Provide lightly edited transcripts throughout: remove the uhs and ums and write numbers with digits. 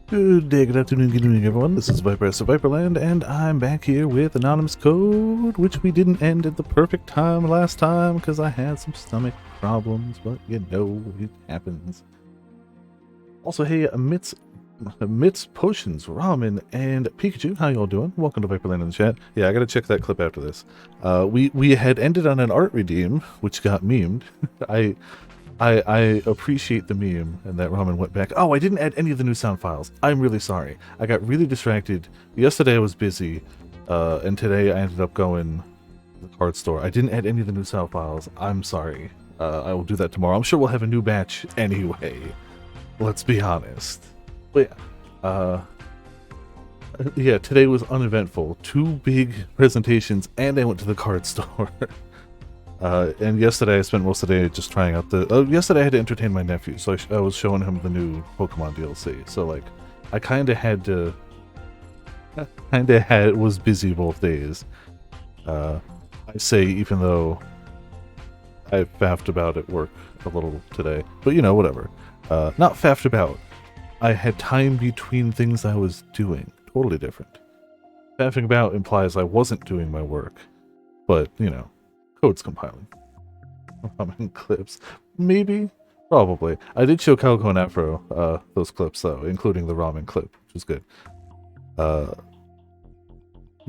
Good day, good afternoon, good evening, everyone. This is Viper of Viperland, and I'm back here with Anonymous Code, which we didn't end at the perfect time last time because I had some stomach problems, but you know, it happens. Also, hey, amidst Potions, Ramen, and Pikachu, how y'all doing? Welcome to Viperland in the chat. Yeah, I gotta check that clip after this. We had ended on an art redeem, which got memed. I appreciate the meme, and that Ramen went back. Oh, I didn't add any of the new sound files. I'm really sorry. I got really distracted. Yesterday I was busy, and today I ended up going to the card store. I didn't add any of the new sound files. I'm sorry. I will do that tomorrow. I'm sure we'll have a new batch anyway. Let's be honest. But yeah, today was uneventful. 2 big presentations, and I went to the card store. And yesterday I spent most of the day just trying out the... yesterday I had to entertain my nephew, so I was showing him the new Pokemon DLC. So, like, I kind of had to... was busy both days. I say, even though I faffed about at work a little today. But, you know, whatever. Not faffed about. I had time between things I was doing. Totally different. Faffing about implies I wasn't doing my work. But, you know. Code's compiling. Ramen clips. Maybe? Probably. I did show Calico and Afro those clips, though, including the ramen clip, which was good.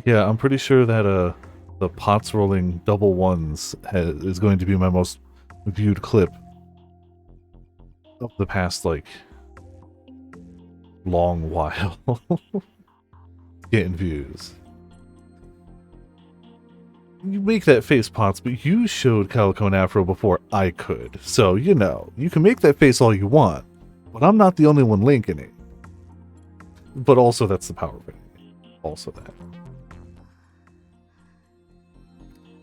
Yeah, I'm pretty sure that the pots rolling double ones is going to be my most viewed clip of the past, like, long while. Getting views. You make that face, Potts, but you showed Calico and Afro before I could. So, you know, you can make that face all you want, but I'm not the only one linking it. But also, that's the power of it. Also that.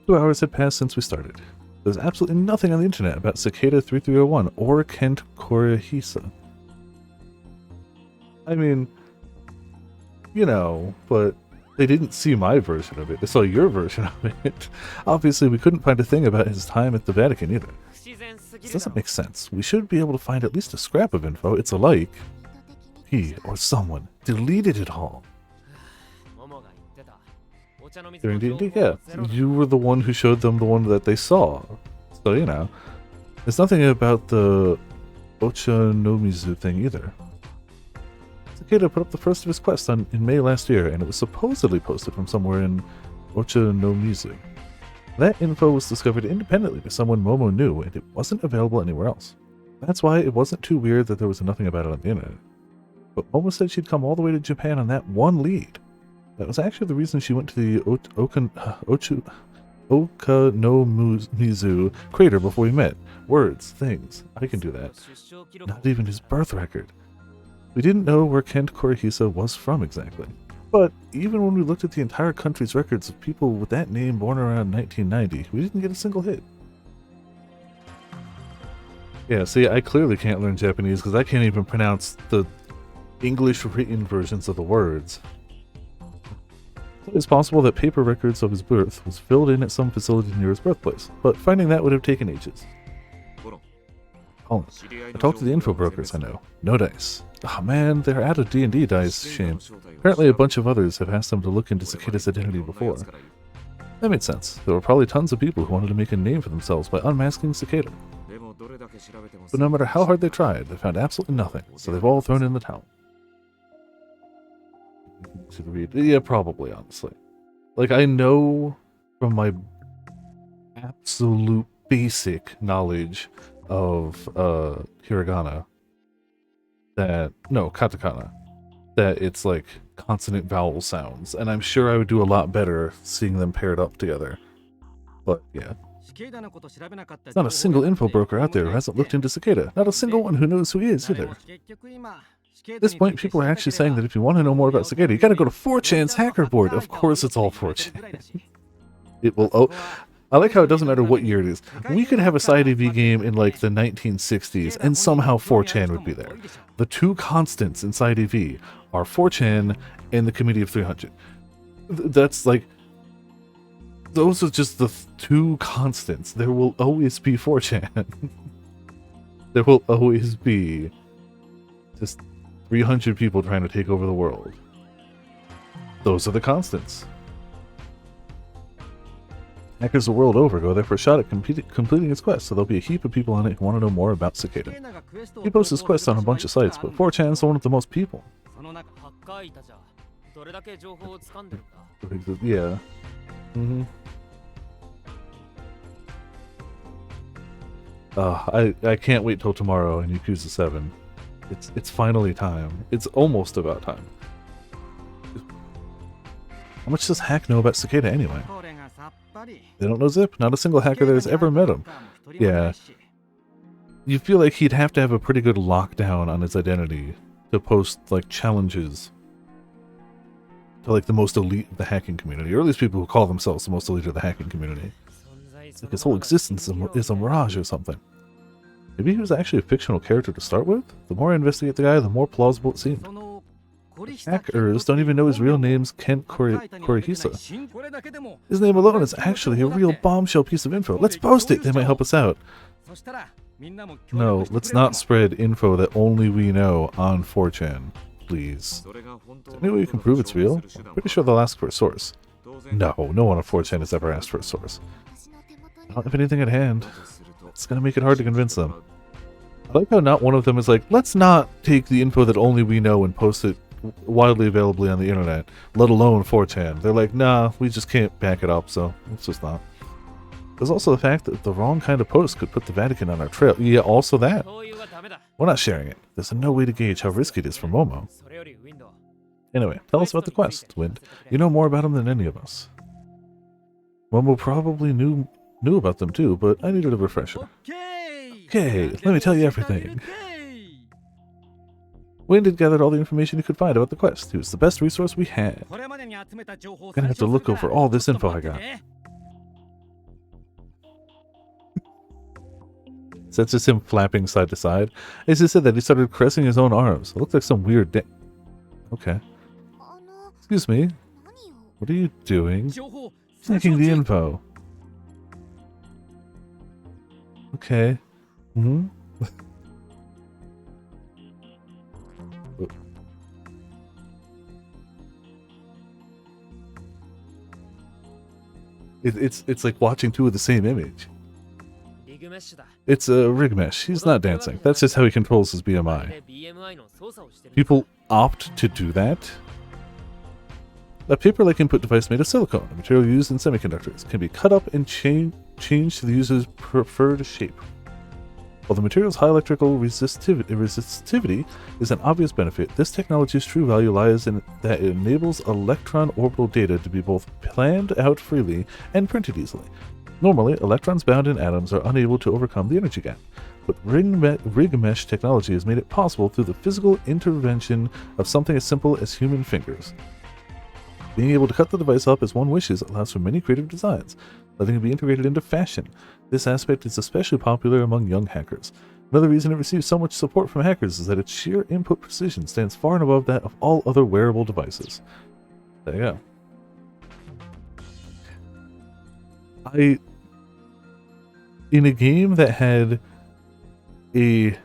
2 hours had passed since we started. There's absolutely nothing on the internet about Cicada 3301 or Kent Korihisa. I mean, you know, but they didn't see my version of it. They saw your version of it. Obviously, we couldn't find a thing about his time at the Vatican either. This doesn't make sense. We should be able to find at least a scrap of info. It's alike he or someone deleted it all. During D&D, yeah. You were the one who showed them the one that they saw. So, you know. There's nothing about the Ochanomizu thing either. Cicada put up the first of his quest in May last year, and it was supposedly posted from somewhere in Ochanomizu. That info was discovered independently by someone Momo knew, and it wasn't available anywhere else. That's why it wasn't too weird that there was nothing about it on the internet. But Momo said she'd come all the way to Japan on that one lead. That was actually the reason she went to the Okanomizu crater before we met. Words, things. I can do that. Not even his birth record. We didn't know where Kent Korihisa was from exactly. But even when we looked at the entire country's records of people with that name born around 1990, we didn't get a single hit. Yeah, see, I clearly can't learn Japanese because I can't even pronounce the English written versions of the words. It's possible that paper records of his birth was filled in at some facility near his birthplace, but finding that would have taken ages. Colin, I talked to the info brokers I know. No dice. Oh man, they're out of D&D dice, shame. Apparently a bunch of others have asked them to look into Cicada's identity before. That made sense. There were probably tons of people who wanted to make a name for themselves by unmasking Cicada. But no matter how hard they tried, they found absolutely nothing, so they've all thrown in the towel. Yeah, probably, honestly. Like, I know from my absolute basic knowledge of hiragana katakana, that it's like consonant vowel sounds, and I'm sure I would do a lot better seeing them paired up together. But yeah, there's not a single info broker out there who hasn't looked into Cicada. Not a single one who knows who he is either. At this point, people are actually saying that if you want to know more about Cicada, you gotta go to 4chan's hacker board. Of course it's all 4chan. It will... Oh, I like how it doesn't matter what year it is. We could have a side AV game in like the 1960s, and somehow 4chan would be there. The 2 constants in side AV are 4chan and the Committee of 300. That's like... Those are just the 2 constants. There will always be 4chan. There will always be just 300 people trying to take over the world. Those are the constants. Hackers the world over go there for a shot at completing its quest, so there'll be a heap of people on it who want to know more about Cicada. He posts his quest on a bunch of sites, but 4chan's the one with the most people. Yeah. I can't wait till tomorrow in Yakuza 7. It's finally time. It's almost about time. How much does Hack know about Cicada anyway? They don't know Zip. Not a single hacker that has ever met him. Yeah. You feel like he'd have to have a pretty good lockdown on his identity to post, like, challenges to, like, the most elite of the hacking community, or at least people who call themselves the most elite of the hacking community. It's like his whole existence is a mirage or something. Maybe he was actually a fictional character to start with? The more I investigate the guy, the more plausible it seemed. Hackers don't even know his real name's Kent Korihisa. His name alone is actually a real bombshell piece of info. Let's post it! They might help us out. No, let's not spread info that only we know on 4chan. Please. Is there any way you can prove it's real? I'm pretty sure they'll ask for a source. No, no one on 4chan has ever asked for a source. I don't have anything at hand. It's gonna make it hard to convince them. I like how not one of them is like, let's not take the info that only we know and post it widely availably on the internet, let alone 4chan. They're like, nah, we just can't back it up, so let's just not. There's also the fact that the wrong kind of post could put the Vatican on our trail. Yeah, also that. We're not sharing it. There's no way to gauge how risky it is for Momo. Anyway, tell us about the quest, Wind. You know more about him than any of us. Momo probably knew about them too, but I needed a refresher. Okay, let me tell you everything. Wind had gathered all the information he could find about the quest. He was the best resource we had. Gonna have to look over all this info I got. So that's just him flapping side to side. As he said that, he started caressing his own arms. It looked like some weird Okay. Excuse me. What are you doing? Checking the info. Okay. It's like watching two of the same image. It's a rig mesh. He's not dancing. That's just how he controls his BMI. People opt to do that. A paper-like input device made of silicone, a material used in semiconductors, can be cut up and changed to the user's preferred shape. While the material's high electrical resistivity is an obvious benefit, this technology's true value lies in that it enables electron orbital data to be both planned out freely and printed easily. Normally, electrons bound in atoms are unable to overcome the energy gap, but rig mesh technology has made it possible through the physical intervention of something as simple as human fingers. Being able to cut the device up as one wishes allows for many creative designs, letting it be integrated into fashion. This aspect is especially popular among young hackers. Another reason it receives so much support from hackers is that its sheer input precision stands far and above that of all other wearable devices. There you go. In a game that had a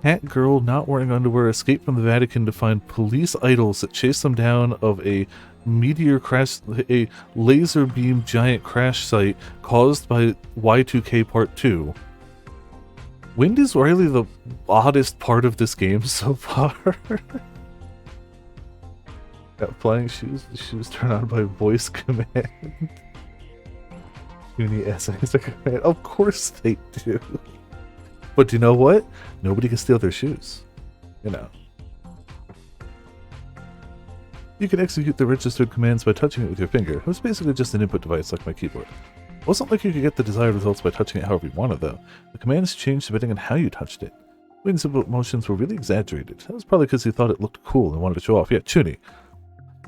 cat girl not wearing underwear escape from the Vatican to find police idols that chase them down of a laser beam giant crash site caused by Y2K Part 2. Wind is really the oddest part of this game so far. Got flying shoes. The shoes turn on by voice command. Uni essays command. Of course they do. But you know what? Nobody can steal their shoes. You know. You can execute the registered commands by touching it with your finger. It was basically just an input device like my keyboard. It wasn't like you could get the desired results by touching it however you wanted though. The commands changed depending on how you touched it. Wind's motions were really exaggerated. That was probably because he thought it looked cool and wanted to show off. Yeah, Chuni.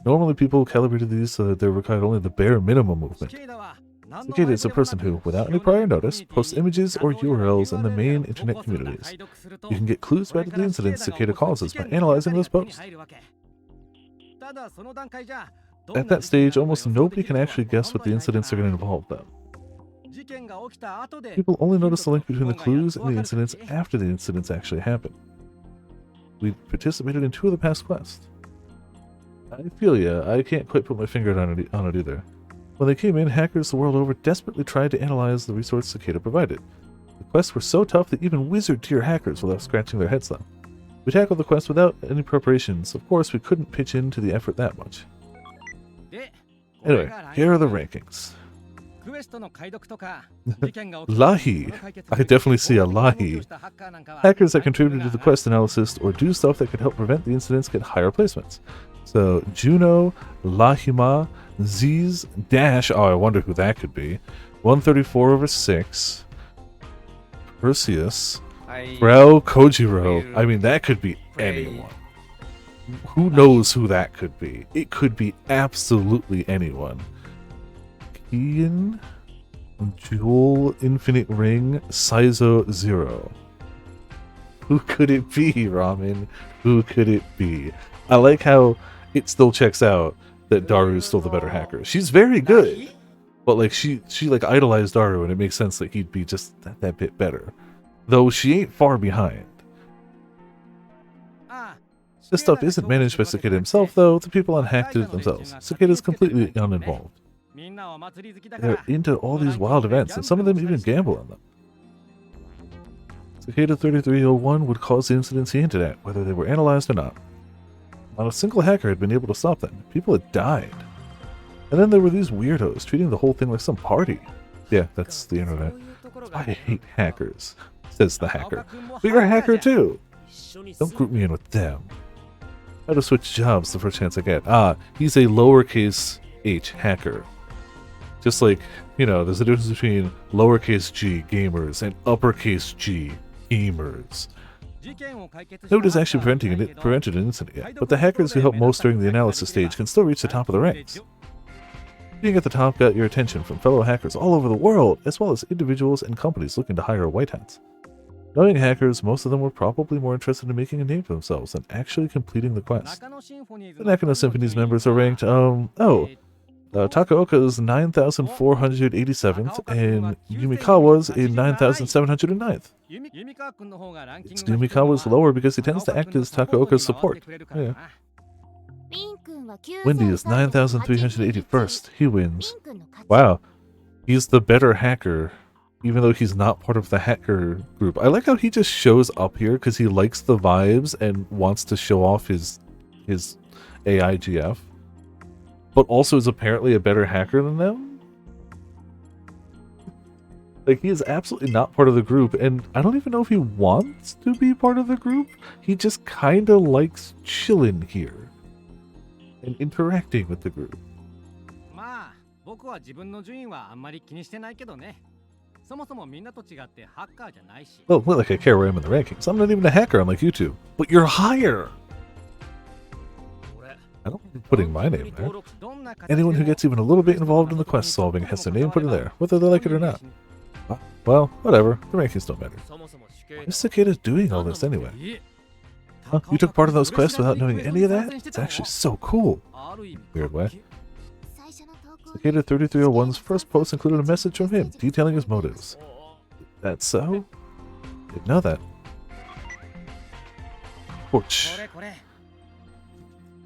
Normally people calibrated these so that they required only the bare minimum movement. Cicada is a person who, without any prior notice, posts images or URLs in the main internet communities. You can get clues about the incidents Cicada causes by analyzing those posts. At that stage, almost nobody can actually guess what the incidents are going to involve, though. People only notice the link between the clues and the incidents after the incidents actually happen. We participated in 2 of the past quests. I feel ya. I can't quite put my finger on it either. When they came in, hackers the world over desperately tried to analyze the resource Cicada provided. The quests were so tough that even wizard-tier hackers were left scratching their heads though. We tackled the quest without any preparations. Of course, we couldn't pitch into the effort that much. Anyway, here are the rankings. Lahi. I definitely see a Lahi. Hackers that contributed to the quest analysis or do stuff that could help prevent the incidents get higher placements. So, Juno, Lahima, Ziz, Dash, oh I wonder who that could be, 134/6, Perseus, Frau Kojiro, I mean that could be anyone. Who knows who that could be? It could be absolutely anyone. Kian, Jewel, Infinite Ring, Saizo Zero. Who could it be, Ramen? Who could it be? I like how it still checks out that Daru is still the better hacker. She's very good, but like she like idolized Daru, and it makes sense that he'd be just that bit better. Though she ain't far behind. This stuff isn't managed by Cicada himself, though. The people on Hack did it themselves. Cicada is completely uninvolved. They're into all these wild events, and some of them even gamble on them. Cicada 3301 would cause the incidents he hinted at, whether they were analyzed or not. Not a single hacker had been able to stop them. People had died. And then there were these weirdos treating the whole thing like some party. Yeah, that's the internet. That's why I hate hackers, says the hacker. But you're a hacker too! Don't group me in with them. How to switch jobs the first chance I get. Ah, he's a lowercase h hacker. Just like, you know, there's a difference between lowercase g gamers and uppercase G gamers. Nobody's actually prevented an incident yet, but the hackers who helped most during the analysis stage can still reach the top of the ranks. Being at the top got your attention from fellow hackers all over the world, as well as individuals and companies looking to hire white hats. Knowing hackers, most of them were probably more interested in making a name for themselves than actually completing the quest. The Nakano Symphony's members are ranked, Takaoka's 9,487th, and Yumikawa's a 9,709th. It's Yumikawa's lower because he tends to act as Takaoka's support. Oh, yeah. Wendy is 9,381st. He wins. Wow. He's the better hacker, even though he's not part of the hacker group. I like how he just shows up here because he likes the vibes and wants to show off his AIGF. But also is apparently a better hacker than them? Like, he is absolutely not part of the group, and I don't even know if he wants to be part of the group. He just kinda likes chilling here and interacting with the group. Well, not like I care where I'm in the rankings. I'm not even a hacker unlike you two. But you're higher! I don't mind putting my name there. Anyone who gets even a little bit involved in the quest solving has their name put in there, whether they like it or not. Well, whatever. The rankings don't matter. Why is Cicada doing all this anyway? Huh? You took part in those quests without knowing any of that? It's actually so cool. Weird way. Cicada 3301's first post included a message from him detailing his motives. That's so? Didn't know that. Porch.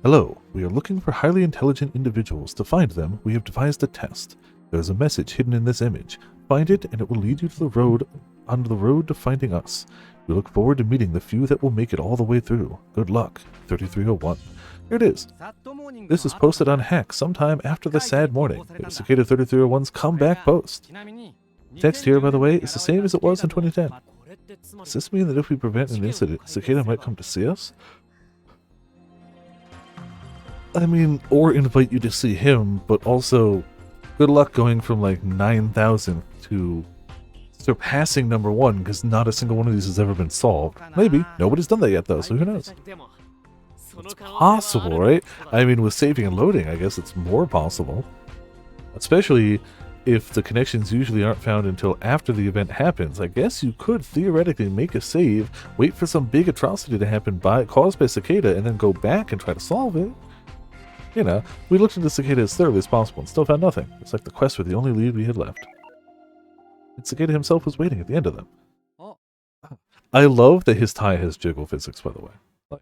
Hello, we are looking for highly intelligent individuals. To find them, we have devised a test. There is a message hidden in this image. Find it, and it will lead you to the road, on the road to finding us. We look forward to meeting the few that will make it all the way through. Good luck, 3301. Here it is. This is posted on Hack sometime after the sad morning. It was Cicada 3301's comeback post. Text here, by the way, is the same as it was in 2010. Does this mean that if we prevent an incident, Cicada might come to see us? I mean, or invite you to see him, but also, good luck going from like 9,000 to surpassing number 1, because not a single one of these has ever been solved. Maybe. Nobody's done that yet, though, so who knows? It's possible, right? I mean, with saving and loading, I guess it's more possible. Especially if the connections usually aren't found until after the event happens. I guess you could theoretically make a save, wait for some big atrocity to happen caused by Cicada, and then go back and try to solve it. You know, we looked into Cicada as thoroughly as possible and still found nothing. It's like the quests were the only lead we had left. And Cicada himself was waiting at the end of them. I love that his tie has jiggle physics, by the way. Like,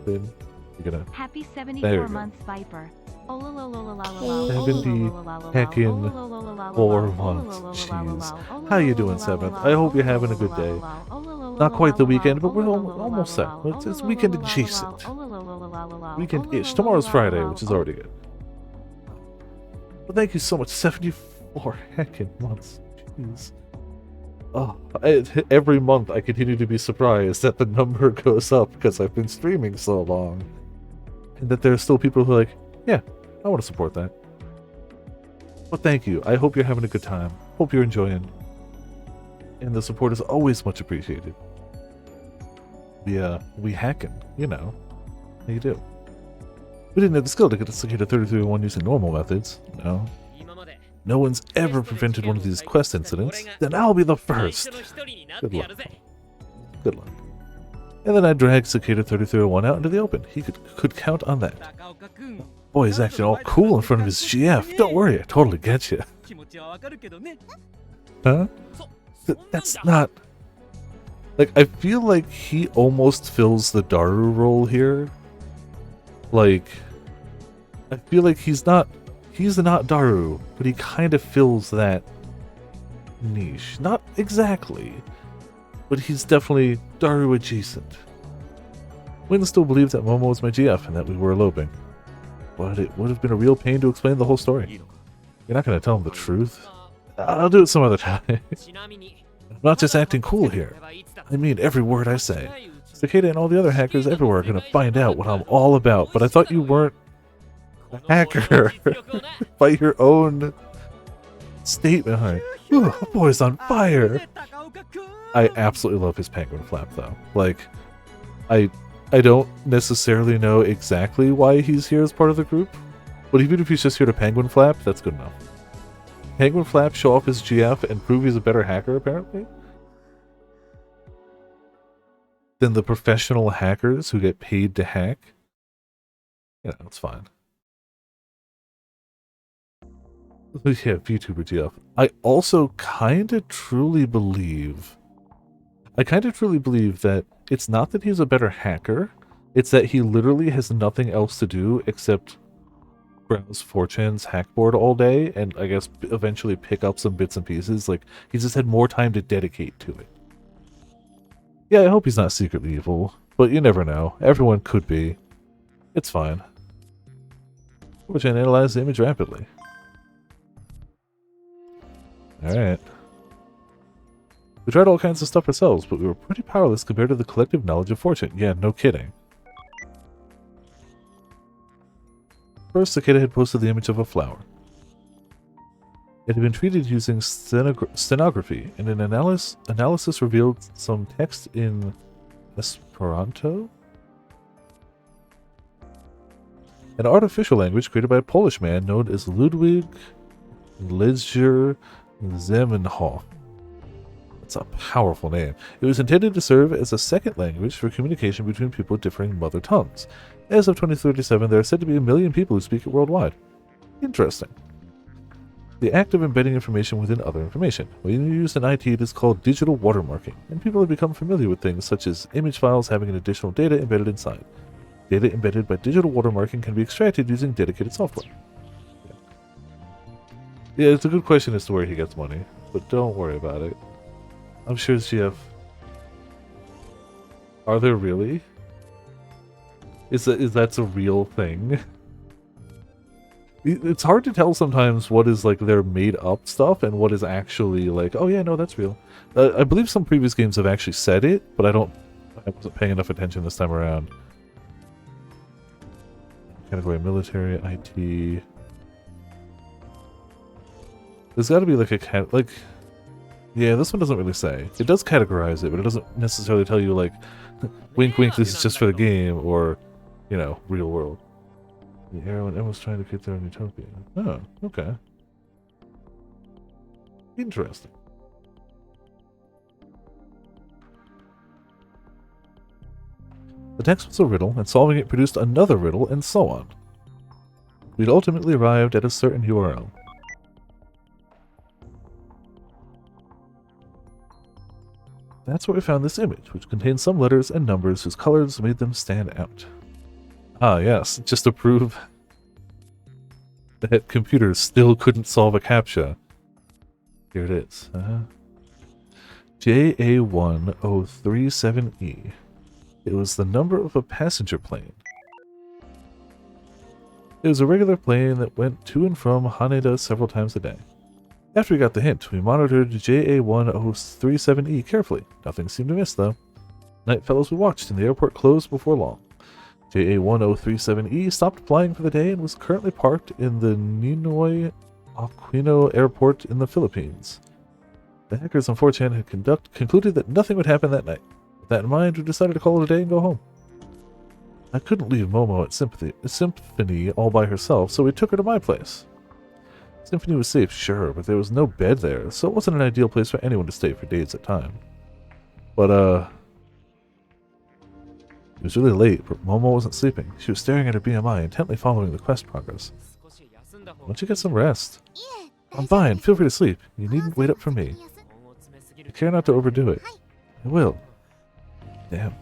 doing? You're gonna Happy There 74 you go. months, Viper. 70 heckin' 4 months. Jeez. How you doing, 7th? I hope you're having a good day. Not quite the weekend, but we're almost there. It's weekend adjacent. Weekend-ish. Tomorrow's Friday, which is already good. But thank you so much. 74 heckin' months. Jeez. Oh, every month I continue to be surprised that the number goes up because I've been streaming so long. And that there are still people who are like, yeah, I want to support that. But thank you. I hope you're having a good time. Hope you're enjoying. And the support is always much appreciated. We hacking, you know. How you do? We didn't have the skill to get a Cicada 3301 using normal methods. No. No one's ever prevented one of these quest incidents. Then I'll be the first. Good luck. Good luck. And then I dragged Cicada 3301 out into the open. He could count on that. Boy, he's acting all cool in front of his GF. Don't worry, I totally get you. Huh? That's not... Like, I feel like he almost fills the Daru role here. Like, I feel like he's not Daru, but he kind of fills that niche. Not exactly, but he's definitely Daru adjacent. Wynn still believed that Momo was my GF and that we were eloping. But it would have been a real pain to explain the whole story. You're not going to tell him the truth? I'll do it some other time. I'm not just acting cool here. I mean every word I say. Cicada and all the other hackers everywhere are going to find out what I'm all about, but I thought you weren't a hacker by your own statement. Huh? Ooh, boy's on fire. I absolutely love his penguin flap, though. Like, I I don't necessarily know exactly why he's here as part of the group, but even if he's just here to penguin flap, that's good enough. Penguin flap, show off his GF, and prove he's a better hacker, apparently, than the professional hackers who get paid to hack. Yeah, that's fine. Yeah, VTuber GF. I also kind of truly believe that it's not that he's a better hacker, it's that he literally has nothing else to do except browse 4chan's hackboard all day and I guess eventually pick up some bits and pieces. Like, he's just had more time to dedicate to it. Yeah, I hope he's not secretly evil, but you never know. Everyone could be. It's fine. 4chan analyzed the image rapidly. Alright. We tried all kinds of stuff ourselves, but we were pretty powerless compared to the collective knowledge of 4chan. Yeah, no kidding. First, Cicada had posted the image of a flower. It had been treated using stenography, and an analysis revealed some text in Esperanto? An artificial language created by a Polish man known as Ludwig Ledger Zamenhof. That's a powerful name. It was intended to serve as a second language for communication between people with differing mother tongues. As of 2037, there are said to be 1 million people who speak it worldwide. Interesting. The act of embedding information within other information. When you use an IT, it is called digital watermarking, and people have become familiar with things such as image files having an additional data embedded inside. Data embedded by digital watermarking can be extracted using dedicated software. Yeah, it's a good question as to where he gets money, but don't worry about it. I'm sure GF. Are there really? Is that a real thing? It's hard to tell sometimes what is like their made up stuff and what is actually like, oh yeah, no, that's real. I believe some previous games have actually said it, but I wasn't paying enough attention this time around. Category military, IT. There's got to be like a yeah, this one doesn't really say. It does categorize it, but it doesn't necessarily tell you like, wink wink, this is just for the game, or, you know, real world. The era when everyone's trying to get there in Utopia. Oh, okay. Interesting. The text was a riddle, and solving it produced another riddle, and so on. We'd ultimately arrived at a certain URL. That's where we found this image, which contained some letters and numbers whose colors made them stand out. Ah, yes, just to prove that computers still couldn't solve a CAPTCHA. Here it is. JA1037E. It was the number of a passenger plane. It was a regular plane that went to and from Haneda several times a day. After we got the hint, we monitored JA1037E carefully. Nothing seemed amiss, though. Night fellows we watched, and the airport closed before long. JA1037E stopped flying for the day and was currently parked in the Ninoy Aquino Airport in the Philippines. The hackers on 4chan had concluded that nothing would happen that night. With that in mind, we decided to call it a day and go home. I couldn't leave Momo at Symphony all by herself, so we took her to my place. Symphony was safe, sure, but there was no bed there, so it wasn't an ideal place for anyone to stay for days at a time. But, it was really late, but Momo wasn't sleeping. She was staring at her BMI, intently following the quest progress. Why don't you get some rest? I'm fine, feel free to sleep. You needn't wait up for me. I care not to overdo it. I will. Damn.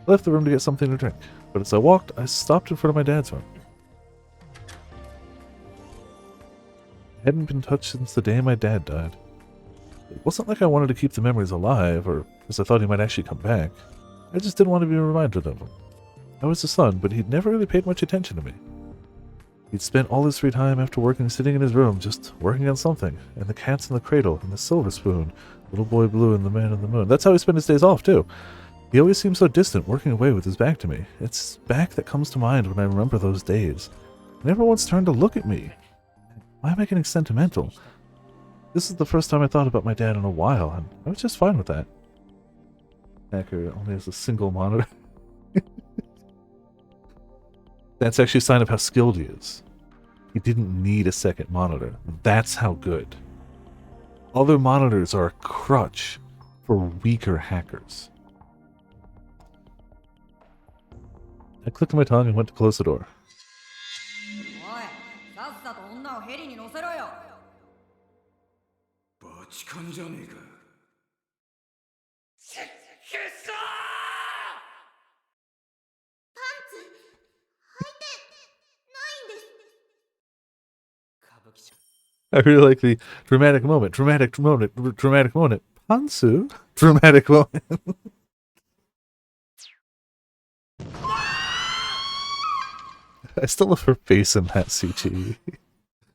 I left the room to get something to drink, but as I walked, I stopped in front of my dad's room. I hadn't been touched since the day my dad died. It wasn't like I wanted to keep the memories alive, or because I thought he might actually come back. I just didn't want to be reminded of him. I was his son, but he'd never really paid much attention to me. He'd spent all his free time after working sitting in his room, just working on something, and the cats in the cradle, and the silver spoon, Little Boy Blue, and the Man in the Moon. That's how he spent his days off, too. He always seemed so distant, working away with his back to me. It's back that comes to mind when I remember those days. He never once turned to look at me. Why am I getting sentimental? This is the first time I thought about my dad in a while, and I was just fine with that. Hacker only has a single monitor. That's actually a sign of how skilled he is. He didn't need a second monitor. That's how good. Other monitors are a crutch for weaker hackers. I clicked my tongue and went to close the door. I really like the dramatic moment, Pantsu, dramatic moment. I still love her face in that CG.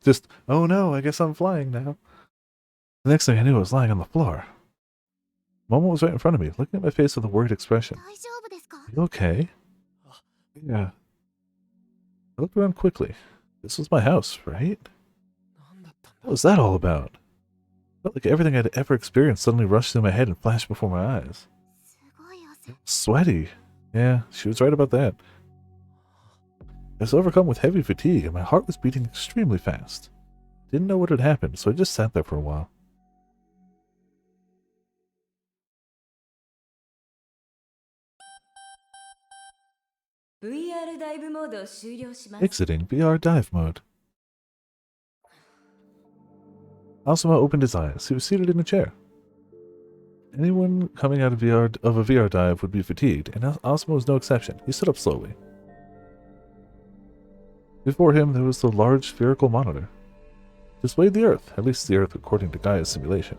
Just, oh no, I guess I'm flying now. The next thing I knew, I was lying on the floor. Momo was right in front of me, looking at my face with a worried expression. Are you okay? Yeah. I looked around quickly. This was my house, right? What was that all about? Felt like everything I'd ever experienced suddenly rushed through my head and flashed before my eyes. Sweaty. Yeah, she was right about that. I was overcome with heavy fatigue and my heart was beating extremely fast. Didn't know what had happened, so I just sat there for a while. Exiting VR dive mode. Asuma opened his eyes. He was seated in a chair. Anyone coming out of a VR dive would be fatigued, and Asuma was no exception. He stood up slowly. Before him, there was the large spherical monitor. Displayed the Earth, at least the Earth according to Gaia's simulation.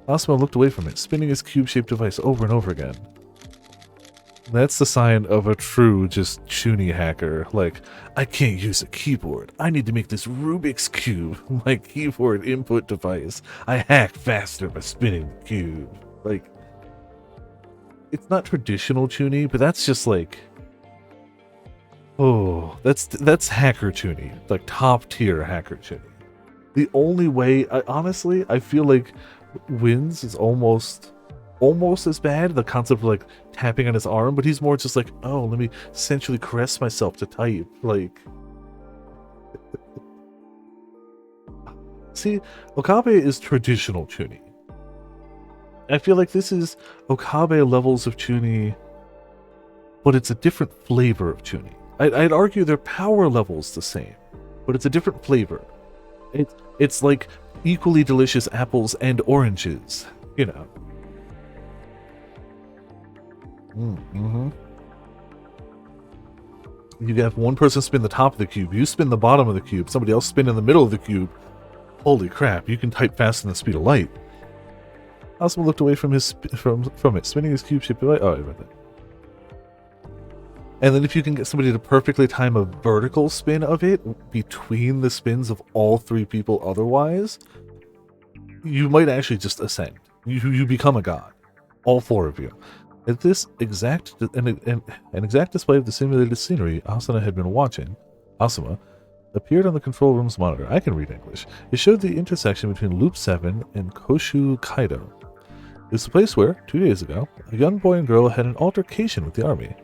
Asuma looked away from it, spinning his cube-shaped device over and over again. That's the sign of a true, just chuny hacker. Like, I can't use a keyboard. I need to make this Rubik's Cube my keyboard input device. I hack faster by spinning the cube. Like, it's not traditional chuny, but that's just like, oh, that's hacker chuny. Like, top tier hacker chuny. The only way, honestly, I feel like Wins is almost as bad, the concept of like tapping on his arm, but he's more just like, oh, let me sensually caress myself to type. Like, see, Okabe is traditional chuny. I feel like this is Okabe levels of chuny, but it's a different flavor of chuny. I'd argue their power level's the same, but it's a different flavor. It's like equally delicious apples and oranges, you know. You have one person spin the top of the cube, you spin the bottom of the cube, somebody else spin in the middle of the cube. Holy crap, you can type faster than the speed of light. Asuma looked away from from it, spinning his cube-shaped device. Oh, I read that. And then if you can get somebody to perfectly time a vertical spin of it between the spins of all three people otherwise, you might actually just ascend. You become a god. All four of you. At this exact an exact display of the simulated scenery Asuna had been watching, Asuma appeared on the control room's monitor. I can read English. It showed the intersection between Loop 7 and Koshu Kaido. It was the place where, 2 days ago, a young boy and girl had an altercation with the army.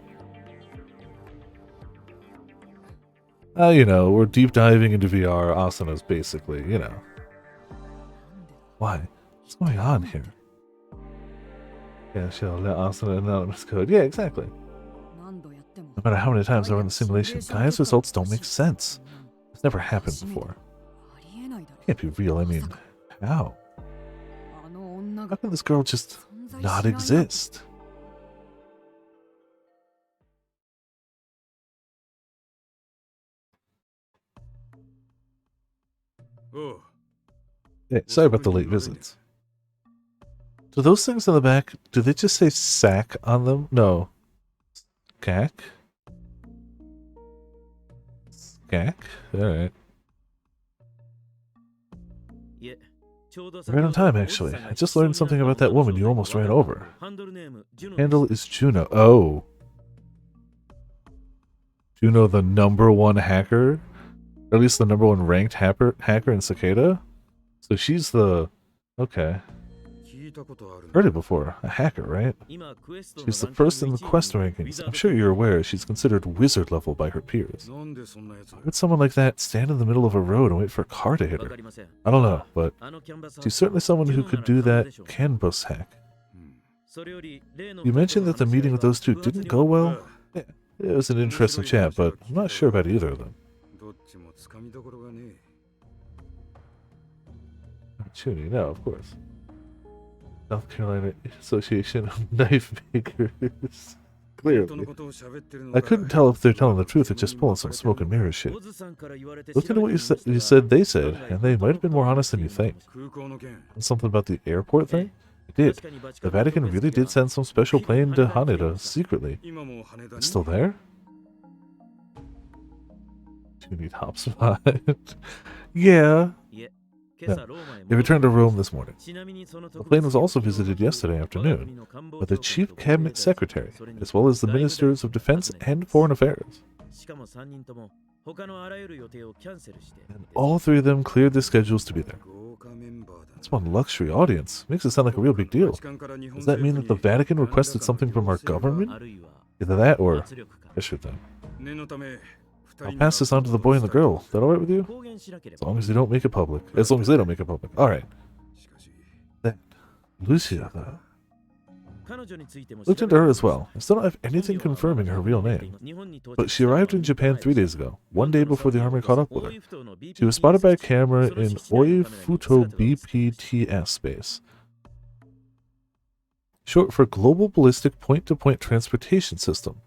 You know, we're deep diving into VR. Asuna's basically, you know. Why? What's going on here? Yeah, she'll let Asuna anonymous code. Yeah, exactly. No matter how many times I run the simulation, Gaia's results don't make sense. It's never happened before. Can't be real, I mean, how? How can this girl just not exist? Hey, sorry about the late visits. Do those things on the back, do they just say sack on them? No. Skak? Skak? Alright. Right on time, actually. I just learned something about that woman you almost ran over. Handle is Juno. Oh. Juno, the #1 hacker? Or at least the #1 ranked hacker in Cicada? So she's the... Okay. Heard it before. A hacker, right? She's the first in the quest rankings. I'm sure you're aware she's considered wizard level by her peers. Why would someone like that stand in the middle of a road and wait for a car to hit her? I don't know, but she's certainly someone who could do that canvas hack. You mentioned that the meeting with those two didn't go well? Yeah, it was an interesting chat, but I'm not sure about either of them. Chuny, no, of course. South Carolina Association of Knife Makers. Clearly. I couldn't tell if they're telling the truth or just pulling some smoke and mirrors shit. Look into what you said they said, and they might have been more honest than you think. Something about the airport thing? It did. The Vatican really did send some special plane to Haneda secretly. It's still there? Chuny hops by. Yeah. No. It returned to Rome this morning. The plane was also visited yesterday afternoon by the Chief Cabinet Secretary, as well as the Ministers of Defense and Foreign Affairs. And all three of them cleared their schedules to be there. That's one luxury audience. Makes it sound like a real big deal. Does that mean that the Vatican requested something from our government? Either that or pressure them. I'll pass this on to the boy and the girl. Is that alright with you? As long as they don't make it public. As long as they don't make it public. Alright. Then, Lucia, though. Looked into her as well. I still don't have anything confirming her real name. But she arrived in Japan 3 days ago, one day before the army caught up with her. She was spotted by a camera in Oifuto BPTS base. Short for Global Ballistic Point-to-Point Transportation System.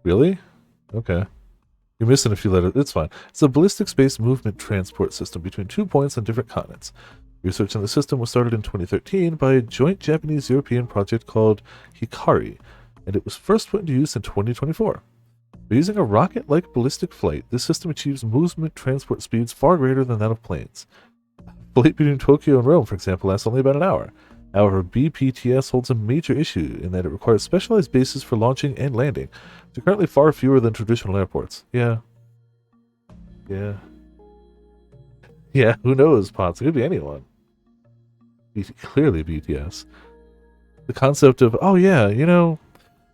Really? Okay. You're missing a few letters. It's fine. It's a ballistic-based movement transport system between 2 points on different continents. Research on the system was started in 2013 by a joint Japanese-European project called Hikari, and it was first put into use in 2024. By using a rocket-like ballistic flight, this system achieves movement transport speeds far greater than that of planes. A flight between Tokyo and Rome, for example, lasts only about an hour. However, BPTS holds a major issue in that it requires specialized bases for launching and landing. They're currently far fewer than traditional airports. Yeah. Yeah. Yeah, who knows, Potts? It could be anyone. Clearly BTS. The concept of, oh yeah, you know,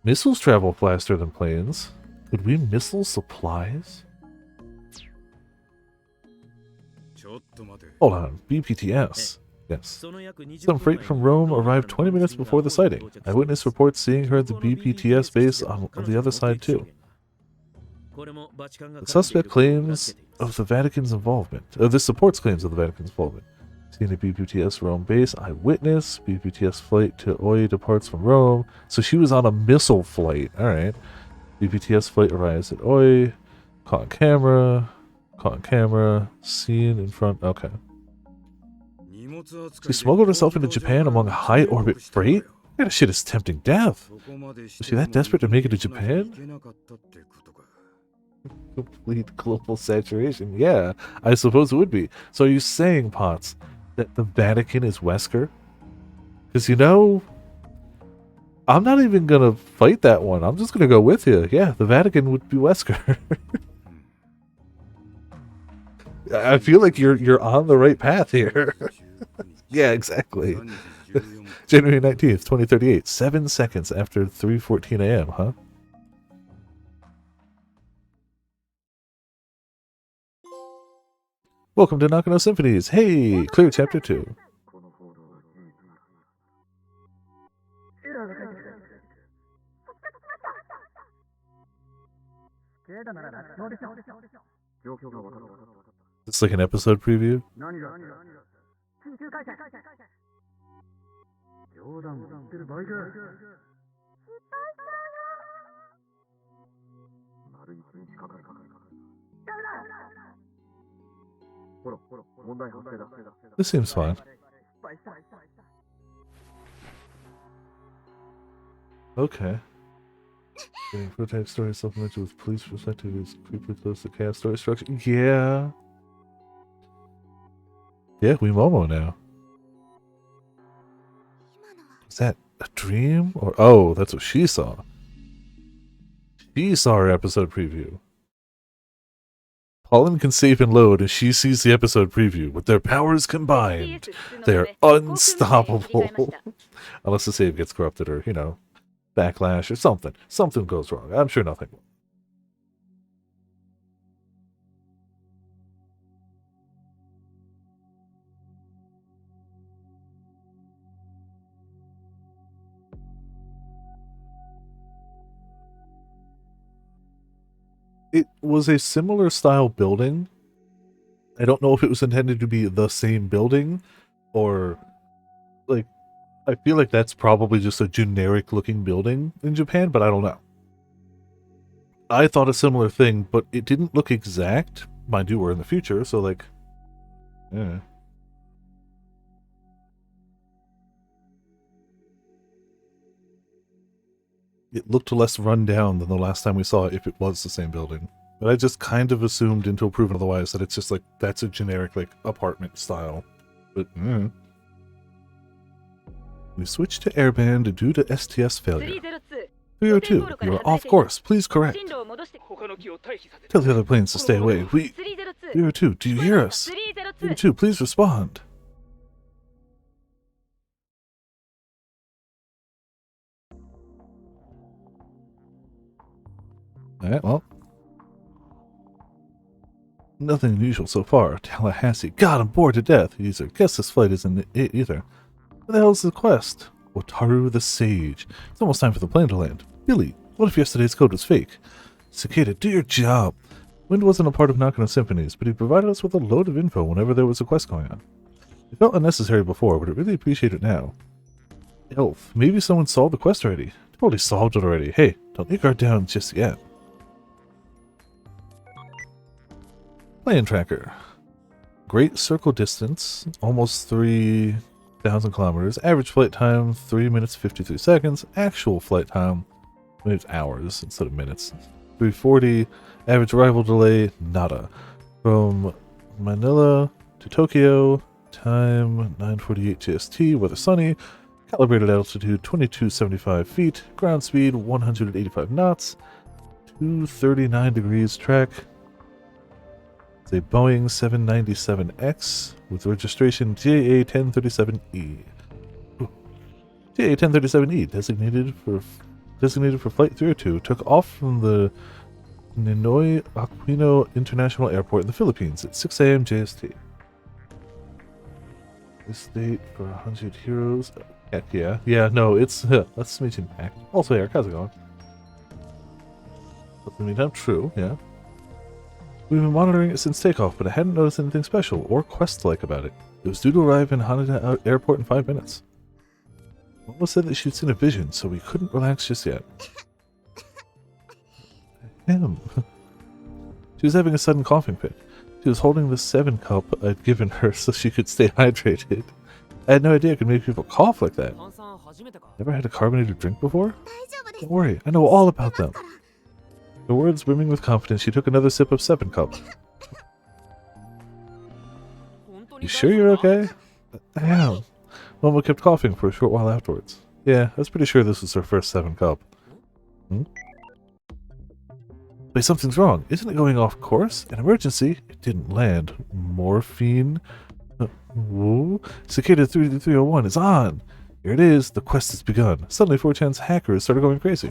missiles travel faster than planes. Could we missile supplies? Hold on, BPTS. Yes. Some freight from Rome arrived 20 minutes before the sighting. Eyewitness reports seeing her at the BPTS base on the other side too. The suspect claims of the Vatican's involvement. This supports claims of the Vatican's involvement. Seen at BPTS Rome base. Eyewitness. BPTS flight to Oi departs from Rome. So she was on a missile flight. Alright. BPTS flight arrives at Oi. Caught on camera. Caught on camera. Seen in front. Okay. She smuggled herself into Japan among high-orbit freight? That kind of shit is tempting death. Was she that desperate to make it to Japan? Complete global saturation. Yeah, I suppose it would be. So are you saying, Potts, that the Vatican is Wesker? Because, you know, I'm not even going to fight that one. I'm just going to go with you. Yeah, the Vatican would be Wesker. I feel like you're on the right path here. Yeah, exactly. January 19th, 2038. 7 seconds after 3:14 a.m., huh? Welcome to Nakano Symphonies. Hey, clear chapter 2. It's like an episode preview. This seems fine. Okay. Getting prototype story supplemented with police perspective is creepily close to chaos story structure. Yeah. Yeah, we Momo now. Is that a dream? Or oh, that's what she saw. She saw her episode preview. Holland can save and load as she sees the episode preview. With their powers combined, they are unstoppable. Unless the save gets corrupted or, you know, backlash or something. Something goes wrong. I'm sure nothing will. It was a similar style building. I don't know if it was intended to be the same building or like I feel like that's probably just a generic looking building in Japan, but I don't know. I thought a similar thing, but it didn't look exact. Mind you, we're in the future, so like, yeah. It looked less run down than the last time we saw it if it was the same building. But I just kind of assumed until proven otherwise that it's just like, that's a generic like apartment style. But, we switched to airband due to STS failure. 302, you are off course. Please correct. Tell the other planes to stay away. 302, do you hear us? 302, please respond. Alright, well. Nothing unusual so far. Tallahassee. God, I'm bored to death. User, guess this flight isn't it either. What the hell is the quest? Wataru the Sage. It's almost time for the plane to land. Billy, what if yesterday's code was fake? Cicada, do your job. Wind wasn't a part of Nakano Symphonies, but he provided us with a load of info whenever there was a quest going on. It felt unnecessary before, but I really appreciate it now. Elf, maybe someone solved the quest already. Totally solved it already. Hey, don't let your guard down just yet. Plane tracker. Great circle distance, almost 3,000 kilometers. Average flight time, 3 minutes 53 seconds. Actual flight time, maybe it's hours instead of minutes. 340. Average arrival delay, nada. From Manila to Tokyo, time 9:48 GST. Weather sunny. Calibrated altitude 2275 feet. Ground speed 185 knots. 239 degrees track. It's a Boeing 797X with registration JA1037E. JA1037E, designated for Flight 302, took off from the Ninoy Aquino International Airport in the Philippines at 6 a.m. JST. This date for 100 heroes. Heck yeah. Yeah, no, it's... let's meet you back. Also, Eric, how's it going? But in the meantime, true, yeah. We've been monitoring it since takeoff, but I hadn't noticed anything special or quest-like about it. It was due to arrive in Haneda Airport in 5 minutes. Mama said that she'd seen a vision, so we couldn't relax just yet. Him. She was having a sudden coughing fit. She was holding the 7 cup I'd given her so she could stay hydrated. I had no idea it could make people cough like that. Never had a carbonated drink before? Don't worry, I know all about them. The words brimming with confidence, she took another sip of 7 cup. You sure you're okay? I am. Momo kept coughing for a short while afterwards. Yeah, I was pretty sure this was her first 7 cup. Wait, something's wrong. Isn't it going off course? An emergency? It didn't land. Morphine? Whoa. Cicada 3301 is on! Here it is. The quest has begun. Suddenly 4chan's hackers started going crazy.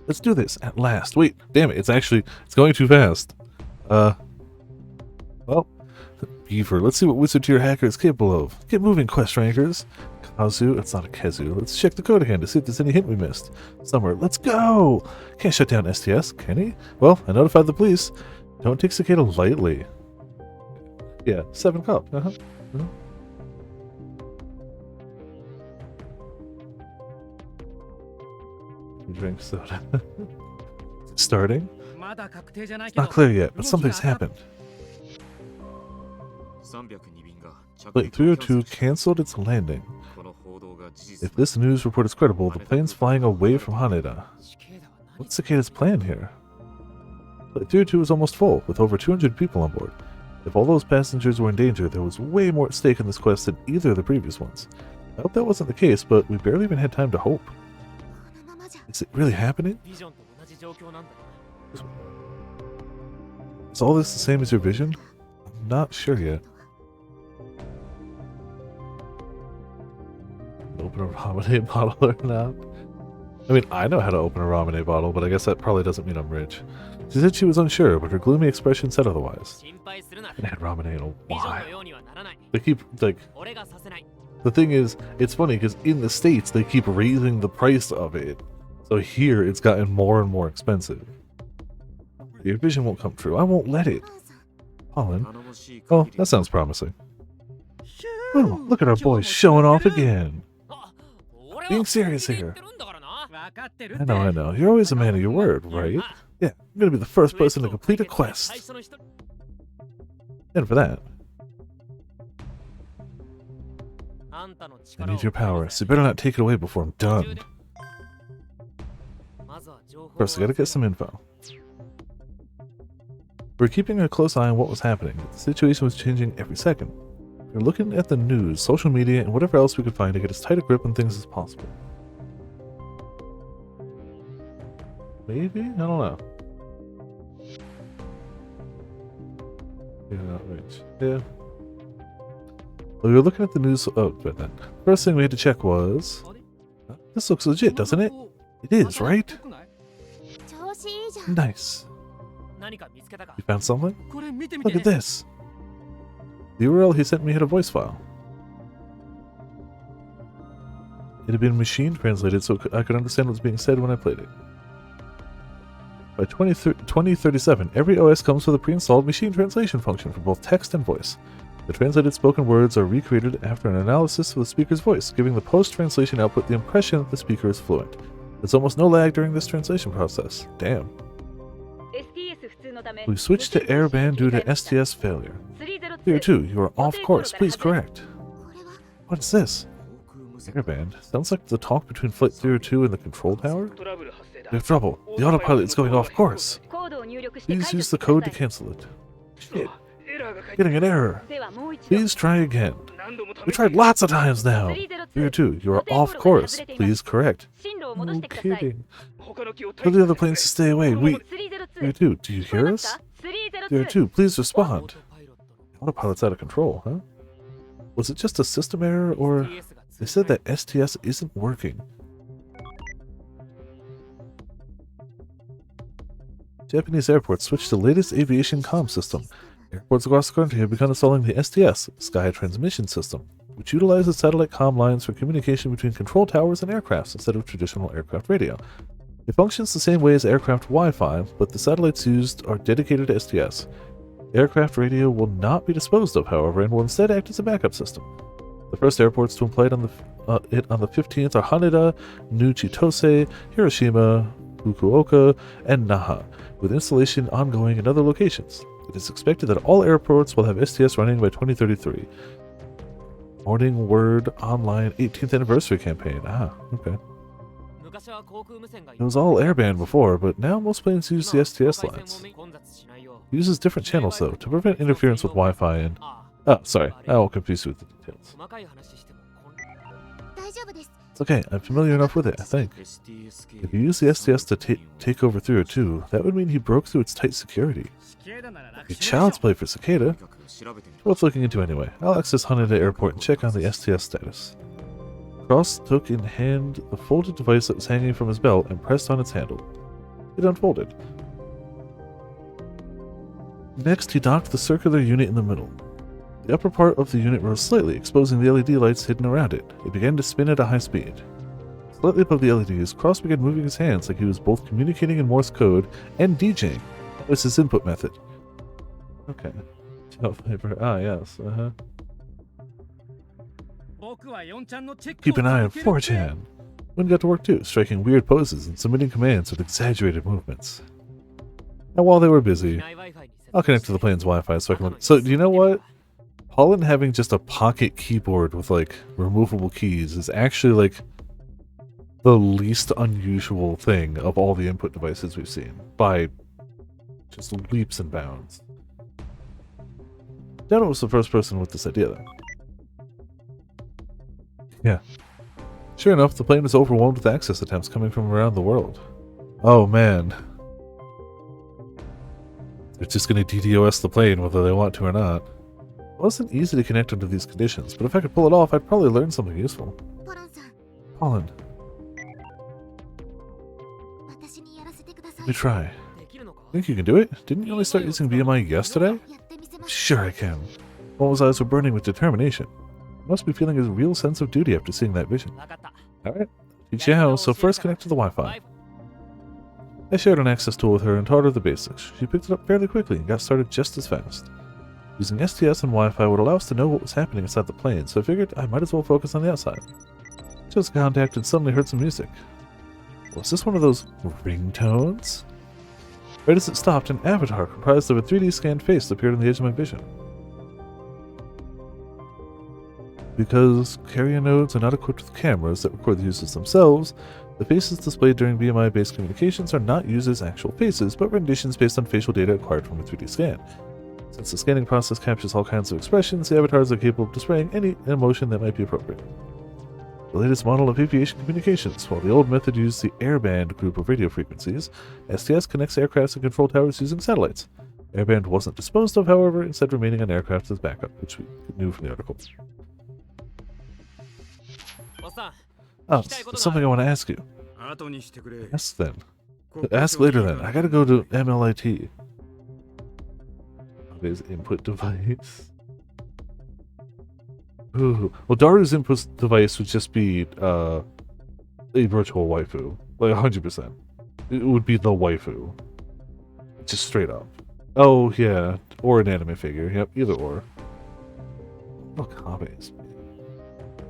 Let's do this, at last. Wait, damn it, it's going too fast. Well, Beaver, let's see what Wizard Tier hacker is capable of. Get moving, quest rankers. Kazu, it's not a Kezu. Let's check the code again to see if there's any hint we missed. Summer, let's go! Can't shut down STS, can he? Well, I notified the police. Don't take Cicada lightly. Yeah, 7 cup, Drink soda. Starting? It's not clear yet, but something's happened. Flight 302 cancelled its landing. If this news report is credible, the plane's flying away from Haneda. What's Cicada's plan here? Flight 302 is almost full, with over 200 people on board. If all those passengers were in danger, there was way more at stake in this quest than either of the previous ones. I hope that wasn't the case, but we barely even had time to hope. Is it really happening? Is all this the same as your vision? I'm not sure yet. Open a ramen bottle or not? I mean, I know how to open a ramen bottle, but I guess that probably doesn't mean I'm rich. She said she was unsure, but her gloomy expression said otherwise. I haven't had ramen in a while. They keep, like... The thing is, it's funny, because in the States, they keep raising the price of it. So here, it's gotten more and more expensive. Your vision won't come true. I won't let it. Pollen. Oh, that sounds promising. Oh, look at our boy showing off again. Being serious here. I know. You're always a man of your word, right? Yeah, I'm gonna be the first person to complete a quest. And for that, I need your power, so you better not take it away before I'm done. First, I gotta get some info. We're keeping a close eye on what was happening. The situation was changing every second. We're looking at the news, social media, and whatever else we could find to get as tight a grip on things as possible. Maybe? I don't know. Yeah, right. Yeah. Well, we were looking at the news. Oh, but then. First thing we had to check was. This looks legit, doesn't it? It is, right? Nice. You found something? Look at this. The URL he sent me had a voice file. It had been machine translated so I could understand what was being said when I played it. By 2037, every OS comes with a pre-installed machine translation function for both text and voice. The translated spoken words are recreated after an analysis of the speaker's voice, giving the post-translation output the impression that the speaker is fluent. There's almost no lag during this translation process. Damn. We switched to airband due to STS failure. Here too, you are off course. Please correct. What is this? Airband? Sounds like the talk between Flight 302 and the control tower? We have trouble. The autopilot is going off course. Please use the code to cancel it. Shit. Getting an error. Please try again. We tried lots of times now. 302, you are off course. Please correct. No kidding. Tell the other planes to stay away. We... 302, do you hear us? 302, please respond. Autopilot's out of control, huh? Was it just a system error, or... They said that STS isn't working. Japanese airports switched to the latest aviation comm system. Airports across the country have begun installing the STS, Sky Transmission System, which utilizes satellite comm lines for communication between control towers and aircrafts instead of traditional aircraft radio. It functions the same way as aircraft Wi-Fi, but the satellites used are dedicated to STS. The aircraft radio will not be disposed of, however, and will instead act as a backup system. The first airports to employ it on the 15th are Haneda, New Chitose, Hiroshima, Fukuoka, and Naha, with installation ongoing in other locations. It is expected that all airports will have STS running by 2033. Morning Word Online 18th Anniversary Campaign. Ah, okay. It was all airband before, but now most planes use the STS lines. It uses different channels, though, to prevent interference with Wi-Fi and... Oh, sorry, I will confuse you with the details. It's okay, I'm familiar enough with it, I think. If you use the STS to take over 302, that would mean he broke through its tight security. A child's play for Cicada. Worth looking into anyway. I'll access Haneda Airport and check on the STS status. Cross took in hand the folded device that was hanging from his belt and pressed on its handle. It unfolded. Next, he docked the circular unit in the middle. The upper part of the unit rose slightly, exposing the LED lights hidden around it. It began to spin at a high speed. Slightly above the LEDs, Cross began moving his hands like he was both communicating in Morse code and DJing. That was his input method. Okay. Ah, yes. Keep an eye on 4chan. Wynn got to work too, striking weird poses and submitting commands with exaggerated movements. And while they were busy, I'll connect to the plane's Wi-Fi so I can... So, do you know what? Pollen having just a pocket keyboard with, like, removable keys is actually, like, the least unusual thing of all the input devices we've seen. By just leaps and bounds. Dano was the first person with this idea, though. Yeah. Sure enough, the plane was overwhelmed with access attempts coming from around the world. Oh, man. They're just going to DDoS the plane whether they want to or not. It wasn't easy to connect under these conditions, but if I could pull it off, I'd probably learn something useful. Pollen. Let me try. Think you can do it? Didn't you only start using BMI yesterday? Sure I can. Paul's eyes were burning with determination. He must be feeling a real sense of duty after seeing that vision. Alright, teach you how, so first connect to the Wi-Fi. I shared an access tool with her and taught her the basics. She picked it up fairly quickly and got started just as fast. Using STS and Wi-Fi would allow us to know what was happening inside the plane, so I figured I might as well focus on the outside. Just contact and suddenly heard some music. Was this one of those ringtones? Right as it stopped, an avatar comprised of a 3D scanned face appeared on the edge of my vision. Because carrier nodes are not equipped with cameras that record the users themselves, the faces displayed during BMI-based communications are not used as actual faces, but renditions based on facial data acquired from a 3D scan. Since the scanning process captures all kinds of expressions, the avatars are capable of displaying any emotion that might be appropriate. The latest model of aviation communications, while the old method used the airband group of radio frequencies, STS connects aircrafts and control towers using satellites. Airband wasn't disposed of, however, instead remaining on aircraft as backup, which we knew from the article. Oh, there's something I want to ask you. Ask then. Ask later then. I gotta go to MLIT. His input device. Ooh. Well, Daru's input device would just be a virtual waifu. Like 100%. It would be the waifu. Just straight up. Oh, yeah. Or an anime figure. Yep, either or. Look, hobbies.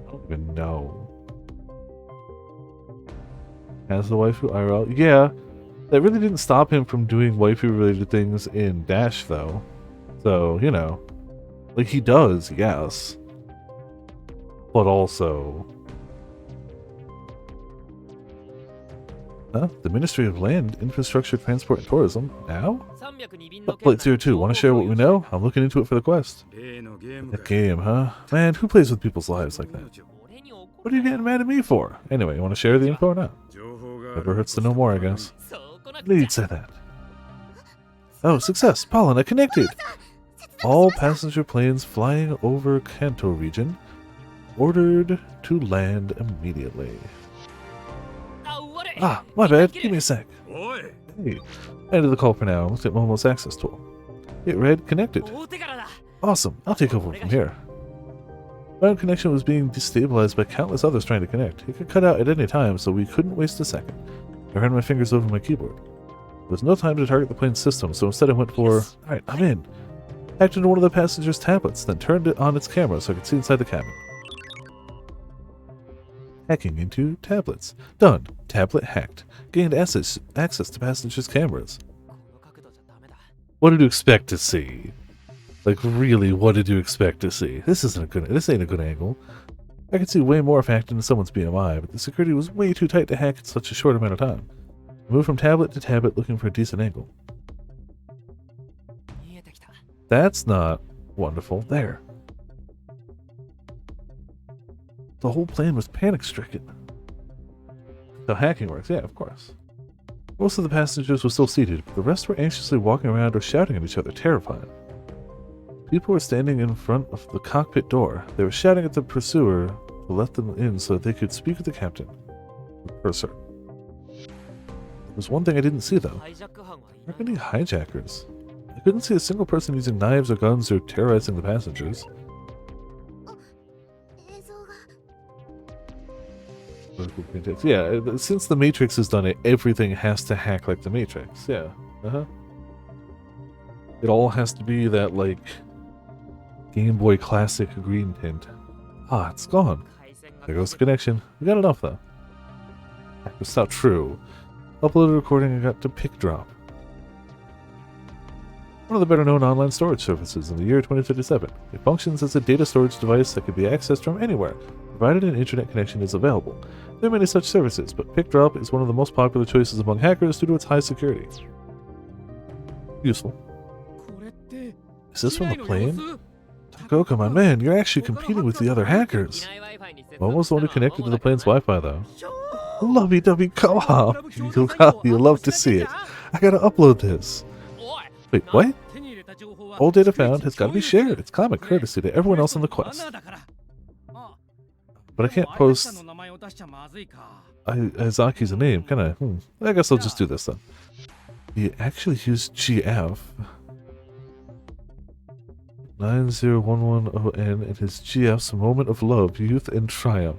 I don't even know. Has the waifu IRL? Yeah. That really didn't stop him from doing waifu-related things in Dash, though. So, you know. Like, he does, yes. But also... The Ministry of Land, Infrastructure, Transport, and Tourism. Now? Plate 02, want to share what we know? I'm looking into it for the quest. That game, huh? Man, who plays with people's lives like that? What are you getting mad at me for? Anyway, you want to share the info or not? Never hurts to know more, I guess. You'd say that. Oh, success! Pollen, I connected! All passenger planes flying over Kanto region ordered to land immediately. Ah, my bad. Give me a sec. Hey, end of the call for now. Look at Momo's access tool. It read connected. Awesome. I'll take over from here. My own connection was being destabilized by countless others trying to connect. It could cut out at any time, so we couldn't waste a second. I ran my fingers over my keyboard. There was no time to target the plane's system, so instead I went for... Alright, I'm in. Hacked into one of the passengers' tablets, then turned it on its camera so I could see inside the cabin. Hacking into tablets. Done. Tablet hacked. Gained access to passengers' cameras. What did you expect to see? Like, really, what did you expect to see? This ain't a good angle. I could see way more if hacked into someone's BMI, but the security was way too tight to hack in such a short amount of time. I moved from tablet to tablet looking for a decent angle. That's not wonderful. There. The whole plane was panic-stricken. How hacking works, yeah, of course. Most of the passengers were still seated, but the rest were anxiously walking around or shouting at each other, terrified. People were standing in front of the cockpit door. They were shouting at the pursuer to let them in so that they could speak with the captain. The purser. There was one thing I didn't see, though. There weren't any hijackers. I couldn't see a single person using knives or guns or terrorizing the passengers. Yeah, since the Matrix has done it, everything has to hack like the Matrix. Yeah. It all has to be that, like, Game Boy Classic green tint. Ah, it's gone. There goes the connection. We got enough, though. It's not true. Uploaded a recording and got to PickDrop. One of the better-known online storage services in the year 2057. It functions as a data storage device that can be accessed from anywhere, provided an internet connection is available. There are many such services, but PickDrop is one of the most popular choices among hackers due to its high security. Useful. Is this from the plane? Takoka, my man, you're actually competing with the other hackers. I'm almost the one who connected to the plane's Wi-Fi, though. Lovey-dovey co-op. You'll love to see it. I gotta upload this. Wait, what? All data found has got to be shared. It's common courtesy to everyone else on the quest. But I can't post Izaki's name, can I? I guess I'll just do this then. He actually used GF 90110N in his GF's moment of love, youth, and triumph.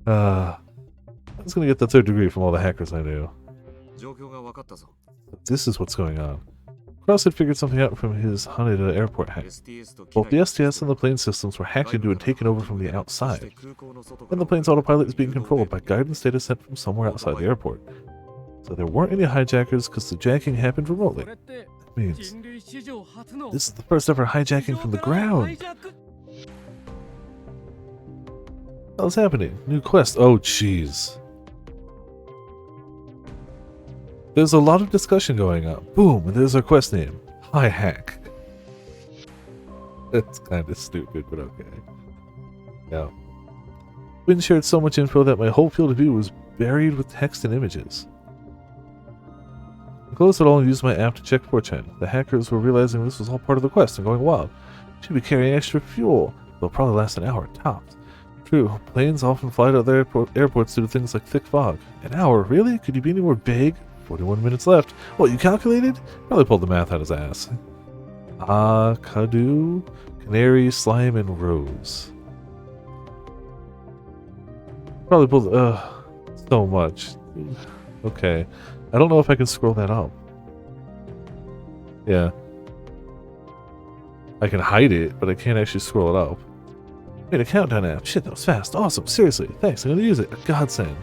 I was gonna get the 3rd degree from all the hackers I knew. But this is what's going on. Cross had figured something out from his Haneda airport hack. Both the STS and the plane systems were hacked into and taken over from the outside. And the plane's autopilot is being controlled by guidance data sent from somewhere outside the airport. So there weren't any hijackers because the jacking happened remotely. That means this is the first ever hijacking from the ground. What's happening? New quest. Oh, jeez. There's a lot of discussion going on. Boom, and there's our quest name. Hi Hack. That's kind of stupid, but okay. Yeah. Wynn shared so much info that my whole field of view was buried with text and images. I closed it all and used my app to check 4chan. The hackers were realizing this was all part of the quest and going wild. Should be carrying extra fuel. They'll probably last an hour tops. True, planes often fly to other airports due to things like thick fog. An hour? Really? Could you be any more vague? 41 minutes left. What, you calculated? Probably pulled the math out his ass. Kadu, Canary, Slime, and Rose. Probably pulled, so much. Okay. I don't know if I can scroll that up. Yeah. I can hide it, but I can't actually scroll it up. Made a countdown app. Shit, that was fast. Awesome. Seriously. Thanks. I'm gonna use it. A godsend.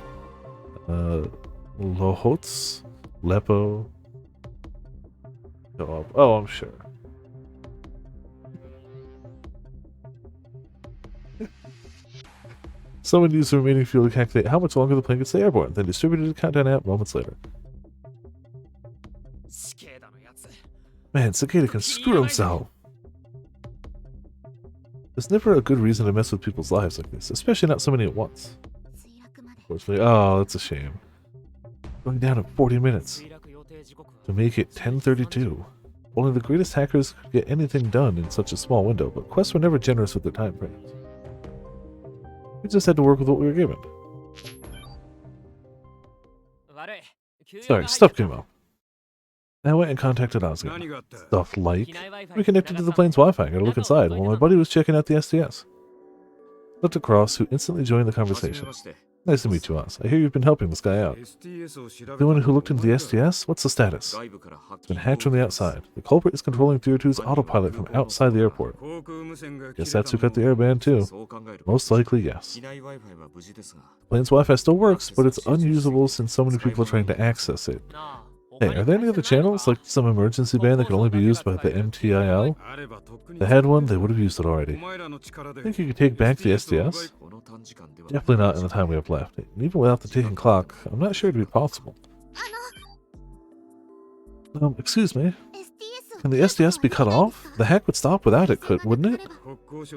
Lohots. Lepo. Go up. Oh, I'm sure. Someone used the remaining fuel to calculate how much longer the plane could stay airborne, then distributed a countdown app moments later. Man, Cicada can screw himself. There's never a good reason to mess with people's lives like this, especially not so many at once. Unfortunately, oh, that's a shame. Going down in 40 minutes. To make it 10:32. Only the greatest hackers could get anything done in such a small window, but quests were never generous with their time frames. We just had to work with what we were given. Sorry, stuff came up. I went and contacted Asuka. Stuff like, we connected to the plane's Wi-Fi and got a look inside while my buddy was checking out the STS. Looked across, who instantly joined the conversation. Nice to meet you, Oz. I hear you've been helping this guy out. The one who looked into the STS? What's the status? It's been hacked from the outside. The culprit is controlling 302's autopilot from outside the airport. Guess that's who cut the airband too. Most likely, yes. The plane's Wi-Fi still works, but it's unusable since so many people are trying to access it. Hey, are there any other channels, like some emergency band that can only be used by the MTIL? If they had one, they would have used it already. Think you could take back the STS? Definitely not in the time we have left. And even without the ticking clock, I'm not sure it'd be possible. Excuse me? Can the STS be cut off? The hack would stop without it, wouldn't it?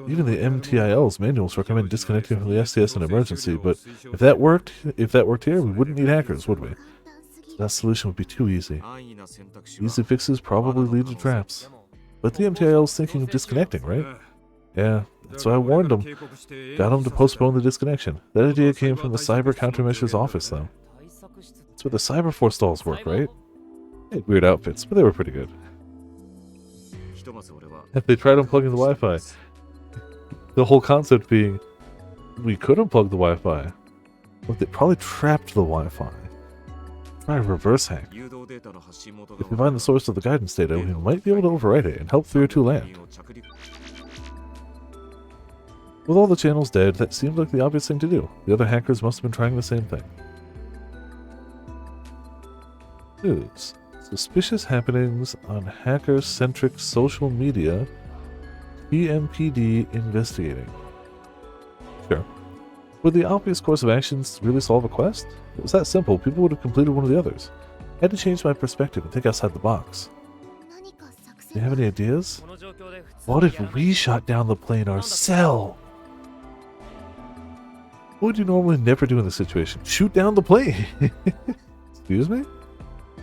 Even the MTIL's manuals recommend disconnecting from the STS in emergency, but if that worked here, we wouldn't need hackers, would we? That solution would be too easy. Easy fixes probably lead to traps. But the MTIL's thinking of disconnecting, right? Yeah, that's why I warned them. Got them to postpone the disconnection. That idea came from the Cyber Countermeasures office, though. That's where the Cyber Force dolls work, right? They had weird outfits, but they were pretty good. If they tried unplugging the Wi-Fi, the whole concept being, we could unplug the Wi-Fi, but they probably trapped the Wi-Fi. Try a reverse hack. If we find the source of the guidance data, we might be able to overwrite it and help 302 land. With all the channels dead, that seemed like the obvious thing to do. The other hackers must have been trying the same thing. News. Suspicious happenings on hacker-centric social media. PMPD investigating. Sure. Would the obvious course of actions really solve a quest? If it was that simple, people would have completed one of the others. I had to change my perspective and think outside the box. Do you have any ideas? What if we shot down the plane ourselves? What would you normally never do in this situation? Shoot down the plane! Excuse me?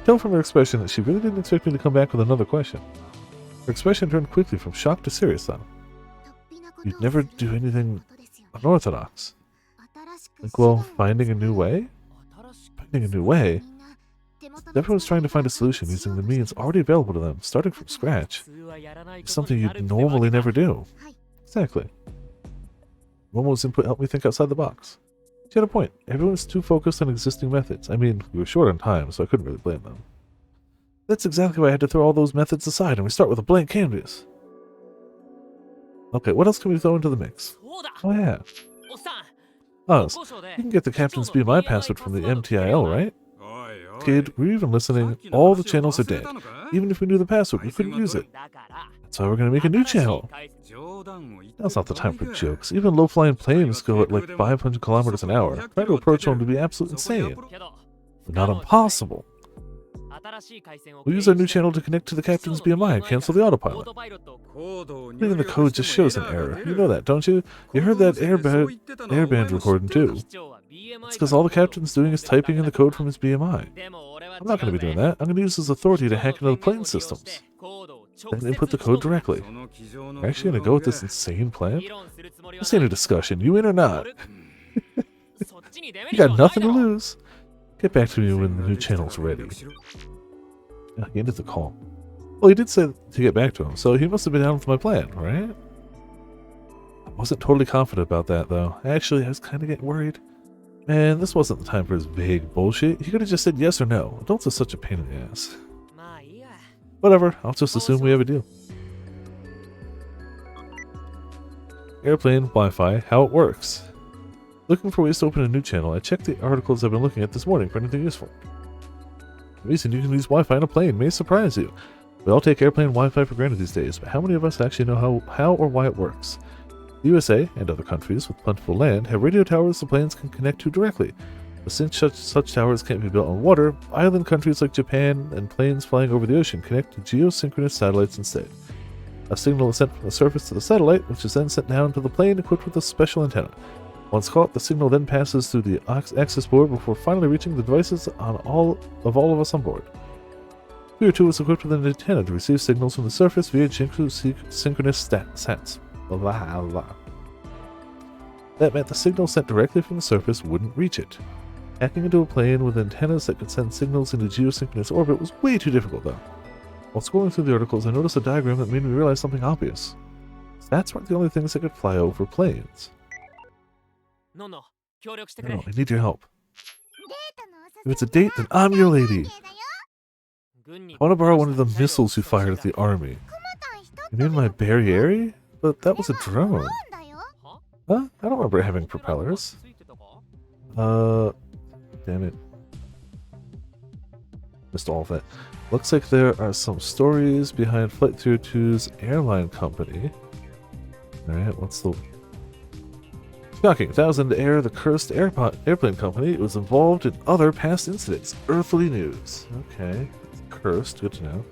tell from her expression that she really didn't expect me to come back with another question. Her expression turned quickly from shock to serious, though. You'd never do anything unorthodox. Like, well, finding a new way? Finding a new way? Everyone's trying to find a solution using the means already available to them, starting from scratch. It's something you'd normally never do. Exactly. Momo's input helped me think outside the box. She had a point. Everyone's too focused on existing methods. I mean, we were short on time, so I couldn't really blame them. That's exactly why I had to throw all those methods aside, and we start with a blank canvas. Okay, what else can we throw into the mix? Oh yeah. Us. You can get the Captain's BMI password from the MTIL, right? Kid, we're even listening. All the channels are dead. Even if we knew the password, we couldn't use it. That's why we're going to make a new channel. Now's not the time for jokes. Even low-flying planes go at like 500 kilometers an hour. Trying to approach one would be absolutely insane. But not impossible. We'll use our new channel to connect to the Captain's BMI and cancel the autopilot. Reading the code just shows an error. You know that, don't you? You heard that airband recording too. It's because all the Captain's doing is typing in the code from his BMI. I'm not going to be doing that. I'm going to use his authority to hack into the plane systems. Then input the code directly. You're actually going to go with this insane plan? This ain't a discussion. You in or not? You got nothing to lose. Get back to me when the new channel's ready. Yeah, he ended the call. Well, he did say to get back to him, so he must have been down with my plan, right? I wasn't totally confident about that, though. Actually, I was kind of getting worried. Man, this wasn't the time for his vague bullshit. He could have just said yes or no. Adults are such a pain in the ass. Whatever, I'll just assume we have a deal. Airplane, Wi-Fi, how it works. Looking for ways to open a new channel, I checked the articles I've been looking at this morning for anything useful. The reason you can use Wi-Fi on a plane may surprise you. We all take airplane Wi-Fi for granted these days, but how many of us actually know how or why it works? The USA, and other countries with plentiful land, have radio towers the planes can connect to directly. But since such towers can't be built on water, island countries like Japan and planes flying over the ocean connect to geosynchronous satellites instead. A signal is sent from the surface to the satellite, which is then sent down to the plane equipped with a special antenna. Once caught, the signal then passes through the access board before finally reaching the devices on all of us on board. Here too is equipped with an antenna to receive signals from the surface via synchronous sats. Blah, blah. That meant the signal sent directly from the surface wouldn't reach it. Hacking into a plane with antennas that could send signals into geosynchronous orbit was way too difficult, though. While scrolling through the articles, I noticed a diagram that made me realize something obvious. Stats weren't the only things that could fly over planes. No, I need your help. If it's a date, then I'm your lady. I want to borrow one of the missiles you fired at the army. You named my Barriere? But that was a drone. Huh? I don't remember having propellers. Damn it. Missed all of that. Looks like there are some stories behind Flight 302's airline company. Alright, what's the... Shocking. Thousand Air, the cursed airplane company, was involved in other past incidents. Earthly news. Okay. Cursed. Good to know.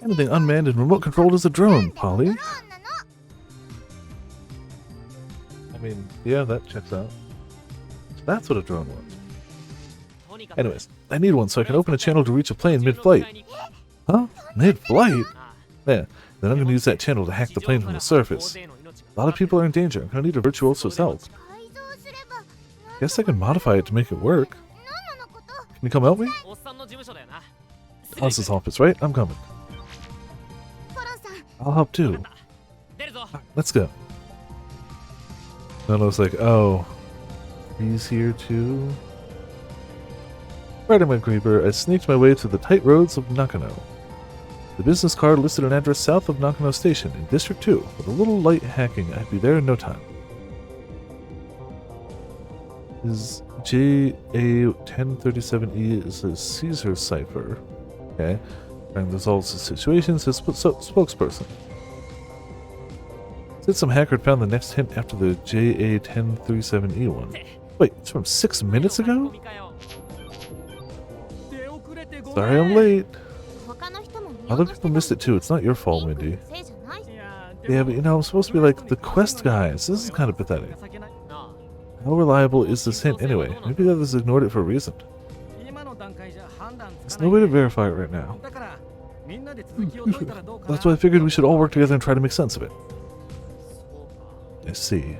Anything unmanned and remote controlled is a drone, Polly. I mean, yeah, that checks out. That's what a drone was. Anyways, I need one so I can open a channel to reach a plane mid-flight. Huh? Mid-flight? Yeah, then I'm going to use that channel to hack the plane from the surface. A lot of people are in danger. I'm going to need a virtuoso's help. Guess I can modify it to make it work. Can you come help me? Alice's office, right? I'm coming. I'll help too. Let's go. And I was like, oh, he's here too? Riding my creeper, I sneaked my way through the tight roads of Nakano. The business card listed an address south of Nakano Station in District 2. With a little light hacking, I'd be there in no time. His JA1037E is a Caesar cipher. Okay. And resolves the situation, says spokesperson. Said some hacker found the next hint after the JA1037E one. Wait, it's from 6 minutes ago? Sorry I'm late. Other people missed it too. It's not your fault, Windy. Yeah, but you know, I'm supposed to be like the quest guys. This is kind of pathetic. How reliable is this hint anyway? Maybe the others ignored it for a reason. There's no way to verify it right now. That's why I figured we should all work together and try to make sense of it. I see.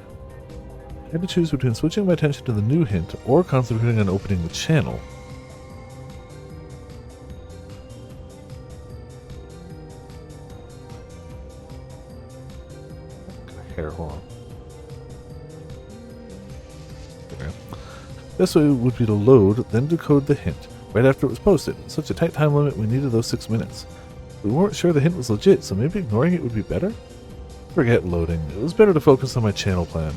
I had to choose between switching my attention to the new hint or concentrating on opening the channel. Hair, hold on. Okay. Best way would be to load, then decode the hint, right after it was posted. In such a tight time limit, we needed those 6 minutes. We weren't sure the hint was legit, so maybe ignoring it would be better? Forget loading. It was better to focus on my channel plan.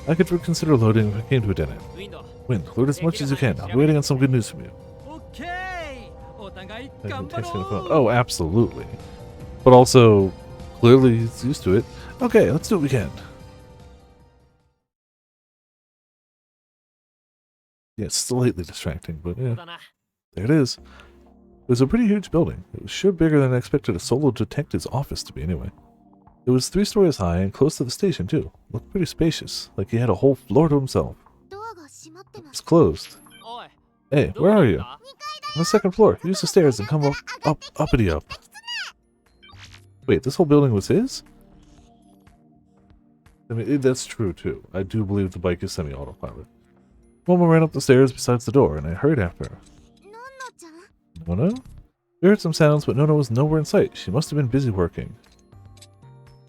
I could consider loading if I came to a dead end. Wind, load as much as you can. I'll be waiting on some good news from you. Oh, absolutely. But also, clearly he's used to it. Okay, let's do what we can. Yeah, it's slightly distracting, but yeah. There it is. It was a pretty huge building. It was sure bigger than I expected a solo detective's office to be anyway. It was 3 stories high and close to the station too. Looked pretty spacious, like he had a whole floor to himself. It's closed. Hey, where are you? On the 2nd floor. Use the stairs and come uppity up. Wait, this whole building was his? I mean, that's true too. I do believe the bike is semi-autopilot. Momo ran up the stairs besides the door, and I hurried after her. Nono? We heard some sounds, but Nono was nowhere in sight. She must have been busy working.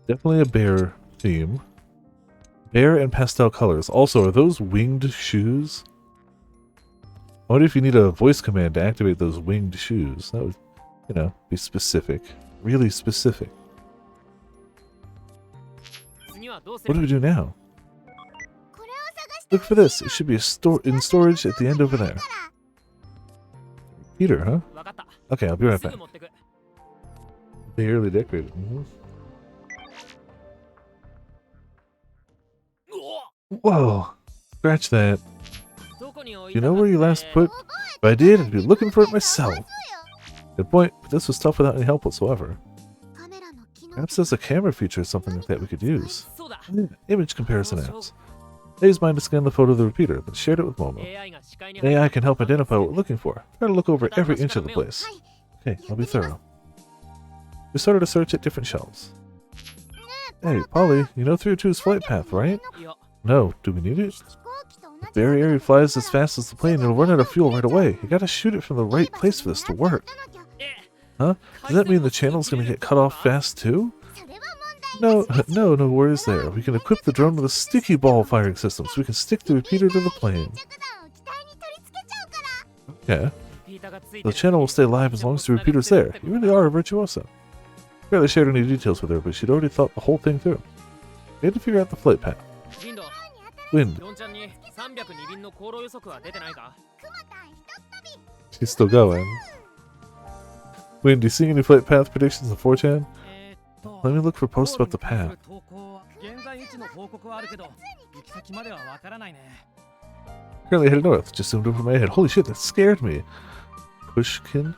Definitely a bear theme. Bear and pastel colors. Also, are those winged shoes? I wonder if you need a voice command to activate those winged shoes. That would, you know, be specific. Really specific. What do we do now? Look for this. It should be in storage at the end over there. Peter, huh? Okay, I'll be right back. Barely decorated. Whoa! Scratch that. You know where you last put? If I did, I'd be looking for it myself. Good point, but this was tough without any help whatsoever. Perhaps there's a camera feature or something like that we could use. Image comparison apps. I used mine to scan the photo of the repeater, then shared it with Momo. AI can help identify what we're looking for. Try to look over every inch of the place. Okay, I'll be thorough. We started a search at different shelves. Hey, Polly, you know 302's flight path, right? No, do we need it? If the area flies as fast as the plane, it'll run out of fuel right away. You gotta shoot it from the right place for this to work. Huh? Does that mean the channel's gonna get cut off fast too? No worries there. We can equip the drone with a sticky ball firing system so we can stick the repeater to the plane. Okay. The channel will stay live as long as the repeater's there. You really are a virtuoso. I barely shared any details with her, but she'd already thought the whole thing through. We had to figure out the flight path. Wind. She's still going. Wind, do you see any flight path predictions on 4chan? Let me look for posts about the path. Currently headed north. Just zoomed over my head. Holy shit, that scared me. Pushkin?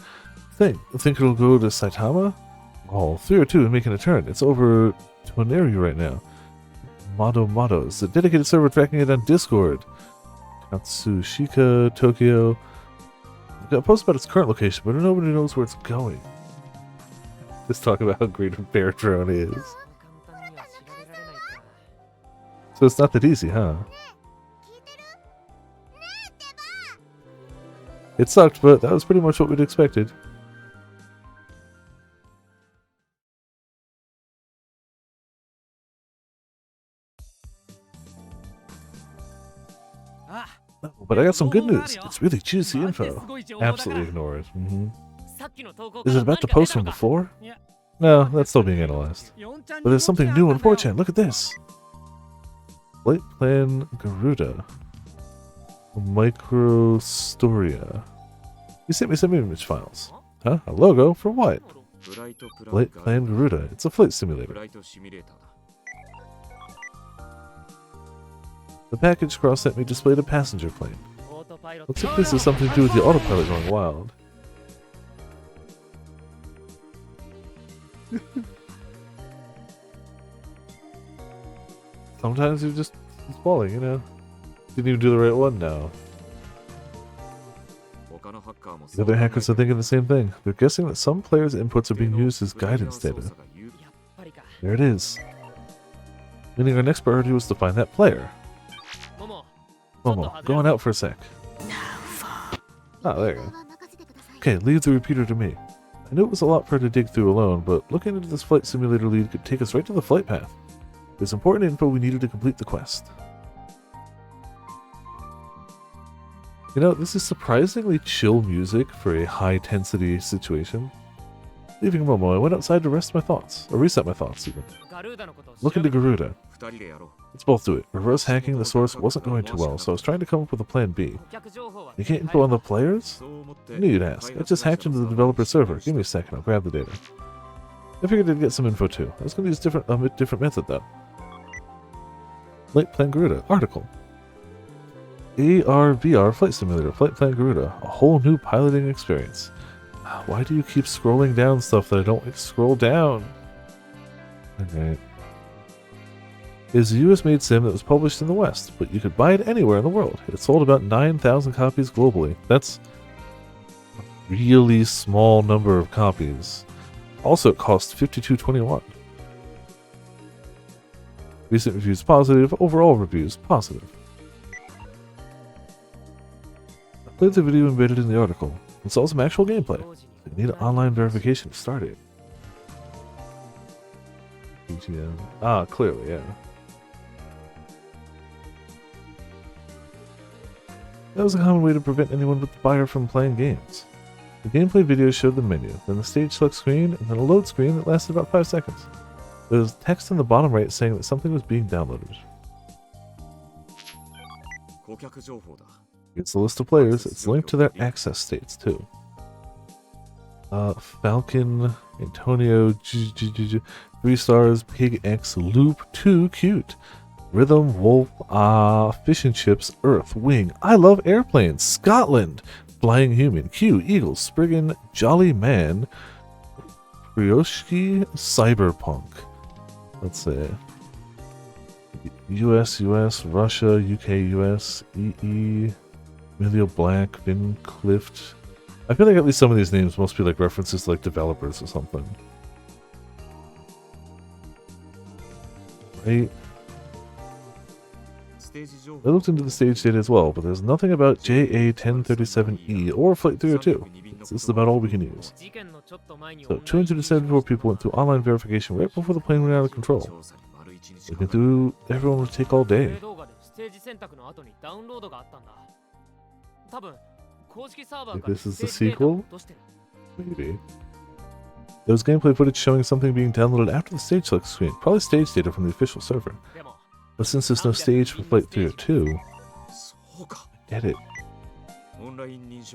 Think it'll go to Saitama? Oh, 302 and making a turn. It's over Toneri right now. Modo. It's a dedicated server tracking it on Discord. Katsushika, Tokyo. I've got a post about its current location, but nobody knows where it's going. Let's talk about how great a bear drone is. So it's not that easy, huh? It sucked, but that was pretty much what we'd expected. Oh, but I got some good news. It's really juicy info. Absolutely ignore it. Is it about the post from before? No, that's still being analyzed. But there's something new on 4chan. Look at this. Flight Plan Garuda. Microstoria. You sent me some image files. Huh? A logo? For what? Flight Plan Garuda. It's a flight simulator. The package Cross sent me displayed a passenger plane. Looks like this has something to do with the autopilot going wild. Sometimes you're just falling, you know. Didn't even do the right one now. The other hackers are thinking the same thing. They're guessing that some players' inputs are being used as guidance data. There it is. Meaning our next priority was to find that player. Momo, going out for a sec. Oh, there you go. Okay, leave the repeater to me. I knew it was a lot for her to dig through alone, but looking into this flight simulator lead could take us right to the flight path. There's important info we needed to complete the quest. You know, this is surprisingly chill music for a high-intensity situation. Leaving Momo, I went outside to reset my thoughts, even. Look into Garuda. Let's both do it. Reverse hacking the source wasn't going too well, so I was trying to come up with a plan B. You can't info on the players? I knew you'd ask. I just hacked into the developer server. Give me a second, I'll grab the data. I figured I'd get some info too. I was going to use a different method though. Flight Plan Garuda. Article. AR/VR Flight Simulator. Flight Plan Garuda. A whole new piloting experience. Why do you keep scrolling down stuff that I don't like to scroll down? Okay. It is a US-made sim that was published in the West, but you could buy it anywhere in the world. It sold about 9,000 copies globally. That's a really small number of copies. Also, it cost $52.21. Recent reviews positive, overall reviews positive. I played the video embedded in the article and saw some actual gameplay. You need online verification to start it. PGM. Ah, clearly, yeah. That was a common way to prevent anyone but the buyer from playing games. The gameplay video showed the menu, then the stage select screen, and then a load screen that lasted about 5 seconds. There was text on the bottom right saying that something was being downloaded. It's a list of players. It's linked to their access states too. Falcon, Antonio, 3 stars, Pig X, Loop, 2, cute. Rhythm, Wolf, Fish and Chips, Earth, Wing, I love airplanes, Scotland, Flying Human, Q, Eagles, Spriggan, Jolly Man, Ryoshki, Cyberpunk. Let's see. US, Russia, UK, US, EE, Emilio Black, Vin Clift. I feel like at least some of these names must be like references to like developers or something. Right? I looked into the stage data as well, but there's nothing about JA-1037E or Flight 302. This is about all we can use. So 274 people went through online verification right before the plane went out of control. Looking through, everyone would take all day. Think this is the sequel? Maybe. There was gameplay footage showing something being downloaded after the stage select screen, probably stage data from the official server. But since there's no stage for Flight 302, I get it.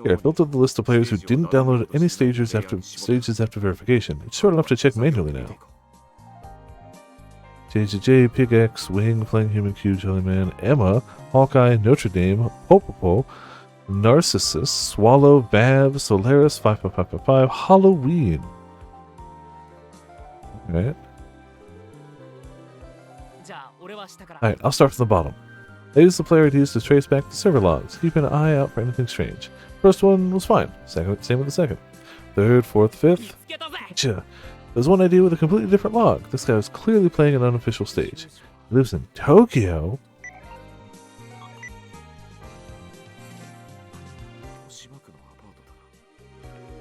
Here, I filtered the list of players who didn't download any stages after verification. It's short enough to check manually now. JJJ, Pig X, Wing, Flying Human, Q, Jellyman, Emma, Hawkeye, Notre Dame, Popopo, Narcissus, Swallow, Bav, Solaris, 55555, Halloween. Alright. Alright, I'll start from the bottom. I used the player IDs to trace back the server logs, keeping an eye out for anything strange. First one was fine, same with the second. Third, fourth, fifth. Gotcha. There's one ID with a completely different log. This guy was clearly playing an unofficial stage. He lives in Tokyo.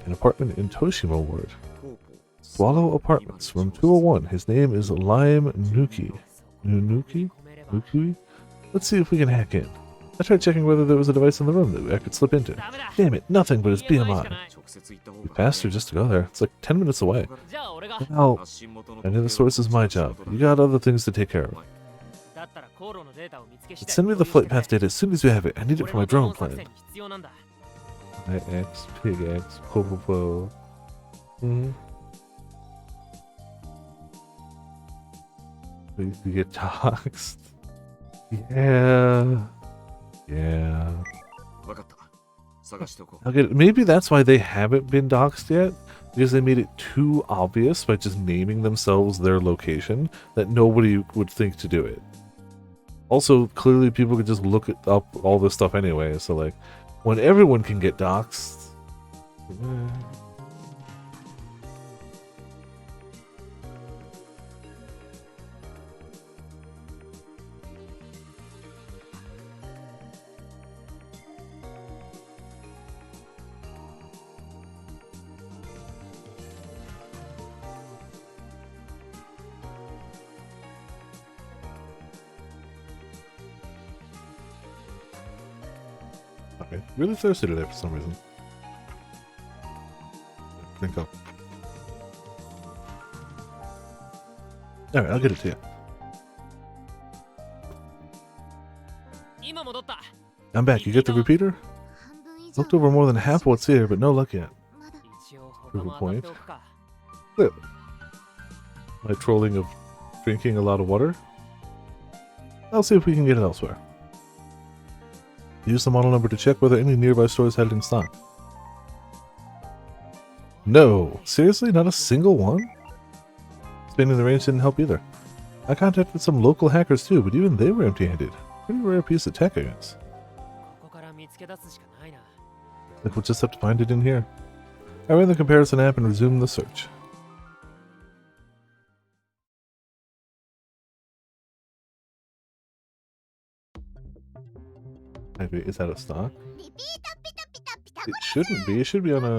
An apartment in Toshima Ward. Swallow Apartments, room 201. His name is Lime Nuki. Nuki? Let's see if we can hack in. I tried checking whether there was a device in the room that I could slip into. Damn it, nothing but his BMI. Be faster just to go there. It's like 10 minutes away. Well, I know the source is my job. You got other things to take care of. Send me the flight path data as soon as you have it. I need it for my drone plan. IX, Pig X, Popopo. We get doxed. Yeah. Okay, maybe that's why they haven't been doxxed yet, because they made it too obvious by just naming themselves their location that nobody would think to do it. Also, clearly people could just look up all this stuff anyway, so like, when everyone can get doxxed... Okay, really thirsty today for some reason. Drink up. Alright, I'll get it to you. I'm back. You get the repeater? Looked over more than half what's here, but no luck yet. Prove a point. Clearly. My trolling of drinking a lot of water? I'll see if we can get it elsewhere. Use the model number to check whether any nearby stores had it in stock. No! Seriously? Not a single one? Expanding the range didn't help either. I contacted some local hackers too, but even they were empty-handed. Pretty rare piece of tech, I guess. Like we'll just have to find it in here. I ran the comparison app and resumed the search. Maybe is that a stock? It shouldn't be. It should be on a...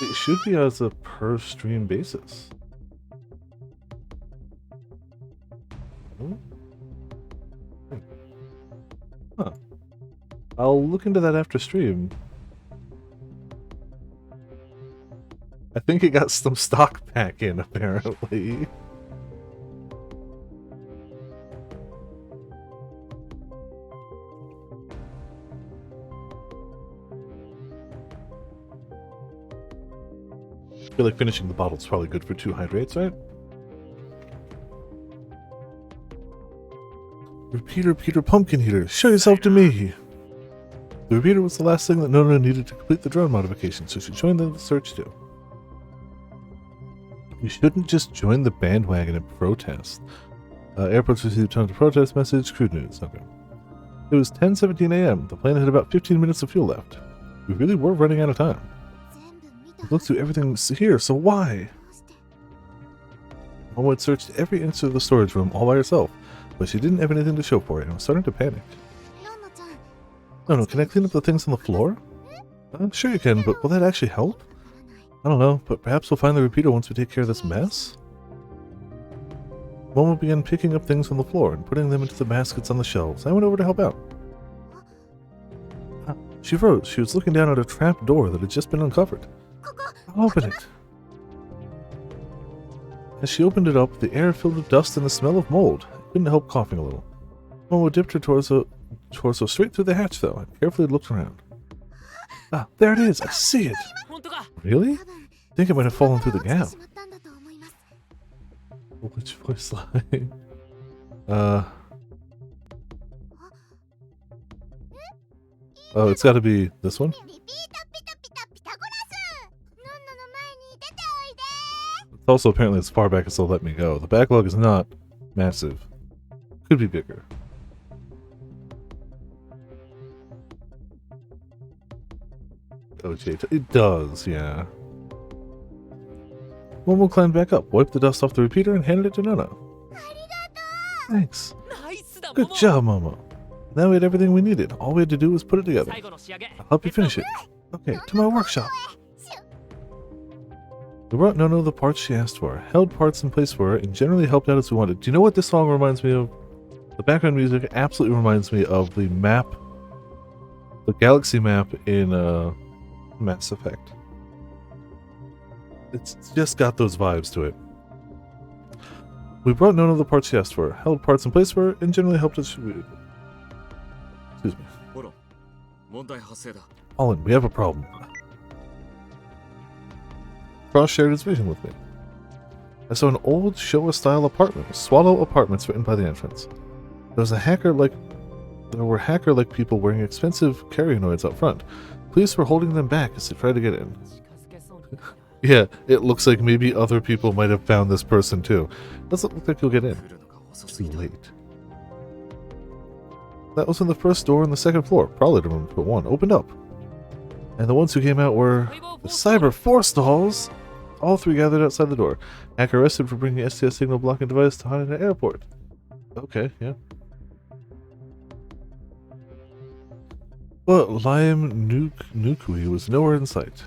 It should be as a per stream basis. Huh. I'll look into that after stream. I think it got some stock back in, apparently. I feel like finishing the bottle is probably good for 2 hydrates, right? Repeater pumpkin heater, show yourself to me! The repeater was the last thing that Nona needed to complete the drone modification, so she joined the search too. You shouldn't just join the bandwagon and protest. Airports received tons of protest message, crude news. Okay. It was 10:17 a.m. The plane had about 15 minutes of fuel left. We really were running out of time. We've looked through everything here, so why? Mom had searched every inch of the storage room all by herself, but she didn't have anything to show for it and was starting to panic. No, can I clean up the things on the floor? Sure you can, but will that actually help? I don't know, but perhaps we'll find the repeater once we take care of this mess? Momo began picking up things from the floor and putting them into the baskets on the shelves. I went over to help out. She froze. She was looking down at a trap door that had just been uncovered. I'll open it. As she opened it up, the air filled with dust and the smell of mold. I couldn't help coughing a little. Momo dipped her torso straight through the hatch, though, and carefully looked around. Ah, there it is! I see it! Really? I think it might have fallen through the gap. Which voice line? Oh, it's gotta be this one? It's also apparently as far back as they'll let me go. The backlog is not massive. Could be bigger. OJ, it does, yeah. Momo climbed back up, wiped the dust off the repeater, and handed it to Nona. Thanks. Good job, Momo. Now we had everything we needed. All we had to do was put it together. I'll help you finish it. Okay, to my workshop. We brought Nona the parts she asked for, held parts in place for her, and generally helped out as we wanted. Do you know what this song reminds me of? The background music absolutely reminds me of the map, the galaxy map in Mass Effect. It's just got those vibes to it. We brought Nona the parts she asked for, held parts in place for her, and generally helped us. Excuse me. Olin, we have a problem. Cross shared his vision with me. I saw an old Showa-style apartment with Swallow Apartments written by the entrance. There was a hacker like There were hacker-like people wearing expensive carrionoids out front. Police were holding them back as they tried to get in. Yeah, it looks like maybe other people might have found this person too. Doesn't look like you'll get in. Too late. That was when the first door on the second floor, probably to room 1, opened up. And the ones who came out were the Cyber Force dolls. All three gathered outside the door. Hacker arrested for bringing STS signal blocking device to Haneda Airport. Okay, yeah. But Lime Nukui was nowhere in sight.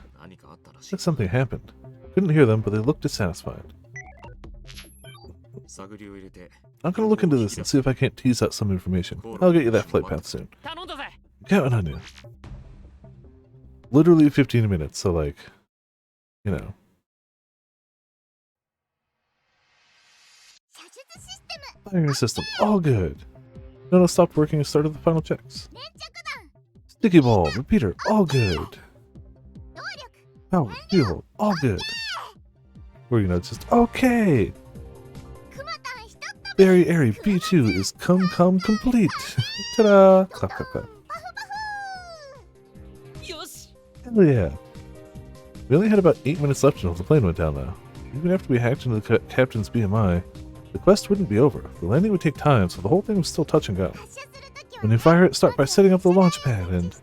Like something happened. Couldn't hear them, but they looked dissatisfied. I'm gonna look into this and see if I can't tease out some information. I'll get you that flight path soon. Counting on you. Literally 15 minutes, so like, you know. Firing system, all good. Nono stopped working and started the final checks. Sticky ball, repeater, all good. Power, fuel, all good. Or, you know, just okay. Very airy B2 is come complete. Ta-da! Clap, clap, clap. Hell yeah. We only had about 8 minutes left until the plane went down though. Even after we hacked into the captain's BMI, the quest wouldn't be over. The landing would take time, so the whole thing was still touch and go. When you fire it, start by setting up the launch pad and...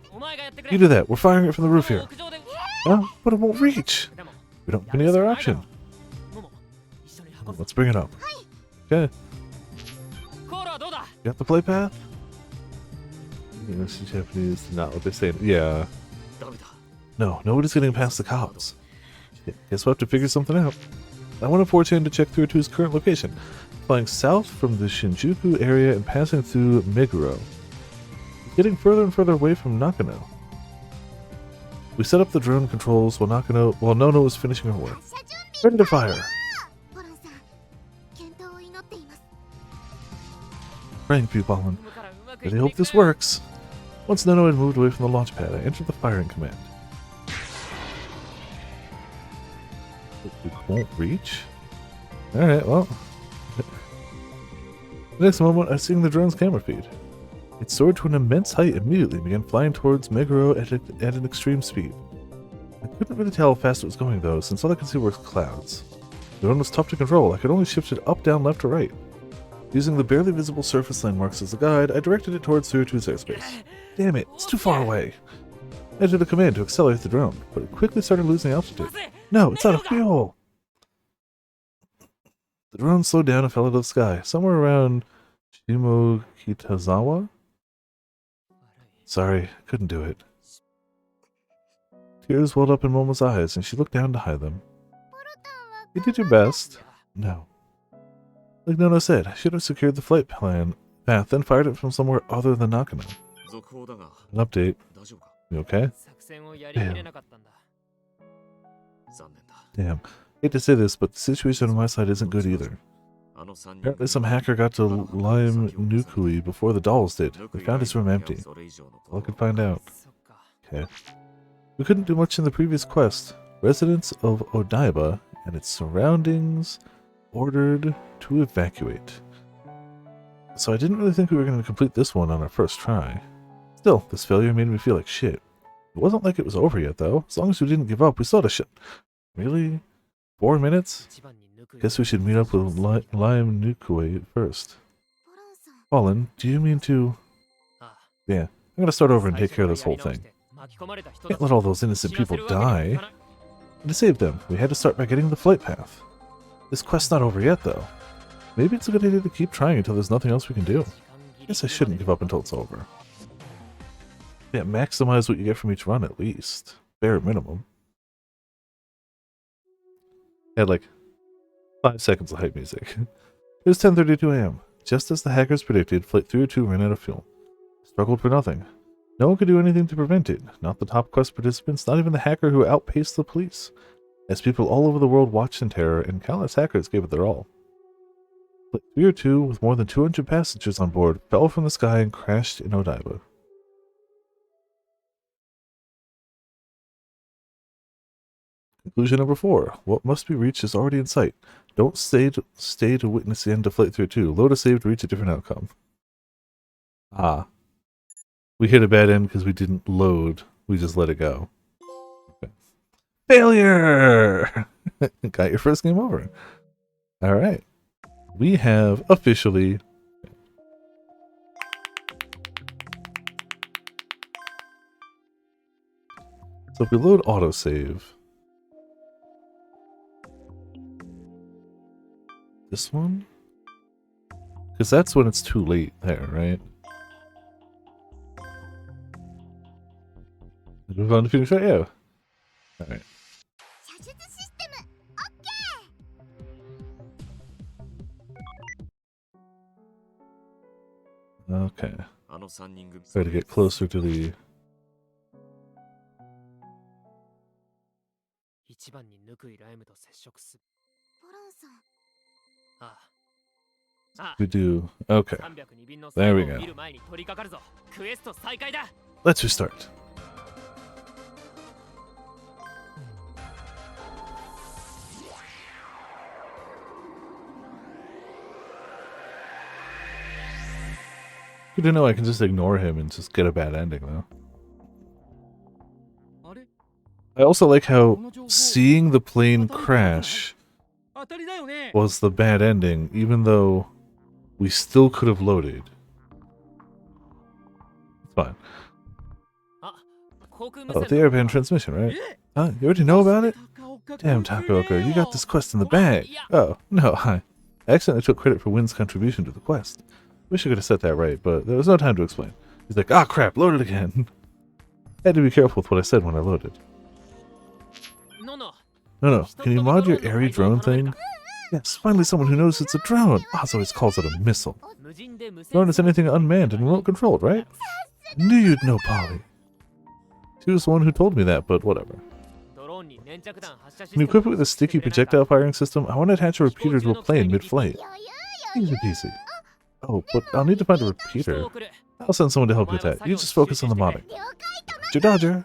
You do that, we're firing it from the roof here. Oh, but it won't reach. We don't have any other option. Let's bring it up. Okay. Got the play path? English and Japanese, not what they're saying. Yeah. No, nobody's getting past the cops. Guess we'll have to figure something out. I want to force him to check through to his current location, flying south from the Shinjuku area and passing through Meguro. Getting further and further away from Nakano. We set up the drone controls while Nono was finishing her work. Ready to fire! Praying for you, Pollen. I hope this works. Once Nono had moved away from the launch pad, I entered the firing command. It won't reach? Alright, well. The next moment, I was seeing the drone's camera feed. It soared to an immense height immediately and began flying towards Meguro at an extreme speed. I couldn't really tell how fast it was going though, since all I could see were clouds. The drone was tough to control. I could only shift it up, down, left, or right. Using the barely visible surface landmarks as a guide, I directed it towards 02's airspace. Damn it, it's too far away. I entered the command to accelerate the drone, but it quickly started losing altitude. No, it's out of fuel! The drone slowed down and fell into the sky, somewhere around Shimokitazawa? Sorry, couldn't do it. Tears welled up in Momo's eyes, and she looked down to hide them. You did your best. No. Like Nono said, I should have secured the flight path, then fired it from somewhere other than Nakano. An update. You okay? Damn. Hate to say this, but the situation on my side isn't good either. Apparently some hacker got to Lime Nukui before the dolls did. They found his room empty. All I could find out. Okay. We couldn't do much in the previous quest. Residents of Odaiba and its surroundings ordered to evacuate. So I didn't really think we were going to complete this one on our first try. Still, this failure made me feel like shit. It wasn't like it was over yet though. As long as we didn't give up, we still had a shit. Really? 4 minutes? Guess we should meet up with Lime Nukui first. Colin, do you mean to... Yeah, I'm gonna start over and take care of this whole thing. Can't let all those innocent people die. And to save them, we had to start by getting the flight path. This quest's not over yet though. Maybe it's a good idea to keep trying until there's nothing else we can do. Guess I shouldn't give up until it's over. Yeah, maximize what you get from each run at least. Bare minimum. Had like 5 seconds of hype music. It was 10:32 a.m. Just as the hackers predicted, Flight 302 ran out of fuel. Struggled for nothing. No one could do anything to prevent it. Not the top quest participants, not even the hacker who outpaced the police. As people all over the world watched in terror, and countless hackers gave it their all. Flight 302, with more than 200 passengers on board, fell from the sky and crashed in Odaiba. Conclusion number 4. What must be reached is already in sight. Don't stay to witness the end of Flight 302. Load a save to reach a different outcome. Ah. We hit a bad end because we didn't load. We just let it go. Okay. Failure! Got your first game over. Alright. We have officially... So if we load autosave... This one? Because that's when it's too late there, right? Move on to finish that, yeah. Alright. Okay. Try to get closer to the... We do. Okay. There we go. Let's restart. Good to know I can just ignore him and just get a bad ending, though. I also like how seeing the plane crash was the bad ending, even though we still could have loaded. It's fine. Oh, the airband transmission, right? Huh? You already know about it? Damn, Takaoka, you got this quest in the bag. Oh, no, I accidentally took credit for Wynn's contribution to the quest. Wish I could have set that right, but there was no time to explain. He's like, ah, crap, load it again. I had to be careful with what I said when I loaded. No, can you mod your airy drone thing? Yes, finally someone who knows it's a drone. Oz always calls it a missile. Drone is anything unmanned and remote controlled, right? I knew you'd know, Polly. She was the one who told me that, but whatever. When you equip it with a sticky projectile firing system, I want to attach a repeater to a plane mid-flight. Easy peasy. Oh, but I'll need to find a repeater. I'll send someone to help you with that. You just focus on the modding. Dodger!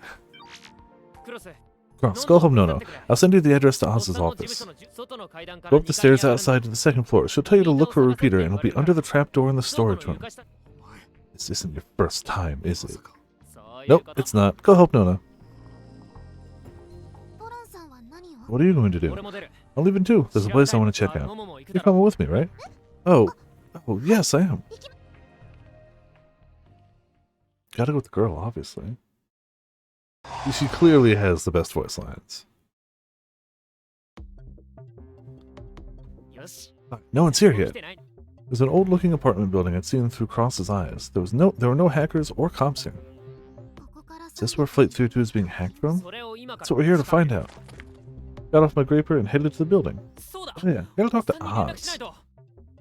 Cross, go home, Nono. I'll send you the address to Oz's office. Go up the stairs outside to the second floor. She'll tell you to look for a repeater, and it'll be under the trapdoor in the storage room. This isn't your first time, is it? Nope, it's not. Go help Nono. What are you going to do? I'll leave in too. There's a place I want to check out. You're coming with me, right? Oh, yes, I am. Gotta go with the girl, obviously. She clearly has the best voice lines. No one's here yet. There's an old-looking apartment building I'd seen through Cross's eyes. There were no hackers or cops here. Is this where Flight 32 is being hacked from? That's what we're here to find out. Got off my graper and headed to the building. Oh yeah, gotta talk to Oz.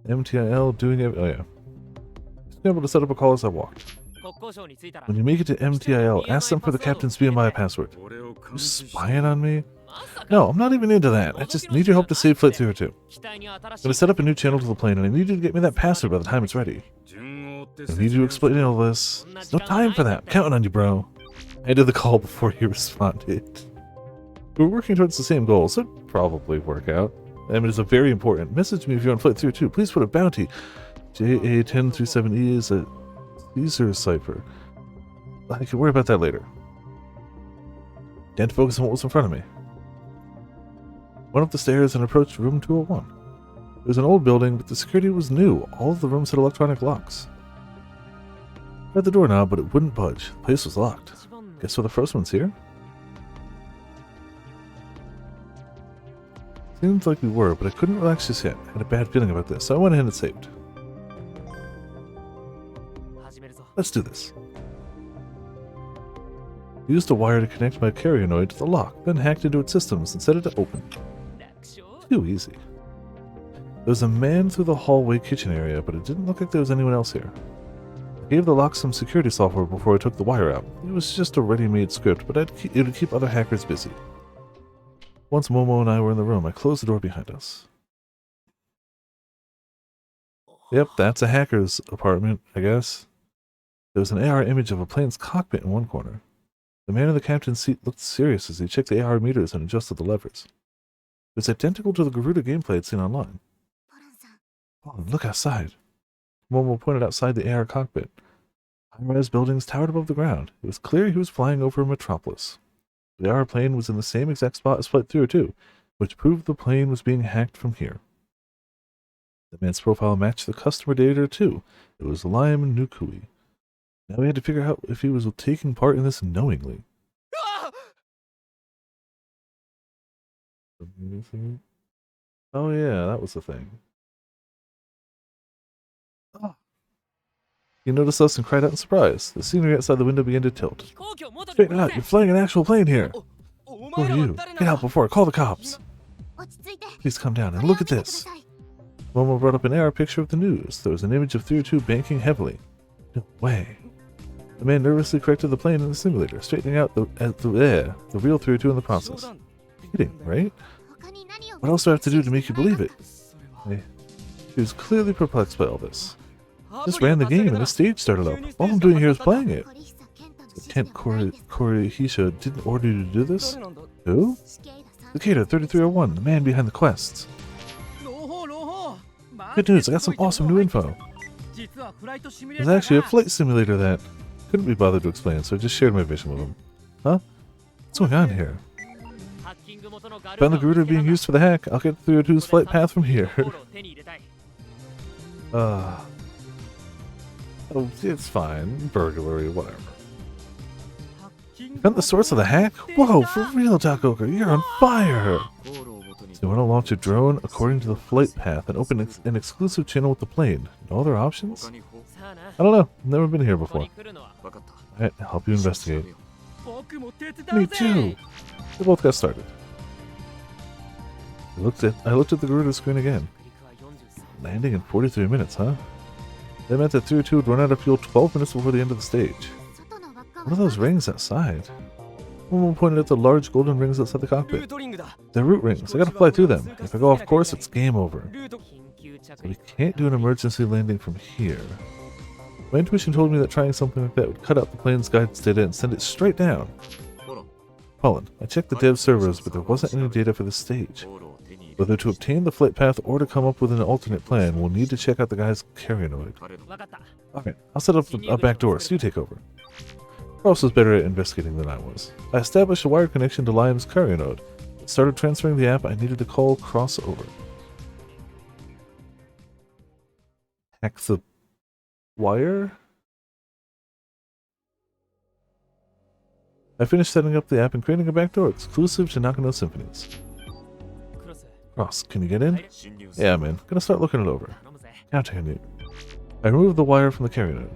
MTIL doing it. Oh yeah. Just able to set up a call as I walked. When you make it to MTIL, ask them for the captain's BMI password. You spying on me? No, I'm not even into that. I just need your help to save Flight 32. I'm gonna set up a new channel to the plane, and I need you to get me that password by the time it's ready. I need you to explain all this. There's no time for that. I'm counting on you, bro. I ended the call before he responded. We're working towards the same goal, so it'll probably work out. I mean, it's a very important. Message me if you're on Flight 32. Please put a bounty. JA1037E is a Caesar cipher. I can worry about that later. Can't focus on what was in front of me. Went up the stairs and approached room 201. It was an old building, but the security was new. All of the rooms had electronic locks. I had the doorknob, but it wouldn't budge. The place was locked. Guess where the first one's here? Seems like we were, but I couldn't relax just yet. I had a bad feeling about this, so I went ahead and saved. Let's do this. Used a wire to connect my carrionoid to the lock, then hacked into its systems and set it to open. Too easy. There was a man through the hallway kitchen area, but it didn't look like there was anyone else here. I gave the lock some security software before I took the wire out. It was just a ready-made script, but it would keep other hackers busy. Once Momo and I were in the room, I closed the door behind us. Yep, that's a hacker's apartment, I guess. There was an AR image of a plane's cockpit in one corner. The man in the captain's seat looked serious as he checked the AR meters and adjusted the levers. It was identical to the Garuda gameplay I'd seen online. Oh, look outside. Momo pointed outside the AR cockpit. High-rise buildings towered above the ground. It was clear he was flying over a metropolis. The AR plane was in the same exact spot as Flight 302, which proved the plane was being hacked from here. The man's profile matched the customer data too. It was Lime Nukui. Now we had to figure out if he was taking part in this knowingly. Oh yeah, that was the thing. Oh. He noticed us and cried out in surprise. The scenery outside the window began to tilt. Straighten out, you're flying an actual plane here. Who are you? Get out before I call the cops. Please come down and look at this. Momo brought up an AR picture of the news. There was an image of 302 banking heavily. No way. The man nervously corrected the plane in the simulator, straightening out the real 302 in the process. Kidding, right? What else do I have to do to make you believe it? She was clearly perplexed by all this. Just ran the game and the stage started up. All I'm doing here is playing it. Kent Korihisha didn't order you to do this? Who? Cicada 3301, the man behind the quests. Good news, I got some awesome new info. There's actually a flight simulator that couldn't be bothered to explain, so I just shared my vision with him. Huh? What's going on here? Found the Garuda being used for the hack. I'll get 302's flight path from here. Oh, it's fine. Burglary, whatever. You found the source of the hack? Whoa, for real, Takoka, you're on fire! So you want to launch a drone according to the flight path and open an exclusive channel with the plane. No other options? I don't know. Never been here before. Alright, I'll help you investigate. Me too! We both got started. I looked at the Garuda screen again. Landing in 43 minutes, huh? That meant that 302 would run out of fuel 12 minutes before the end of the stage. What are those rings outside? Momo pointed at the large golden rings outside the cockpit. They're root rings. I gotta fly through them. If I go off course, it's game over. So we can't do an emergency landing from here. My intuition told me that trying something like that would cut out the plane's guidance data and send it straight down. Pollen, I checked the dev servers, but there wasn't any data for the stage. Whether to obtain the flight path or to come up with an alternate plan, we'll need to check out the guy's carrionoid. Alright, I'll set up a back door, so you take over. Ross was better at investigating than I was. I established a wired connection to Liam's carrionode. It started transferring the app I needed to call crossover. Hack the wire? I finished setting up the app and creating a backdoor exclusive to Nakano Symphonies. Ross, can you get in? Yeah, man. Gonna start looking it over. Counting you. I removed the wire from the carrionode.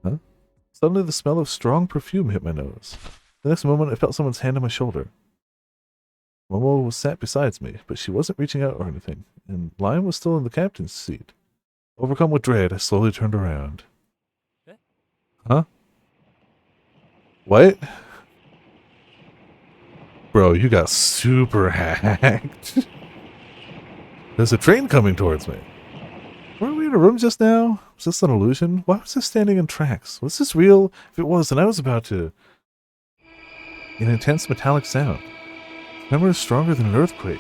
Huh? Suddenly the smell of strong perfume hit my nose. The next moment I felt someone's hand on my shoulder. Momo was sat beside me, but she wasn't reaching out or anything, and Lion was still in the captain's seat. Overcome with dread, I slowly turned around. Huh? What? Bro, you got super hacked. There's a train coming towards me. Weren't we in a room just now? Was this an illusion? Why was this standing in tracks? Was this real? If it was, then I was about to... An intense metallic sound. Tremor is stronger than an earthquake.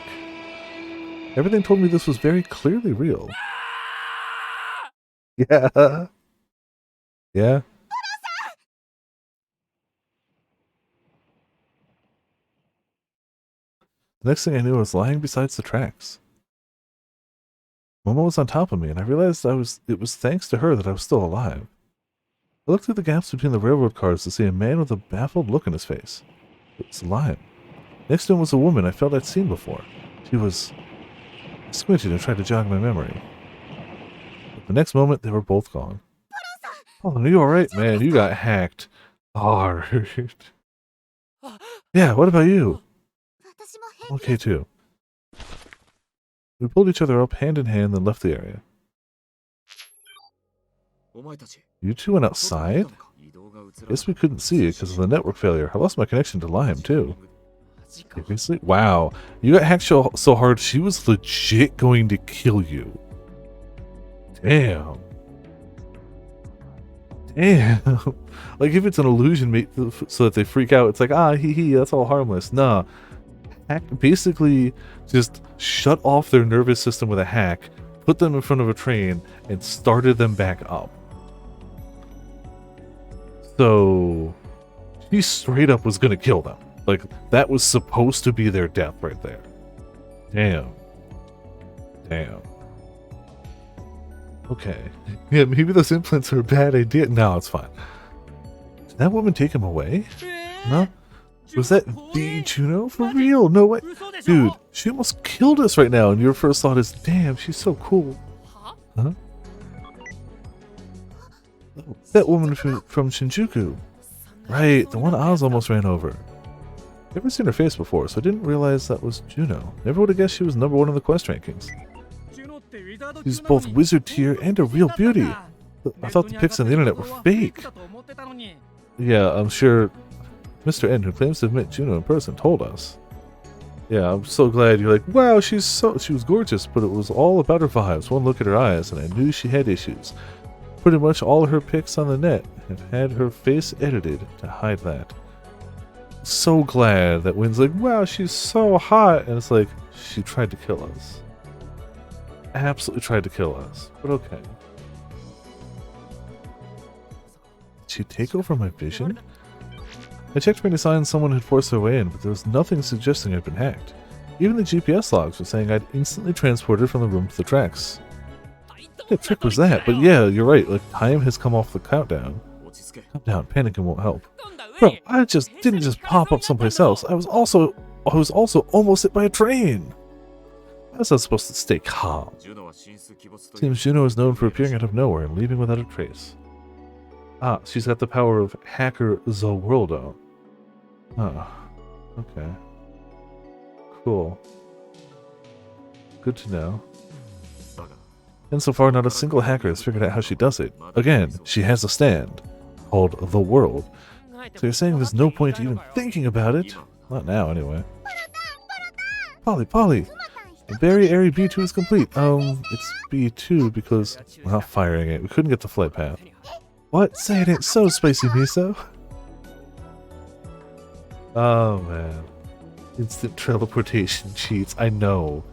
Everything told me this was very clearly real. Yeah. Yeah. The next thing I knew, I was lying beside the tracks. Momo was on top of me, and I realized it was thanks to her that I was still alive. I looked through the gaps between the railroad cars to see a man with a baffled look on his face. It was Lion. Next to him was a woman I felt I'd seen before. She was... I squinted and tried to jog my memory. But the next moment, they were both gone. Oh, are you alright, man? You got hacked hard. Yeah, what about you? Okay, too. We pulled each other up hand in hand, then left the area. You two went outside? Guess we couldn't see it because of the network failure. I lost my connection to Lime, too. Seriously? Wow. You got hacked so hard, she was legit going to kill you. Damn. Damn. Like, if it's an illusion so that they freak out, it's like, that's all harmless. Nah. Hack basically just shut off their nervous system with a hack, put them in front of a train, and started them back up. So she straight up was gonna kill them. Like, that was supposed to be their death right there. Damn. Damn. Okay. Yeah, maybe those implants are a bad idea. No, it's fine. Did that woman take him away? No? Was that the Juno? For real? No way. Dude, she almost killed us right now, and your first thought is, damn, she's so cool. Huh? Oh, that woman from Shinjuku. Right, the one Oz almost ran over. Never seen her face before, so I didn't realize that was Juno. Never would have guessed she was #1 in the quest rankings. She's both wizard tier and a real beauty. I thought the pics on the internet were fake. Yeah, I'm sure Mr. N, who claims to have met Juno in person, told us. Yeah, I'm so glad you're like, wow, she was gorgeous, but it was all about her vibes. One look at her eyes, and I knew she had issues. Pretty much all her pics on the net have had her face edited to hide that. So glad that Wynn's like, wow, she's so hot, and it's like, she tried to kill us. Absolutely tried to kill us, but okay. Did she take over my vision? I checked for any signs someone had forced their way in, but there was nothing suggesting I'd been hacked. Even the GPS logs were saying I'd instantly transported from the room to the tracks. What trick was that? But yeah, you're right, like, time has come off the countdown. Calm down, panicking won't help. Bro, I didn't just pop up someplace else. I was also almost hit by a train. How was I supposed to stay calm? Seems Juno is known for appearing out of nowhere and leaving without a trace. Ah, she's got the power of Hacker Zolworldo. Oh, okay. Cool. Good to know. And so far, not a single hacker has figured out how she does it. Again, she has a stand called the World. So you're saying there's no point even thinking about it? Not now, anyway. Polly! Barry Airy B2 is complete. It's B2 because we're not firing it. We couldn't get the flight path. What? Say it ain't so, Spicy Miso. Oh, man. Instant teleportation cheats. I know.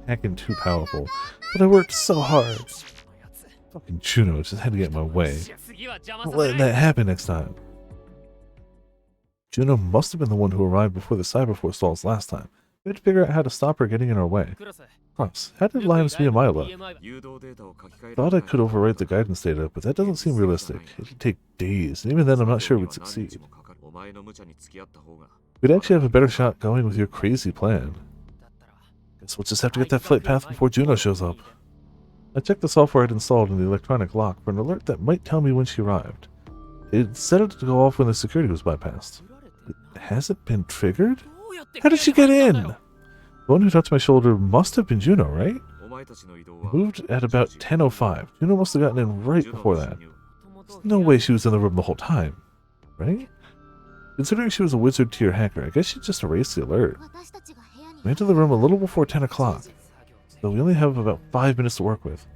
Hacking too powerful. But I worked so hard. Fucking Juno just had to get in my way. Not letting that happen next time. Juno must have been the one who arrived before the Cyberforce stalls last time. We had to figure out how to stop her getting in our way. Plus, how did Limes be a Mila? Thought I could overwrite the guidance data, but that doesn't seem realistic. It'd take days, and even then I'm not sure we'd succeed. We'd actually have a better shot going with your crazy plan. Guess we'll just have to get that flight path before Juno shows up. I checked the software I'd installed in the electronic lock for an alert that might tell me when she arrived. It set it to go off when the security was bypassed. It hasn't been triggered? How did she get in? The one who touched my shoulder must have been Juno, right? We moved at about 10:05. Juno must have gotten in right before that. There's no way she was in the room the whole time, right? Considering she was a wizard tier hacker, I guess she just erased the alert. We entered the room a little before 10 o'clock, so we only have about 5 minutes to work with.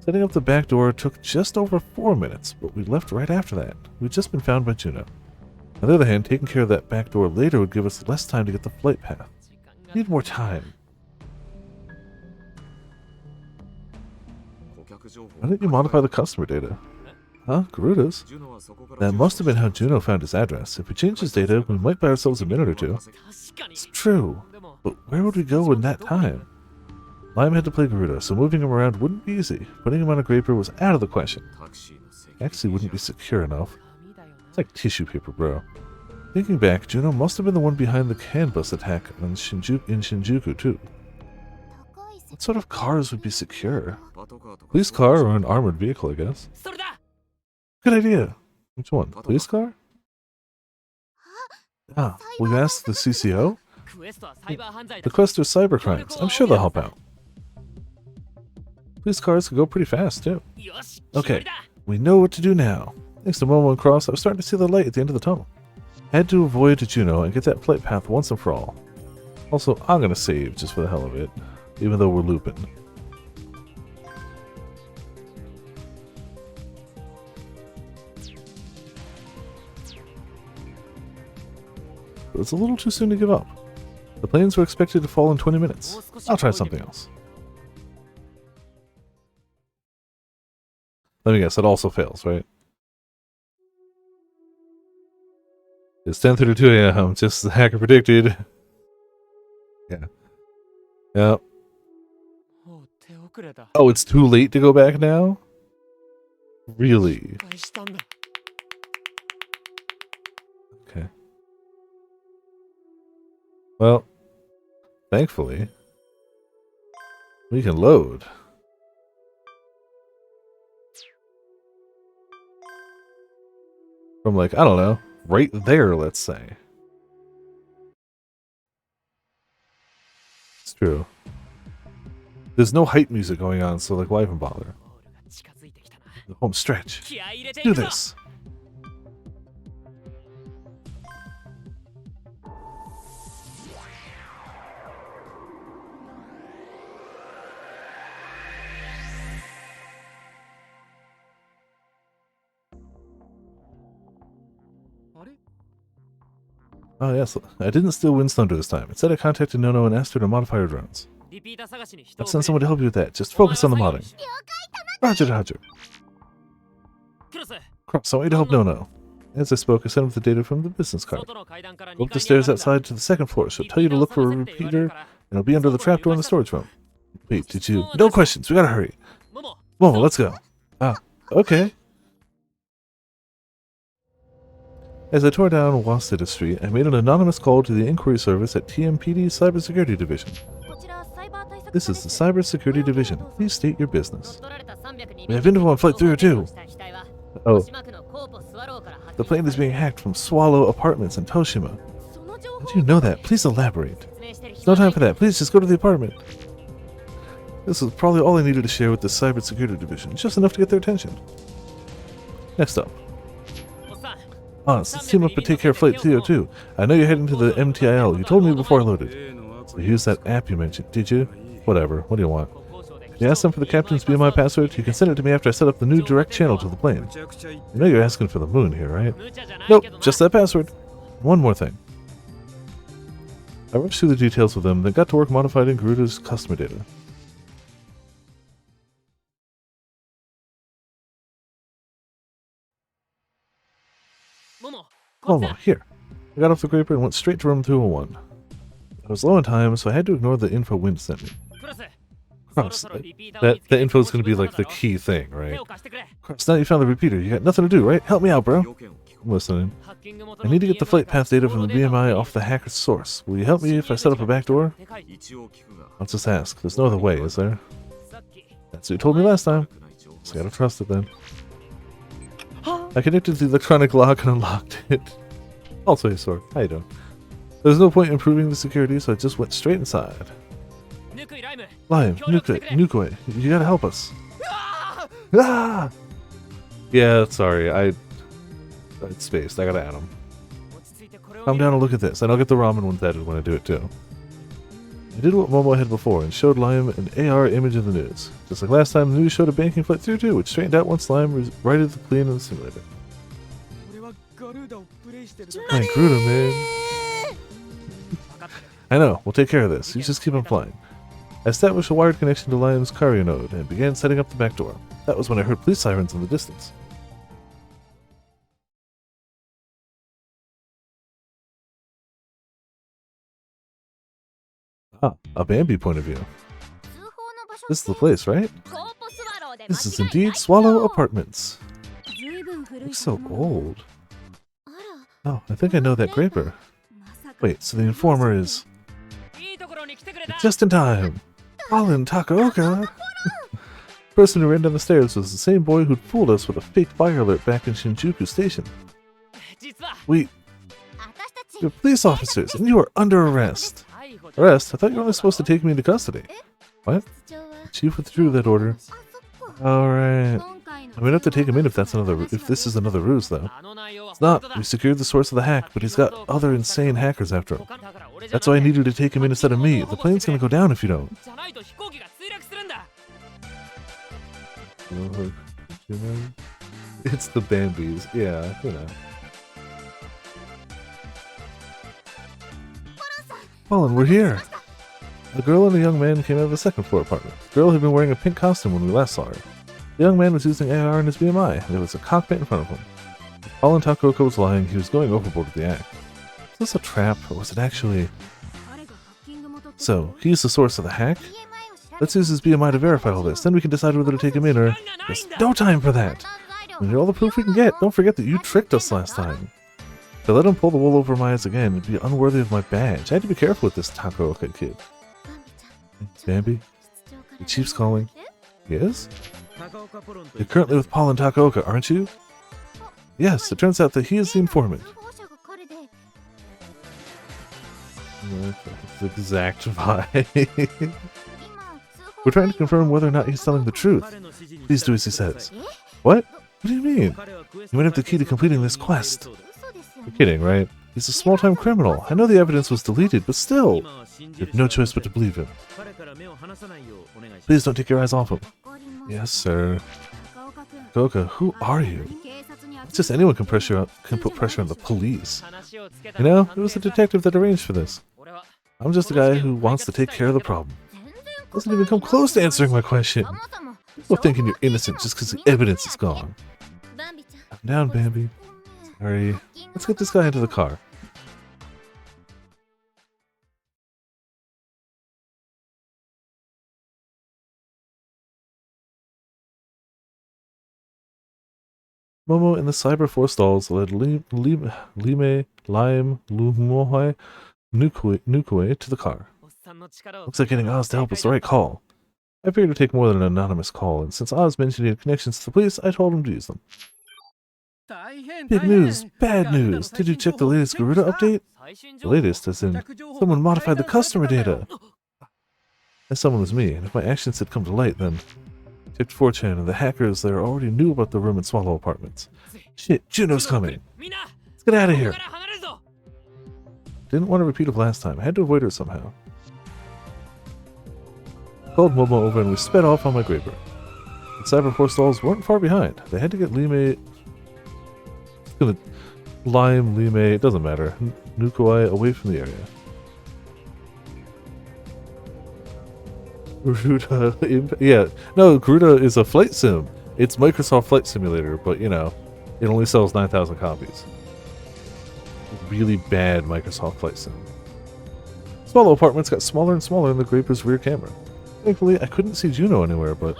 Setting up the back door took just over 4 minutes, but we left right after that. We'd just been found by Juno. On the other hand, taking care of that back door later would give us less time to get the flight path. We need more time. Why didn't you modify the customer data? Huh? Garuda's? That must have been how Juno found his address. If we change his data, we might buy ourselves a minute or two. It's true, but where would we go in that time? Lime had to play Garuda, so moving him around wouldn't be easy. Putting him on a graper was out of the question. Actually wouldn't be secure enough. It's like tissue paper, bro. Thinking back, Juno must have been the one behind the CAN bus attack in Shinjuku too. What sort of cars would be secure? Police car or an armored vehicle, I guess. Good idea. Which one? Police car? Ah, will you ask the CCO? The quest is cybercrimes. I'm sure they'll help out. Police cars can go pretty fast, too. Okay, we know what to do now. Thanks to Momo and Cross, I was starting to see the light at the end of the tunnel. I had to avoid Juno and get that flight path once and for all. Also, I'm gonna save just for the hell of it, even though we're looping. But it's a little too soon to give up. The planes were expected to fall in 20 minutes. I'll try something else. Let me guess, that also fails, right? It's 10:32 a.m., just as the hacker predicted. Yeah. Yep. Oh, it's too late to go back now? Really? Okay. Well, thankfully, we can load. From like, I don't know, right there, let's say. It's true. There's no hype music going on, so like, why even bother? The home stretch. Let's do this. Oh yes, I didn't steal Wind's Thunder this time. Instead I contacted Nono and asked her to modify her drones. Let's send someone to help you with that. Just focus on the modding. Roger, Roger. Cross, I want you to help Nono. As I spoke, I sent him the data from the business card. Go up the stairs outside to the second floor. She'll tell you to look for a repeater, and it'll be under the trapdoor in the storage room. Wait, did you... No questions, we gotta hurry. Momo, let's go. Ah, okay. As I tore down Waseda Street, I made an anonymous call to the inquiry service at TMPD Cybersecurity Division. This is the Cybersecurity Division. Please state your business. We have info on Flight 302. Oh. The plane is being hacked from Swallow Apartments in Toshima. How do you know that? Please elaborate. There's no time for that. Please just go to the apartment. This is probably all I needed to share with the Cybersecurity Division. Just enough to get their attention. Next up. Let's team up and take care of Flight 302. I know you're heading to the MTIL. You told me before I loaded. So you used that app you mentioned, did you? Whatever. What do you want? You asked them for the captain's BMI password? You can send it to me after I set up the new direct channel to the plane. You know you're asking for the moon here, right? Nope, just that password. One more thing. I rushed through the details with them, then got to work modifying Garuda's customer data. Momo, here. I got off the Graper and went straight to room 201. I was low on time, so I had to ignore the info Wind sent me. Cross, that info is going to be like the key thing, right? Cross, now you found the repeater. You got nothing to do, right? Help me out, bro. I'm listening. I need to get the flight path data from the BMI off the hacker's source. Will you help me if I set up a backdoor? I'll just ask. There's no other way, is there? That's what you told me last time. So I gotta trust it then. I connected the electronic lock and unlocked it. Also, hey, Sword. How you doing? There's no point in improving the security, so I just went straight inside. Lime, Nukoi, you gotta help us. Ah! Yeah, sorry, I spaced. I gotta add them. Calm down and look at this, and I'll get the ramen ones added when I do it too. I did what Momo had before and showed Lime an AR image of the news. Just like last time, the news showed a banking flight through too, which straightened out once Lime righted the clean in the simulator. Playing Garuda, man. I know, we'll take care of this. You just keep on flying. I established a wired connection to Lime's carrier node and began setting up the back door. That was when I heard police sirens in the distance. Ah, a Bambi point of view. This is the place, right? This is indeed Swallow Apartments. Looks so old. Oh, I think I know that Graper. Wait, so the informer is... Just in time! Colin Takaoka! The person who ran down the stairs was the same boy who'd fooled us with a fake fire alert back in Shinjuku Station. You're police officers, and you are under arrest. Arrest? I thought you were only supposed to take me into custody. What? The chief withdrew that order. Alright. I'm gonna have to take him in if this is another ruse, though. It's not. We secured the source of the hack, but he's got other insane hackers after him. That's why I needed to take him in instead of me. The plane's gonna go down if you don't. It's the Bambis. Yeah, you know. Colin, we're here! A girl and a young man came out of the second floor apartment. The girl had been wearing a pink costume when we last saw her. The young man was using AR in his BMI, and there was a cockpit in front of him. Colin Takoka was lying, he was going overboard with the act. Was this a trap, or was it actually... So, he's the source of the hack? Let's use his BMI to verify all this, then we can decide whether to take him in or... There's no time for that! We need all the proof we can get. Don't forget that you tricked us last time. To let him pull the wool over my eyes again would be unworthy of my badge. I had to be careful with this Takoka kid. Bambi? The chief's calling. Yes? You're currently with Paul and Takoka, aren't you? Yes, it turns out that he is the informant. That's the exact vibe. We're trying to confirm whether or not he's telling the truth. Please do as he says. What? What do you mean? You might have the key to completing this quest. You're kidding, right? He's a small-time criminal. I know the evidence was deleted, but still. You have no choice but to believe him. Please don't take your eyes off him. Yes, sir. Goka, who are you? It's just anyone can put pressure on the police. You know, it was the detective that arranged for this. I'm just a guy who wants to take care of the problem. Doesn't even come close to answering my question. People thinking you're innocent just because the evidence is gone. Calm down, Bambi. Sorry. Let's get this guy into the car. Momo and the Cyber Force stalls led Lime, Lumohoi, Nukue to the car. Looks like getting Oz to help was the right call. I figured it would take more than an anonymous call, and since Oz mentioned he had connections to the police, I told him to use them. Big news! Bad news! Did you check the latest Garuda update? The latest, as in, someone modified the customer data! That someone was me, and if my actions had come to light, then... Checked 4chan, and the hackers there already knew about the room in Swallow Apartments. Shit, Juno's coming! Let's get out of here! Didn't want to repeat of last time. I had to avoid her somehow. Called Momo over and we sped off on my Graber. The Cyber Force stalls weren't far behind. They had to get Lime, it doesn't matter, Nukui away from the area. Garuda, yeah, no, Garuda is a flight sim. It's Microsoft Flight Simulator, but you know, it only sells 9,000 copies. Really bad Microsoft Flight Sim. Swallow Apartments got smaller and smaller in the Graper's rear camera. Thankfully, I couldn't see Juno anywhere, but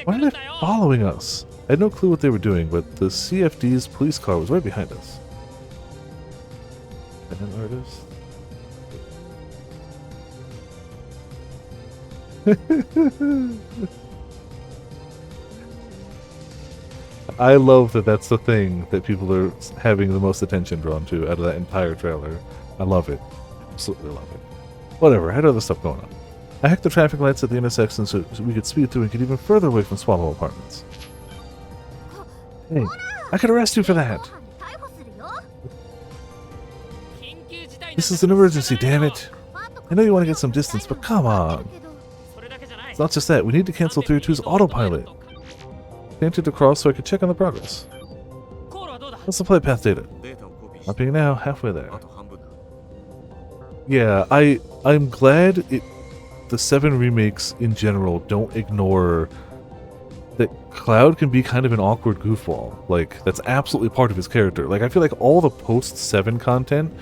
why are they following us? I had no clue what they were doing, but the CFD's police car was right behind us. An artist. I love that that's the thing that people are having the most attention drawn to out of that entire trailer. I love it. Absolutely love it. Whatever, I had other stuff going on. I hacked the traffic lights at the intersection so we could speed through and get even further away from Swallow Apartments. Hey, I could arrest you for that! This is an emergency, damn it! I know you want to get some distance, but come on! It's not just that, we need to cancel 302's autopilot. Painted across so I could check on the progress. What's the flight path data? Copying now, halfway there. Yeah, I'm glad the 7 remakes in general don't ignore that Cloud can be kind of an awkward goofball. Like, that's absolutely part of his character. Like, I feel like all the post-7 content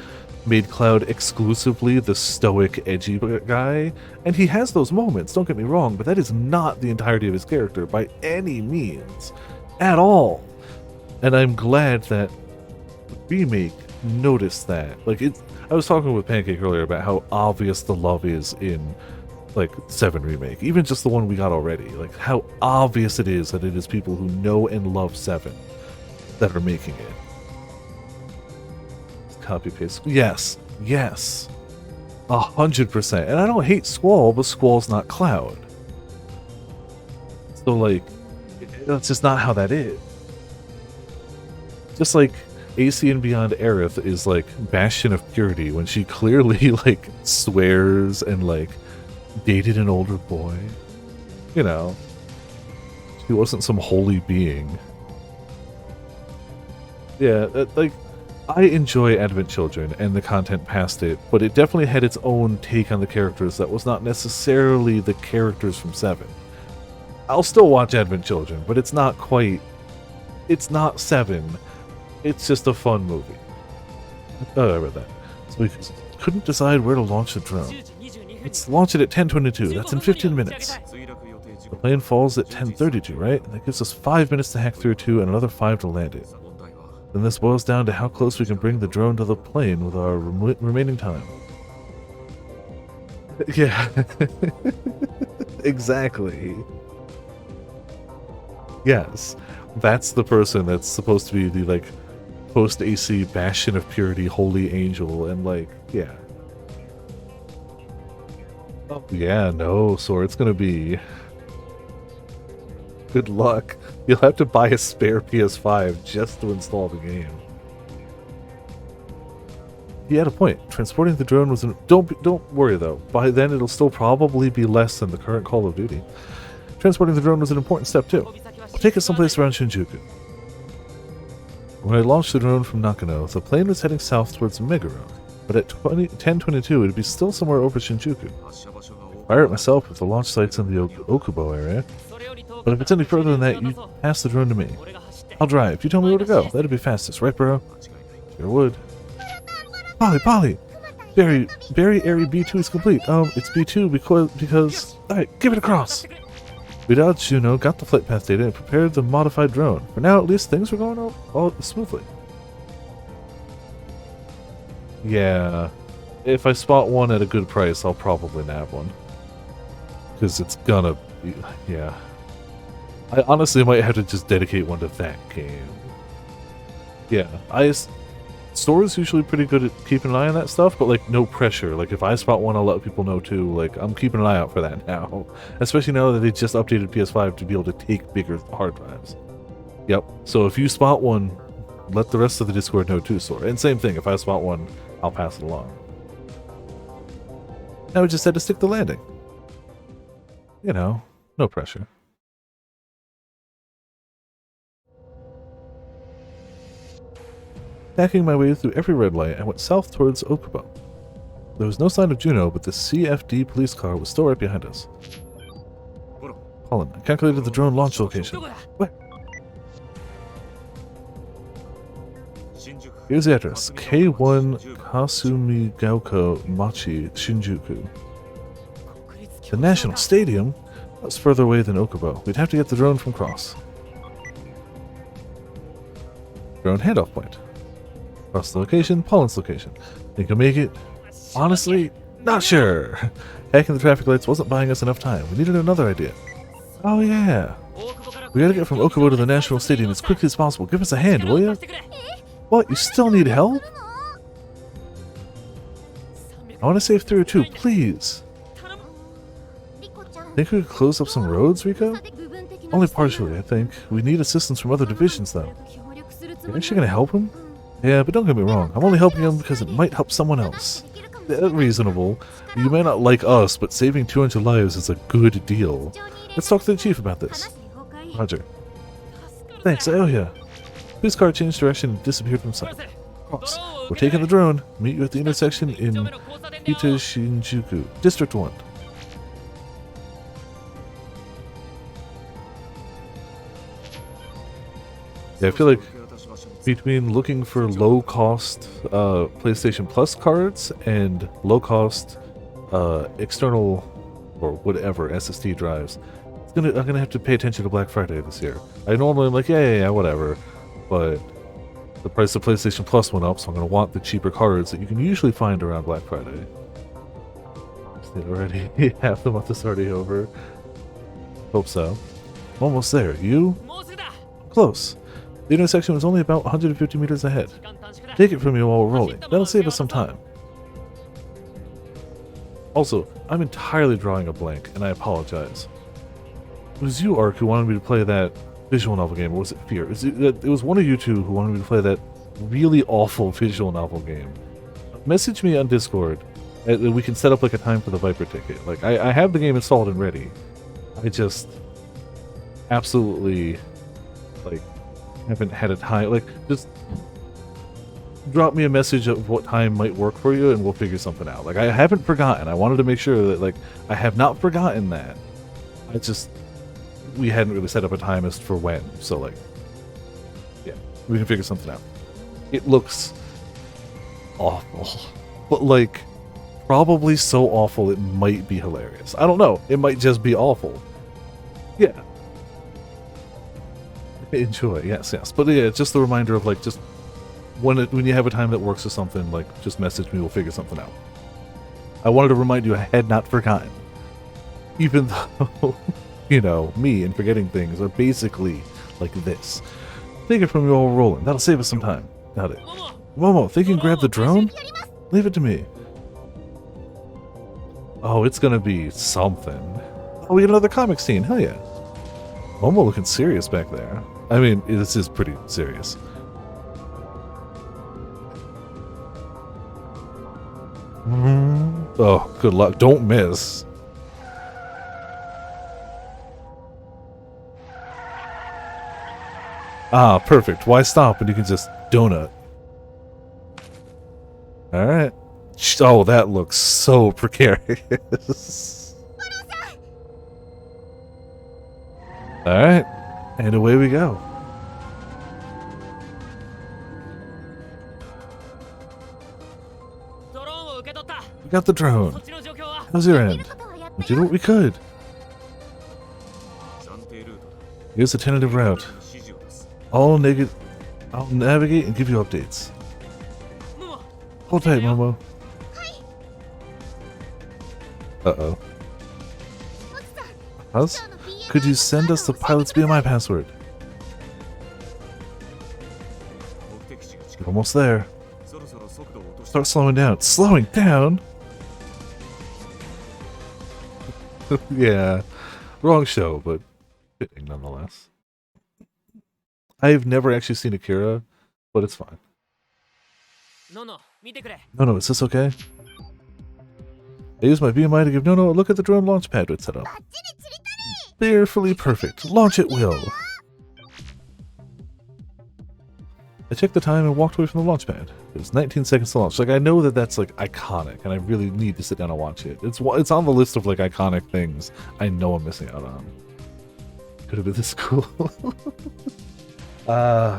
made Cloud exclusively the stoic, edgy guy, and he has those moments, don't get me wrong, but that is not the entirety of his character by any means. At all. And I'm glad that the remake noticed that. Like, I was talking with Pancake earlier about how obvious the love is in, like, 7 Remake. Even just the one we got already. Like, how obvious it is that it is people who know and love 7 that are making it. Copy paste. Yes. Yes. 100%. And I don't hate Squall, but Squall's not Cloud. So, like, that's just not how that is. Just like AC and Beyond Aerith is like Bastion of Purity when she clearly like swears and like dated an older boy. You know, she wasn't some holy being. Yeah, like, I enjoy Advent Children and the content past it, but it definitely had its own take on the characters that was not necessarily the characters from 7. I'll still watch Advent Children, but it's not quite. It's not Seven. It's just a fun movie. Oh, I read that. So we couldn't decide where to launch the drone. Let's launch it at 10:22. That's in 15 minutes. The plane falls at 10:32, right? That gives us 5 minutes to hack through to and another 5 to land it. Then this boils down to how close we can bring the drone to the plane with our remaining time. Yeah. Exactly. Yes. That's the person that's supposed to be the, like, post-AC bastion of purity, holy angel, and, like, yeah. Oh, yeah, no, so it's gonna be... Good luck. You'll have to buy a spare PS5 just to install the game. He had a point. Transporting the drone was don't worry though. By then it'll still probably be less than the current Call of Duty. Transporting the drone was an important step too. I'll take us someplace around Shinjuku. When I launched the drone from Nakano, the plane was heading south towards Meguro, but at 10:22 it'd be still somewhere over Shinjuku. I fire it myself if the launch site's in the Okubo area, but if it's any further than that, you pass the drone to me. I'll drive. You tell me where to go. That'd be fastest, right, bro? Sure would. Polly! Barry Area B2 is complete. It's B2 because... Alright, give it across! We dodged Juno, got the flight path data, and prepared the modified drone. For now, at least, things were going all smoothly. Yeah. If I spot one at a good price, I'll probably nab one. Because it's gonna be... Yeah. I honestly might have to just dedicate one to that game. Yeah, Store's usually pretty good at keeping an eye on that stuff, but, like, no pressure. Like, if I spot one, I'll let people know, too. Like, I'm keeping an eye out for that now. Especially now that they just updated PS5 to be able to take bigger hard drives. Yep. So if you spot one, let the rest of the Discord know, too, Store. And same thing, if I spot one, I'll pass it along. Now we just had to stick the landing. You know, no pressure. Hacking my way through every red light, I went south towards Okubo. There was no sign of Juno, but the CFD police car was still right behind us. Colin, I calculated the drone launch location. Where? Here's the address. K1 Kasumigaoka Machi, Shinjuku. The National Stadium? That's further away than Okubo. We'd have to get the drone from Cross. Drone handoff point. Cross the location, Pollen's location. Think you'll make it? Honestly, not sure. Hacking the traffic lights wasn't buying us enough time. We needed another idea. Oh yeah. We gotta get from Okubo to the National Stadium as quickly as possible. Give us a hand, will ya? What? You still need help? I want to save through too, please. Think we could close up some roads, Rico? Only partially, I think. We need assistance from other divisions, though. You're actually gonna help him? Yeah, but don't get me wrong. I'm only helping him because it might help someone else. Reasonable. You may not like us, but saving 200 lives is a good deal. Let's talk to the chief about this. Roger. Thanks, Aoya. Police car changed direction and disappeared from sight. Cross. We're taking the drone. Meet you at the intersection in Kita Shinjuku, District 1. Yeah, I feel like between looking for low-cost PlayStation Plus cards and low-cost external or whatever SSD drives, I'm gonna have to pay attention to Black Friday this year. I normally am like, yeah, whatever, but the price of PlayStation Plus went up, so I'm gonna want the cheaper cards that you can usually find around Black Friday. Already half the month is already over. Hope so. I'm almost there. You? Close. The intersection was only about 150 meters ahead. Take it from me while we're rolling. That'll save us some time. Also, I'm entirely drawing a blank, and I apologize. It was you, Ark, who wanted me to play that visual novel game, or was it Fear? It was one of you two who wanted me to play that really awful visual novel game. Message me on Discord. We can set up like a time for the Viper ticket. Like, I have the game installed and ready. I just absolutely, like, haven't had a time. Like, just drop me a message of what time might work for you and we'll figure something out. Like, I haven't forgotten. I wanted to make sure that, like, I have not forgotten that. I just, we hadn't really set up a time as for when. So like, yeah, we can figure something out. It looks awful, but like probably so awful it might be hilarious. I don't know. It might just be awful. Yeah. Enjoy. Yes, yes. But yeah, just a reminder of like just when you have a time that works or something, like just message me. We'll figure something out. I wanted to remind you I had not forgotten. Even though, you know, me and forgetting things are basically like this. Take it from you all rolling. That'll save us some time. Got it. Momo, think you can grab the drone? Leave it to me. Oh, it's gonna be something. Oh, we get another comic scene. Hell yeah. Momo looking serious back there. I mean, this is pretty serious. Oh, good luck. Don't miss. Ah, perfect. Why stop when you can just donut? Alright. Oh, that looks so precarious. Alright. And away we go. We got the drone. How's your end? We did what we could. Here's the tentative route. I'll navigate and give you updates. Hold tight, Momo. Uh-oh. Us? Could you send us the pilot's BMI password? You're almost there. Start slowing down. Slowing down? Yeah. Wrong show, but fitting nonetheless. I've never actually seen Akira, but it's fine. No, is this okay? I used my BMI to give Nono a look at the drone launch pad we'd set up. Fearfully perfect. Launch at will. I checked the time and walked away from the launch pad. It was 19 seconds to launch. Like, I know that that's like iconic, and I really need to sit down and watch it. It's on the list of like iconic things I know I'm missing out on. Could have been this cool.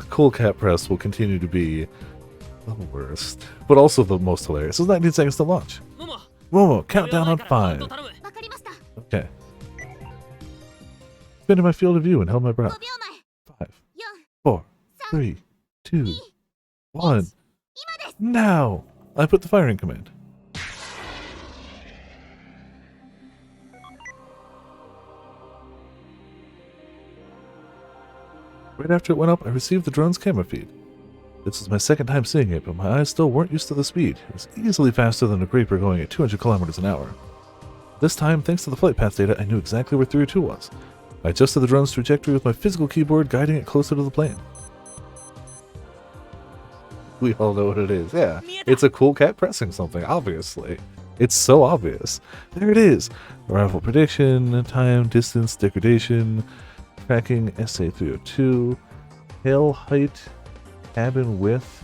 Cool Cat Press will continue to be the worst, but also the most hilarious. It's 19 seconds to launch. Momo, countdown on 5. Okay. Spin in my field of view and held my breath. 5, 4, 3, 2, 1. Now! I put the firing command. Right after it went up, I received the drone's camera feed. This was my second time seeing it, but my eyes still weren't used to the speed. It was easily faster than a Graper going at 200 kilometers an hour. This time, thanks to the flight path data, I knew exactly where 302 was. I adjusted the drone's trajectory with my physical keyboard, guiding it closer to the plane. We all know what it is. Yeah, it's a cool cat pressing something, obviously. It's so obvious. There it is. Arrival prediction, time, distance, degradation, tracking, SA302, tail height, cabin width,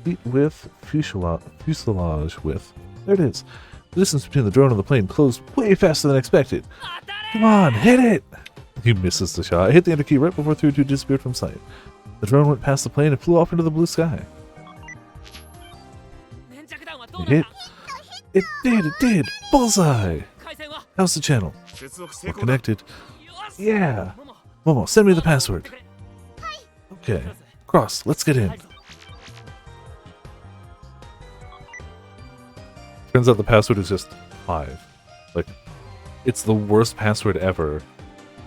seat width, fuselage width. There it is. The distance between the drone and the plane closed way faster than expected. Come on, hit it! He misses the shot. I hit the enter key right before 302 disappeared from sight. The drone went past the plane and flew off into the blue sky. It hit. It did! Bullseye! How's the channel? We're connected. Yeah! Momo, send me the password. Okay. Cross, let's get in. Turns out the password is just 5. Like, it's the worst password ever.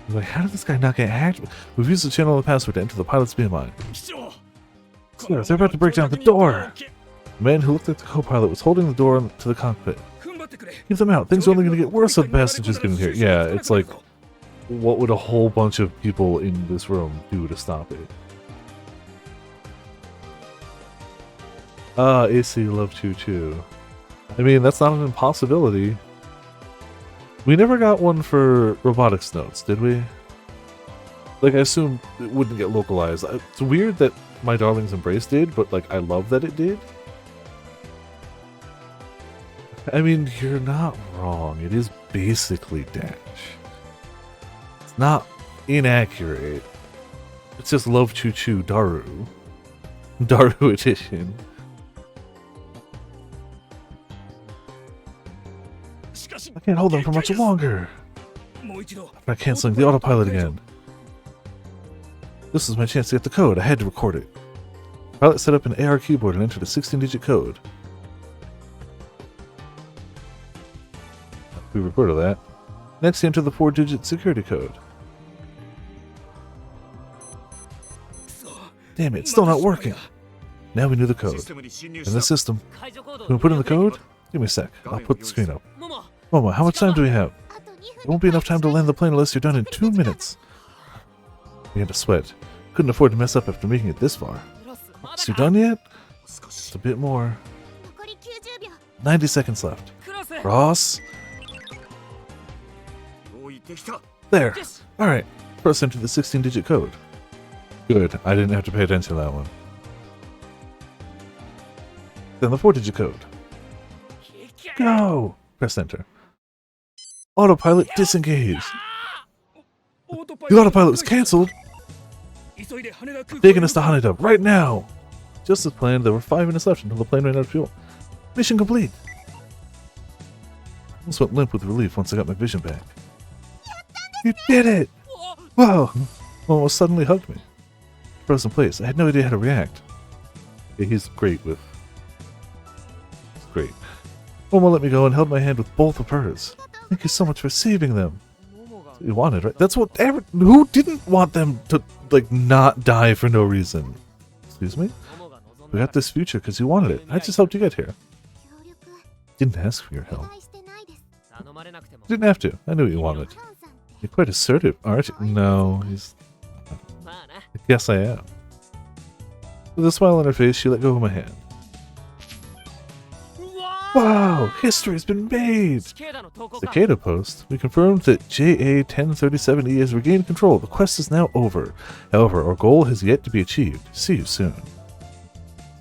I'm like, how did this guy not get hacked? We've used the channel and the password to enter the pilot's BMI. Sir, they're about to break down the door! The man who looked like the co-pilot was holding the door to the cockpit. Keep them out. Things are only going to get worse if the passengers get in here. Yeah, it's like, what would a whole bunch of people in this room do to stop it? AC Love Choo Choo. I mean, that's not an impossibility. We never got one for robotics notes, did we? Like, I assume it wouldn't get localized. It's weird that My Darling's Embrace did, but, like, I love that it did. I mean, you're not wrong. It is basically Dash. It's not inaccurate. It's just Love Choo Choo Daru. Daru edition. I can't hold them for much longer. By canceling the autopilot again. This was my chance to get the code. I had to record it. Pilot set up an AR keyboard and entered a 16-digit code. We recorded that. Next, he entered the 4-digit security code. Damn it, it's still not working. Now we knew the code. In the system. Can we put in the code? Give me a sec. I'll put the screen up. Momo, how much time do we have? It won't be enough time to land the plane unless you're done in 2 minutes. I began to sweat. Couldn't afford to mess up after making it this far. So you done yet? Just a bit more. 90 seconds left. Cross. There. Alright. First enter the 16-digit code. Good. I didn't have to pay attention to that one. Then the 4-digit code. Go! Press enter. Autopilot disengaged. The autopilot was cancelled. Taking us to Haneda right now. Just as planned, there were 5 minutes left until the plane ran out of fuel. Mission complete. I almost went limp with relief once I got my vision back. You did it! Wow! Almost suddenly hugged me. Frozen place. I had no idea how to react. Yeah, he's great with... He's great. Momo let me go and held my hand with both of hers. Thank you so much for saving them. That's what you wanted, right? That's what who didn't want them to, like, not die for no reason? Excuse me? We got this future because you wanted it. I just helped you get here. Didn't ask for your help. Didn't have to. I knew what you wanted. You're quite assertive, aren't you? No, he's... Yes, I am. With a smile on her face, she let go of my hand. Wow! History's been made! Cicada post. We confirmed that JA-1037E has regained control. The quest is now over. However, our goal has yet to be achieved. See you soon.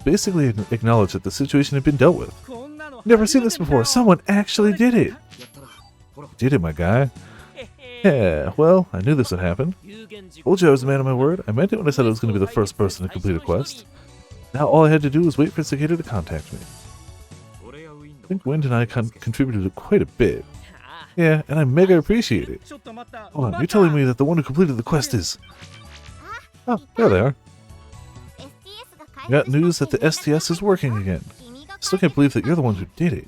Basically acknowledged that the situation had been dealt with. Never seen this before. Someone actually did it. Did it, my guy. Yeah, well, I knew this would happen. Told you I was a man of my word. I meant it when I said I was going to be the first person to complete a quest. Now all I had to do was wait for Cicada to contact me. I think Wind and I contributed quite a bit. Yeah, and I mega appreciate it. Hold on, you're telling me that the one who completed the quest is... Oh, there they are. I got news that the STS is working again. Still can't believe that you're the one who did it.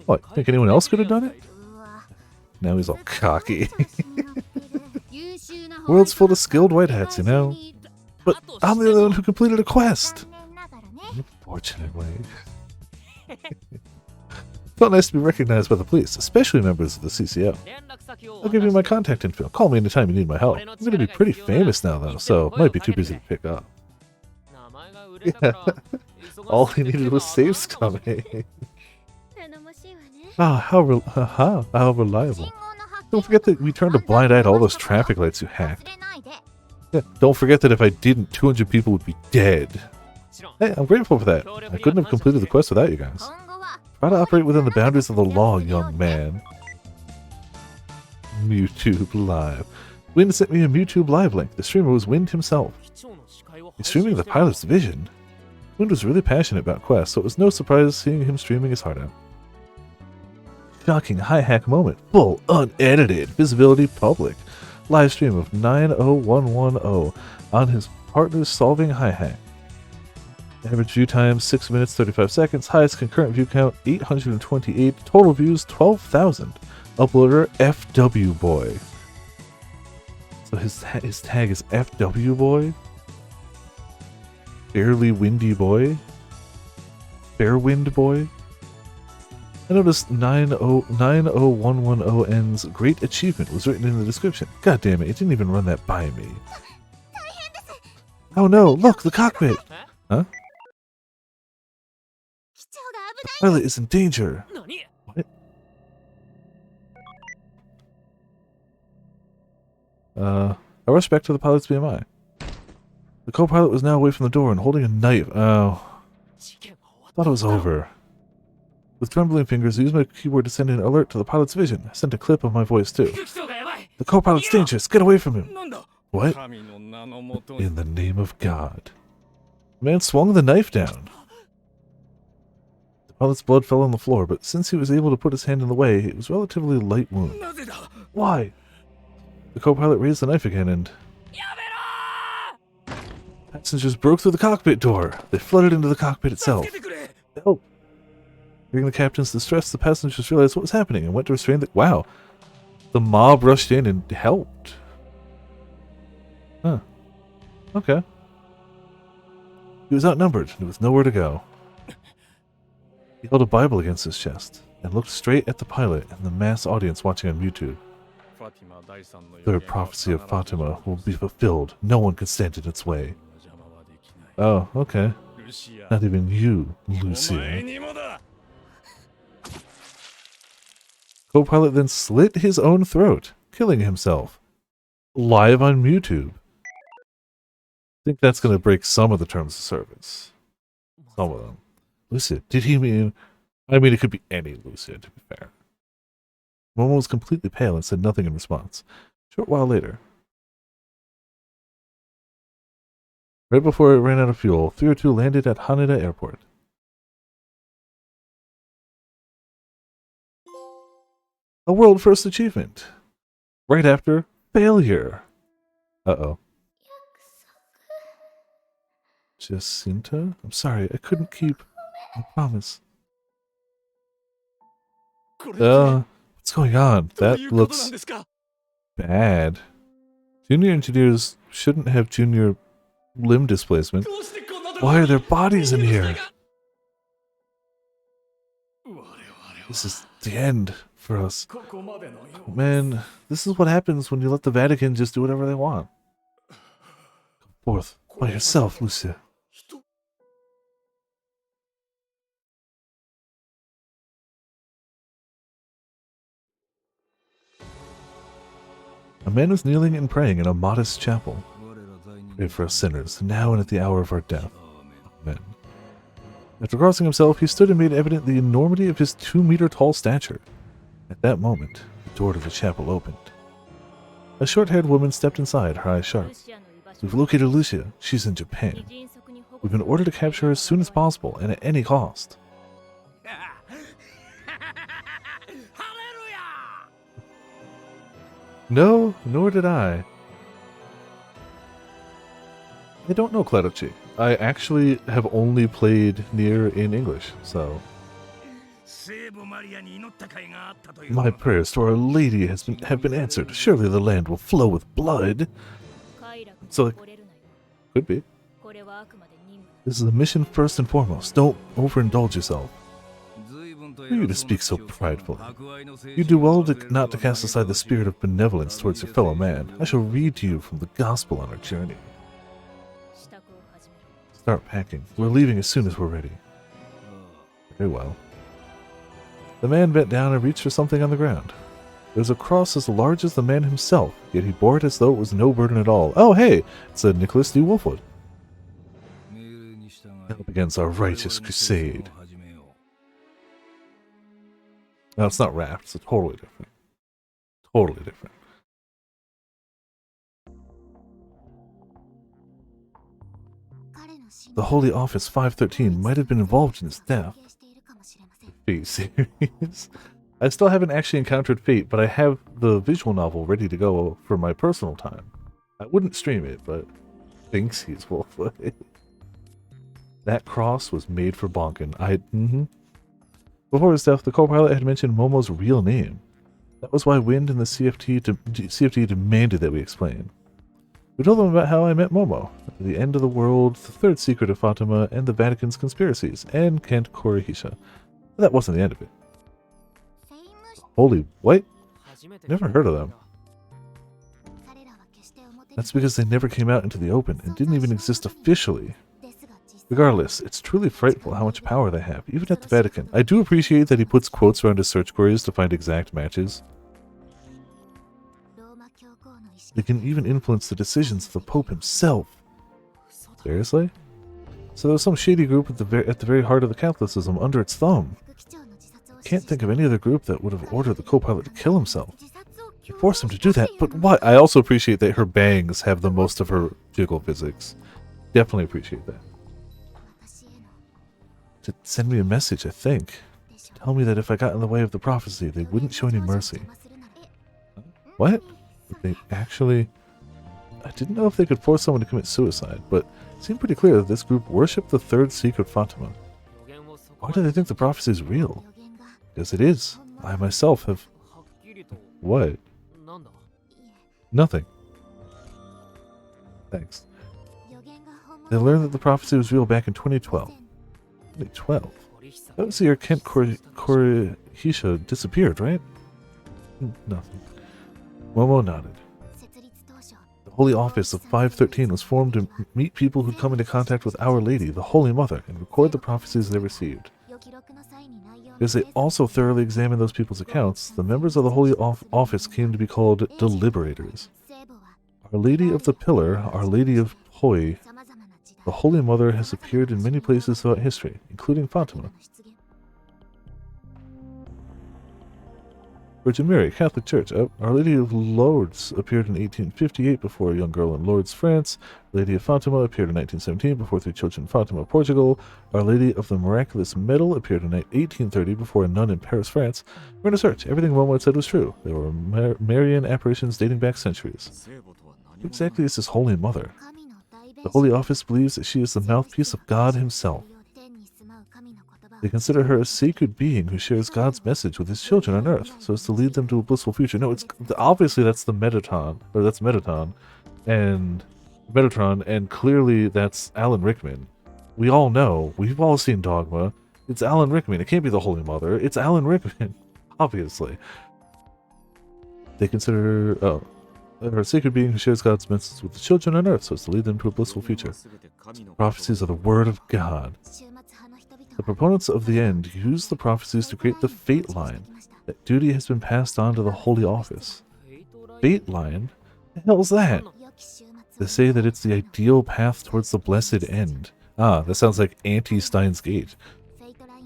What, think anyone else could have done it? Now he's all cocky. World's full of skilled white hats, you know? But I'm the other one who completed a quest! Unfortunately. Felt nice to be recognized by the police, especially members of the CCO. I'll give you my contact info. Call me anytime you need my help. I'm going to be pretty famous now, though, so might be too busy to pick up. Yeah. All he needed was save scumming. Ah, how reliable. Don't forget that we turned a blind eye to all those traffic lights you hacked. Yeah, don't forget that if I didn't, 200 people would be dead. Hey, I'm grateful for that. I couldn't have completed the quest without you guys. Try to operate within the boundaries of the law, young man. Mewtwo Live. Wind sent me a Mewtwo Live link. The streamer was Wind himself. He's streaming the pilot's vision. Wind was really passionate about quests, so it was no surprise seeing him streaming his heart out. Shocking high-hack moment. Full, unedited. Visibility public. Live stream of 90110 on his partner's solving high-hack. Average view time 6 minutes 35 seconds. Highest concurrent view count 828. Total views 12,000. Uploader FW Boy. So his tag is FW Boy? Fairly Windy Boy? Fairwind Boy? I noticed 90110N's great achievement was written in the description. God damn it, it didn't even run that by me. Oh no, look, the cockpit! Huh? The pilot is in danger. What? I rushed back to the pilot's BMI. The co-pilot was now away from the door and holding a knife. Oh. Thought it was over. With trembling fingers, I used my keyboard to send an alert to the pilot's vision. I sent a clip of my voice too. The co-pilot's dangerous. Get away from him. なんだ What? 神の名のもとに In the name of God. The man swung the knife down. The pilot's blood fell on the floor, but since he was able to put his hand in the way, it was a relatively light wound. なぜだ Why? The co-pilot raised the knife again and... やめろ Passengers broke through the cockpit door. They flooded into the cockpit ー itself. 助けてくれ Help! Hearing the captain's distress, the passengers realized what was happening and went to restrain the... Wow. The mob rushed in and helped. Huh. Okay. He was outnumbered and with nowhere to go. He held a Bible against his chest and looked straight at the pilot and the mass audience watching on YouTube. ファティマ第三の The prophecy of Fatima will be fulfilled. No one can stand in its way. 邪魔はできない Oh, okay. ルシア Not even you, お前 Lucia. にもだ Co-pilot then slit his own throat, killing himself. Live on YouTube. I think that's going to break some of the terms of service. Some of them. Lucia, did he mean... I mean, it could be any Lucia, to be fair. Momo was completely pale and said nothing in response. A short while later, right before it ran out of fuel, 302 landed at Haneda Airport. A world first achievement. Right after failure. Uh-oh. Jacinta? I'm sorry, I couldn't keep my promise. これって What's going on? どう That いうことなん looks ですか bad. Junior engineers shouldn't have junior limb displacement. どうしてこんなとこ Why ろ are に there bodies in 人間 here? の死体が我々は This is the end for us. ここまでのよう Man, this is what happens when you let the Vatican just do whatever they want. Come forth by yourself, Lucia. 人 A man was kneeling and praying in a modest chapel. Pray for us sinners, now and at the hour of our death. Amen. After crossing himself, he stood and made evident the enormity of his 2-meter-tall stature. At that moment, the door to the chapel opened. A short-haired woman stepped inside, her eyes sharp. We've located Lucia. She's in Japan. We've been ordered to capture her as soon as possible and at any cost. ハレルヤ No, nor did I. I don't know Clerici. I actually have only played Nier in English, so 聖母マリアに祈った甲斐があったという my prayers to Our Lady have been answered. Surely the land will flow with blood. So, could be. This is a mission first and foremost. Don't overindulge yourself. Who are you to speak so pridefully? You do well not to cast aside the spirit of benevolence towards your fellow man. I shall read to you from the gospel on our journey. Start packing. We're leaving as soon as we're ready. Very well. The man bent down and reached for something on the ground. It was a cross as large as the man himself, yet he bore it as though it was no burden at all. Oh, hey! It's a Nicholas D. Wolfwood. Help against our righteous crusade. No, it's not Raft. It's totally different. Totally different. The Holy Office 513 might have been involved in his death. Fate series. I still haven't actually encountered Fate, but I have the visual novel ready to go for my personal time. I wouldn't stream it, but thinks he's Wolfwood. That cross was made for Bonkin. Before his death, the co-pilot had mentioned Momo's real name. That was why Wind and the CFT demanded that we explain. We told them about how I met Momo, the end of the world, the third secret of Fatima, and the Vatican's conspiracies, and Kent Korihisha. But that wasn't the end of it. Holy what? Never heard of them. That's because they never came out into the open and didn't even exist officially. Regardless, it's truly frightful how much power they have, even at the Vatican. I do appreciate that he puts quotes around his search queries to find exact matches. They can even influence the decisions of the Pope himself. Seriously? So there's some shady group at the very heart of the Catholicism under its thumb. Can't think of any other group that would have ordered the co-pilot to kill himself. You forced him to do that, but what? I also appreciate that her bangs have the most of her jiggle physics. Definitely appreciate that. To send me a message, I think. Tell me that if I got in the way of the prophecy, they wouldn't show any mercy. What? Would they actually... I didn't know if they could force someone to commit suicide, but it seemed pretty clear that this group worshipped the third secret Fatima. Why do they think the prophecy is real? Because it is. I myself have... What? Nothing. Thanks. They learned that the prophecy was real back in 2012. 2012? That was the year Kent Korihisha disappeared, right? Nothing. Momo nodded. The Holy Office of 513 was formed to meet people who'd come into contact with Our Lady, the Holy Mother, and record the prophecies they received. Because they also thoroughly examined those people's accounts, the members of the Holy Office came to be called Deliberators. Our Lady of the Pillar, Our Lady of Hoi, the Holy Mother has appeared in many places throughout history, including Fatima. Virgin Mary, Catholic Church. Our Lady of Lourdes appeared in 1858 before a young girl in Lourdes, France. Lady of Fatima appeared in 1917 before three children in Fatima, Portugal. Our Lady of the Miraculous Medal appeared in 1830 before a nun in Paris, France. We're in a search. Everything Momo had said was true. There were Marian apparitions dating back centuries. Who exactly is this Holy Mother? The Holy Office believes that she is the mouthpiece of God himself. They consider her a sacred being who shares God's message with his children on Earth, so as to lead them to a blissful future. No, it's obviously that's the Metatron, or that's Metatron, and clearly that's Alan Rickman. We all know, we've all seen Dogma. It's Alan Rickman. It can't be the Holy Mother. It's Alan Rickman, obviously. They consider her a sacred being who shares God's message with the children on Earth, so as to lead them to a blissful future. Prophecies are the word of God. The proponents of the end use the prophecies to create the fate line. That duty has been passed on to the Holy Office. Fate line? The hell's that? They say that it's the ideal path towards the blessed end. Ah, that sounds like anti-Steins Gate.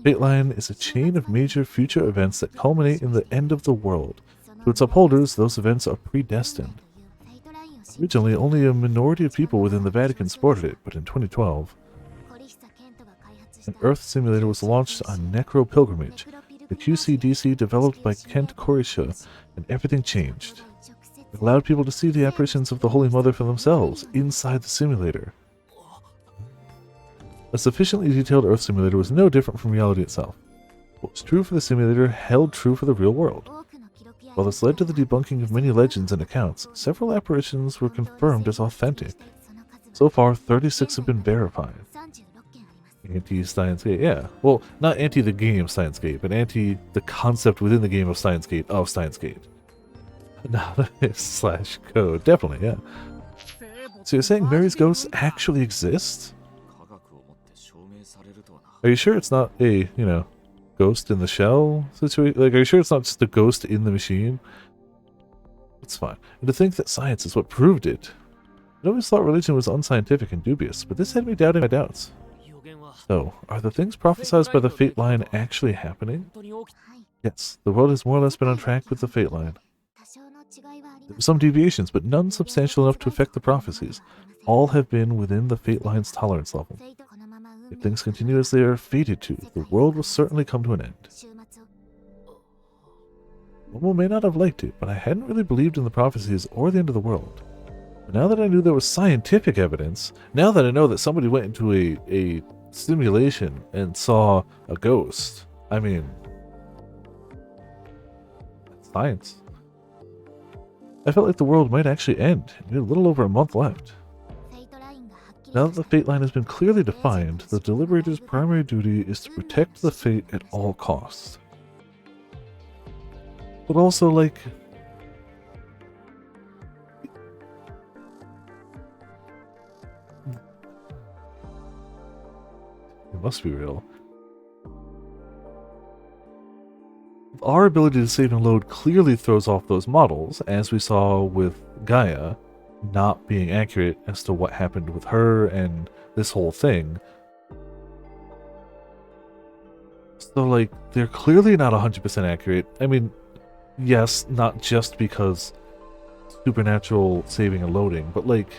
Fate line is a chain of major future events that culminate in the end of the world. To its upholders, those events are predestined. Originally, only a minority of people within the Vatican supported it, but in 2012, an Earth simulator was launched on Necro Pilgrimage, the QCDC developed by Kent Korihisha, and everything changed. It allowed people to see the apparitions of the Holy Mother for themselves, inside the simulator. A sufficiently detailed Earth simulator was no different from reality itself. What was true for the simulator held true for the real world. While this led to the debunking of many legends and accounts, several apparitions were confirmed as authentic. So far, 36 have been verified. Anti-Steins Gate, yeah. Well, not anti the game Steins Gate, but anti the concept within the game of Steins Gate of Steins Gate. / code, definitely, yeah. So you're saying Mary's ghosts actually exist? Are you sure it's not a, ghost in the shell situation? Like, are you sure it's not just a ghost in the machine? It's fine. And to think that science is what proved it. I always thought religion was unscientific and dubious, but this had me doubting my doubts. So, are the things prophesied by the Fate Line actually happening? Yes, the world has more or less been on track with the Fate Line. There were some deviations, but none substantial enough to affect the prophecies. All have been within the Fate Line's tolerance level. If things continue as they are fated to, the world will certainly come to an end. Momo may not have liked it, but I hadn't really believed in the prophecies or the end of the world. But now that I knew there was scientific evidence, now that I know that somebody went into a simulation and saw a ghost, I mean, science. I felt like the world might actually end. We had a little over a month left. Now that the Fate Line has been clearly defined, the Deliberator's primary duty is to protect the Fate at all costs. But also, like, it must be real. Our ability to save and load clearly throws off those models, as we saw with Gaia not being accurate as to what happened with her and this whole thing. So, like, they're clearly not 100% accurate. I mean, yes, not just because supernatural saving and loading, but like,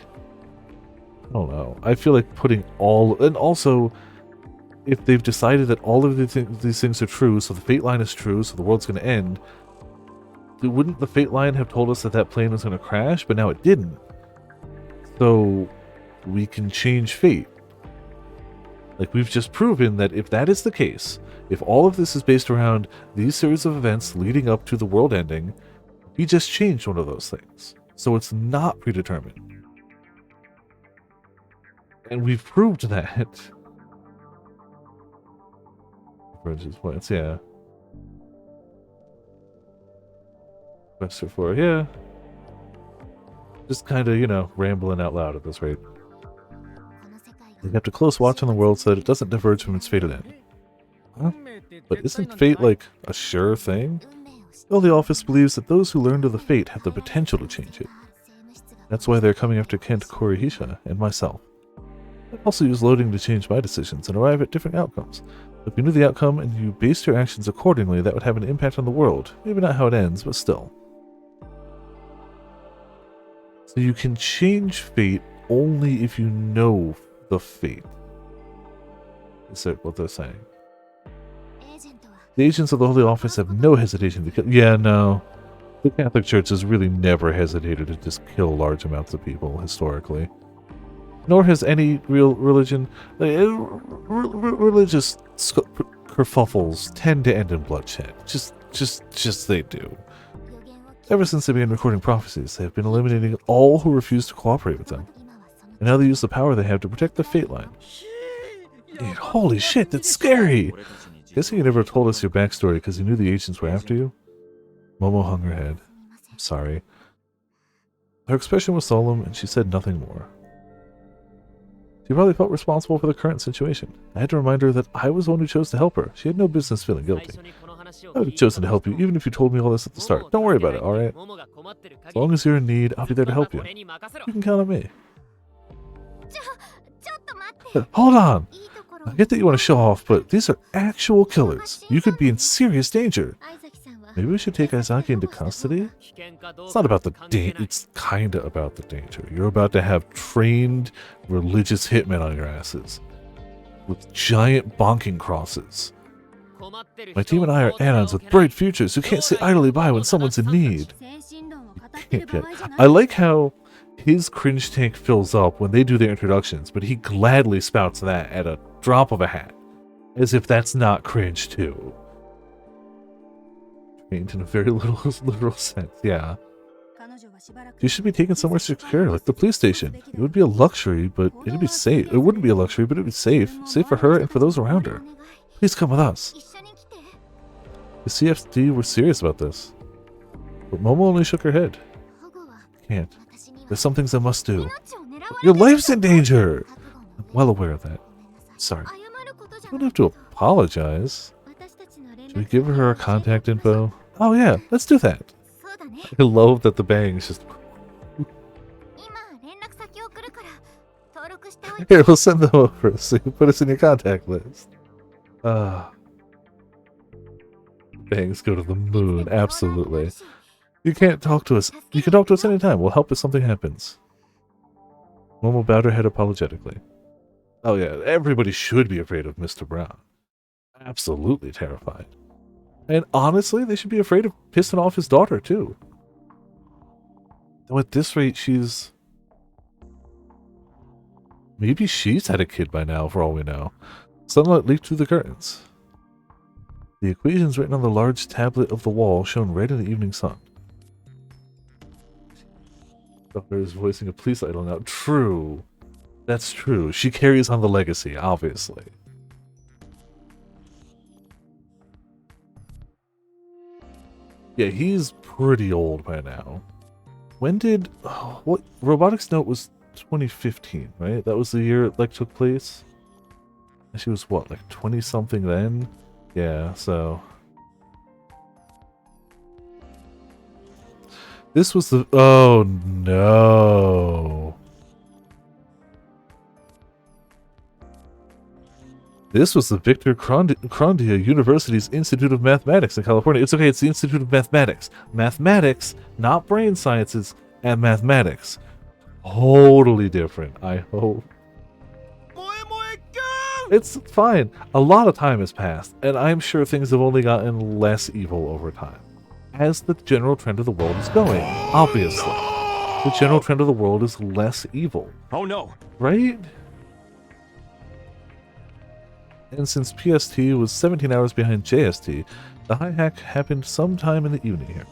I don't know. I feel like putting all, and also, if they've decided that all of these things are true, so the fate line is true, so the world's going to end, wouldn't the fate line have told us that that plane was going to crash, but now it didn't? So we can change fate. Like, we've just proven that if that is the case, if all of this is based around these series of events leading up to the world ending, we just changed one of those things. So it's not predetermined. And we've proved that. Bridges points, yeah. Quester 4, yeah. Just kind of, you know, rambling out loud at this rate. They kept a close watch on the world so that it doesn't diverge from its fated end. Huh? But isn't fate like a sure thing? Well, the office believes that those who learn of the fate have the potential to change it. That's why they're coming after Kent Korihisha and myself. I also use loading to change my decisions and arrive at different outcomes. If you knew the outcome and you based your actions accordingly, that would have an impact on the world. Maybe not how it ends, but still. So you can change fate only if you know the fate. Is that what they're saying? The agents of the Holy Office have no hesitation to kill. Yeah, no. The Catholic Church has really never hesitated to just kill large amounts of people, historically. Nor has any real religion. Religious kerfuffles tend to end in bloodshed. Just they do. Ever since they began recording prophecies, they have been eliminating all who refuse to cooperate with them. And now they use the power they have to protect the fate line. Dude, holy shit, that's scary! Guessing you never told us your backstory because you knew the agents were after you? Momo hung her head. I'm sorry. Her expression was solemn, and she said nothing more. She probably felt responsible for the current situation. I had to remind her that I was the one who chose to help her. She had no business feeling guilty. I would have chosen to help you, even if you told me all this at the start. Don't worry about it, alright? As long as you're in need, I'll be there to help you. You can count on me. Hold on! I get that you want to show off, but these are actual killers. You could be in serious danger. Maybe we should take Aizaki into custody? It's not about the danger. It's kinda about the danger. You're about to have trained religious hitmen on your asses. With giant bonking crosses. My team and I are add-ons with bright futures who can't sit idly by when someone's in need. I like how his cringe tank fills up when they do their introductions, but he gladly spouts that at a drop of a hat. As if that's not cringe too. Trained in a very literal sense, yeah. You should be taken somewhere secure, like the police station. It would be a luxury, but it'd be safe. It wouldn't be a luxury, but it'd be safe. Safe for her and for those around her. Please come with us. The CFD were serious about this. But Momo only shook her head. Can't. There's some things I must do. Your life's in danger! I'm well aware of that. Sorry. You don't have to apologize. Should we give her her contact info? Oh yeah, let's do that. I love that the bangs just... Here, we'll send them over so you can put us in your contact list. Bangs go to the moon, absolutely. You can't talk to us. You can talk to us anytime. We'll help if something happens. Momo bowed her head apologetically. Oh yeah, everybody should be afraid of Mr. Brown. Absolutely terrified. And honestly, they should be afraid of pissing off his daughter, too. Though at this rate, she's... Maybe she's had a kid by now, for all we know. Sunlight leaked through the curtains. The equations written on the large tablet of the wall shone red in the evening sun. Daughter is voicing a police idol now. True. That's true. She carries on the legacy, obviously. Yeah, he's pretty old by now. When did... Oh, what? Robotics Note was 2015, right? That was the year it, like, took place? And she was, what, like 20-something then? Yeah, so... This was the... Oh, no. This was the Victor Crondia University's Institute of Mathematics in California. It's okay, it's the Institute of Mathematics. Mathematics, not brain sciences, and mathematics. Totally different, I hope. It's fine. A lot of time has passed, and I'm sure things have only gotten less evil over time. As the general trend of the world is going, obviously. The general trend of the world is less evil. Oh no. Right? And since PST was 17 hours behind JST, the high hack happened sometime in the evening here.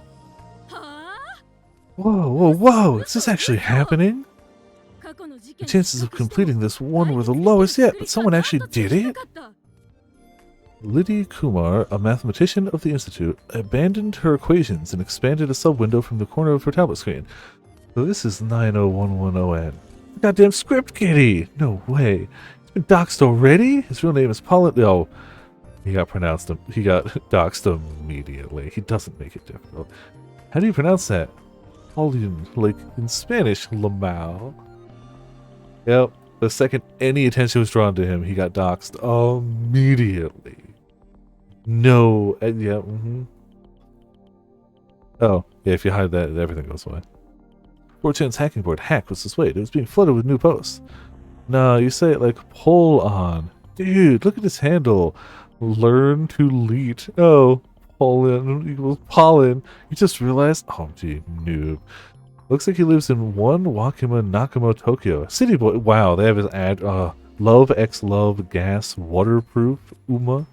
Whoa, whoa, whoa! Is this actually happening? The chances of completing this one were the lowest yet, but someone actually did it? Liddy Kumar, a mathematician of the Institute, abandoned her equations and expanded a sub-window from the corner of her tablet screen. So this is 90110N. Goddamn script kitty! No way. He's been doxxed already? His real name is Paulin. Oh, he got doxxed immediately. He doesn't make it difficult. How do you pronounce that? Paulin, like in Spanish, Lamau. Yep, the second any attention was drawn to him, he got doxxed immediately. No, yeah, Oh, yeah, if you hide that, everything goes away. 4chan's hacking board hack was displayed. It was being flooded with new posts. No, you say it like pull on. Dude, look at this handle. Learn to leet. Oh, pollen equals pollen. You just realized? Oh, gee, noob. Looks like he lives in 1 Wakima Nakamo, Tokyo. City boy. Wow, they have his ad. Love X Love Gas Waterproof Uma.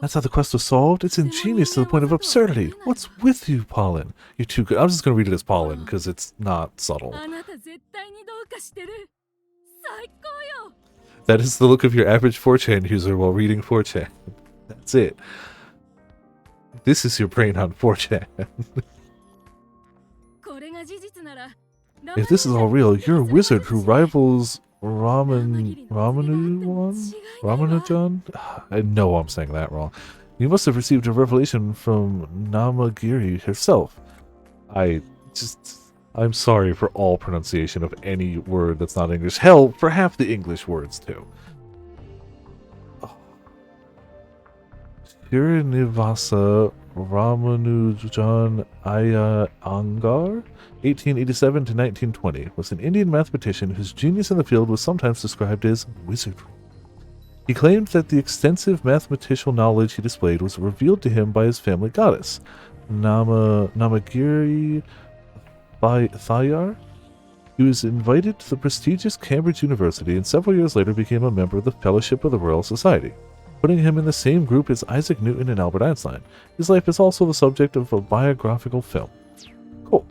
That's how the quest was solved? It's ingenious to the point of absurdity. What's with you, Pollen? You're too good. I'm just going to read it as Pollen because it's not subtle. That is the look of your average 4chan user while reading 4chan. That's it. This is your brain on 4chan. If this is all real, you're a wizard who rivals Ramanujan? I know I'm saying that wrong. You must have received a revelation from Namagiri herself. I'm sorry for all pronunciation of any word that's not English. Hell, for half the English words too. Srinivasa Ramanujan Iyengar, 1887 to 1920, was an Indian mathematician whose genius in the field was sometimes described as wizardry. He claimed that the extensive mathematical knowledge he displayed was revealed to him by his family goddess, Namagiri Thayar. He was invited to the prestigious Cambridge University and several years later became a member of the Fellowship of the Royal Society, putting him in the same group as Isaac Newton and Albert Einstein. His life is also the subject of a biographical film. Cool.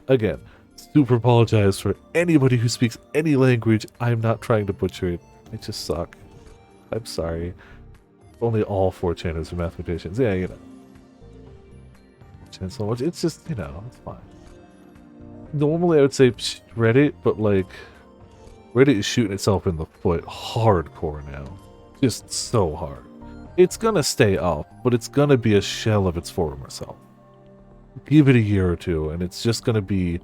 Again, super apologize for anybody who speaks any language. I'm not trying to butcher it. I just suck. I'm sorry. Only all 4chaners are mathematicians. Yeah, you know. 4chan so much. It's just, you know, it's fine. Normally I would say Reddit, but like, Reddit is shooting itself in the foot hardcore now. Just so hard. It's gonna stay up, but it's gonna be a shell of its former self. Give it a year or two, and it's just gonna be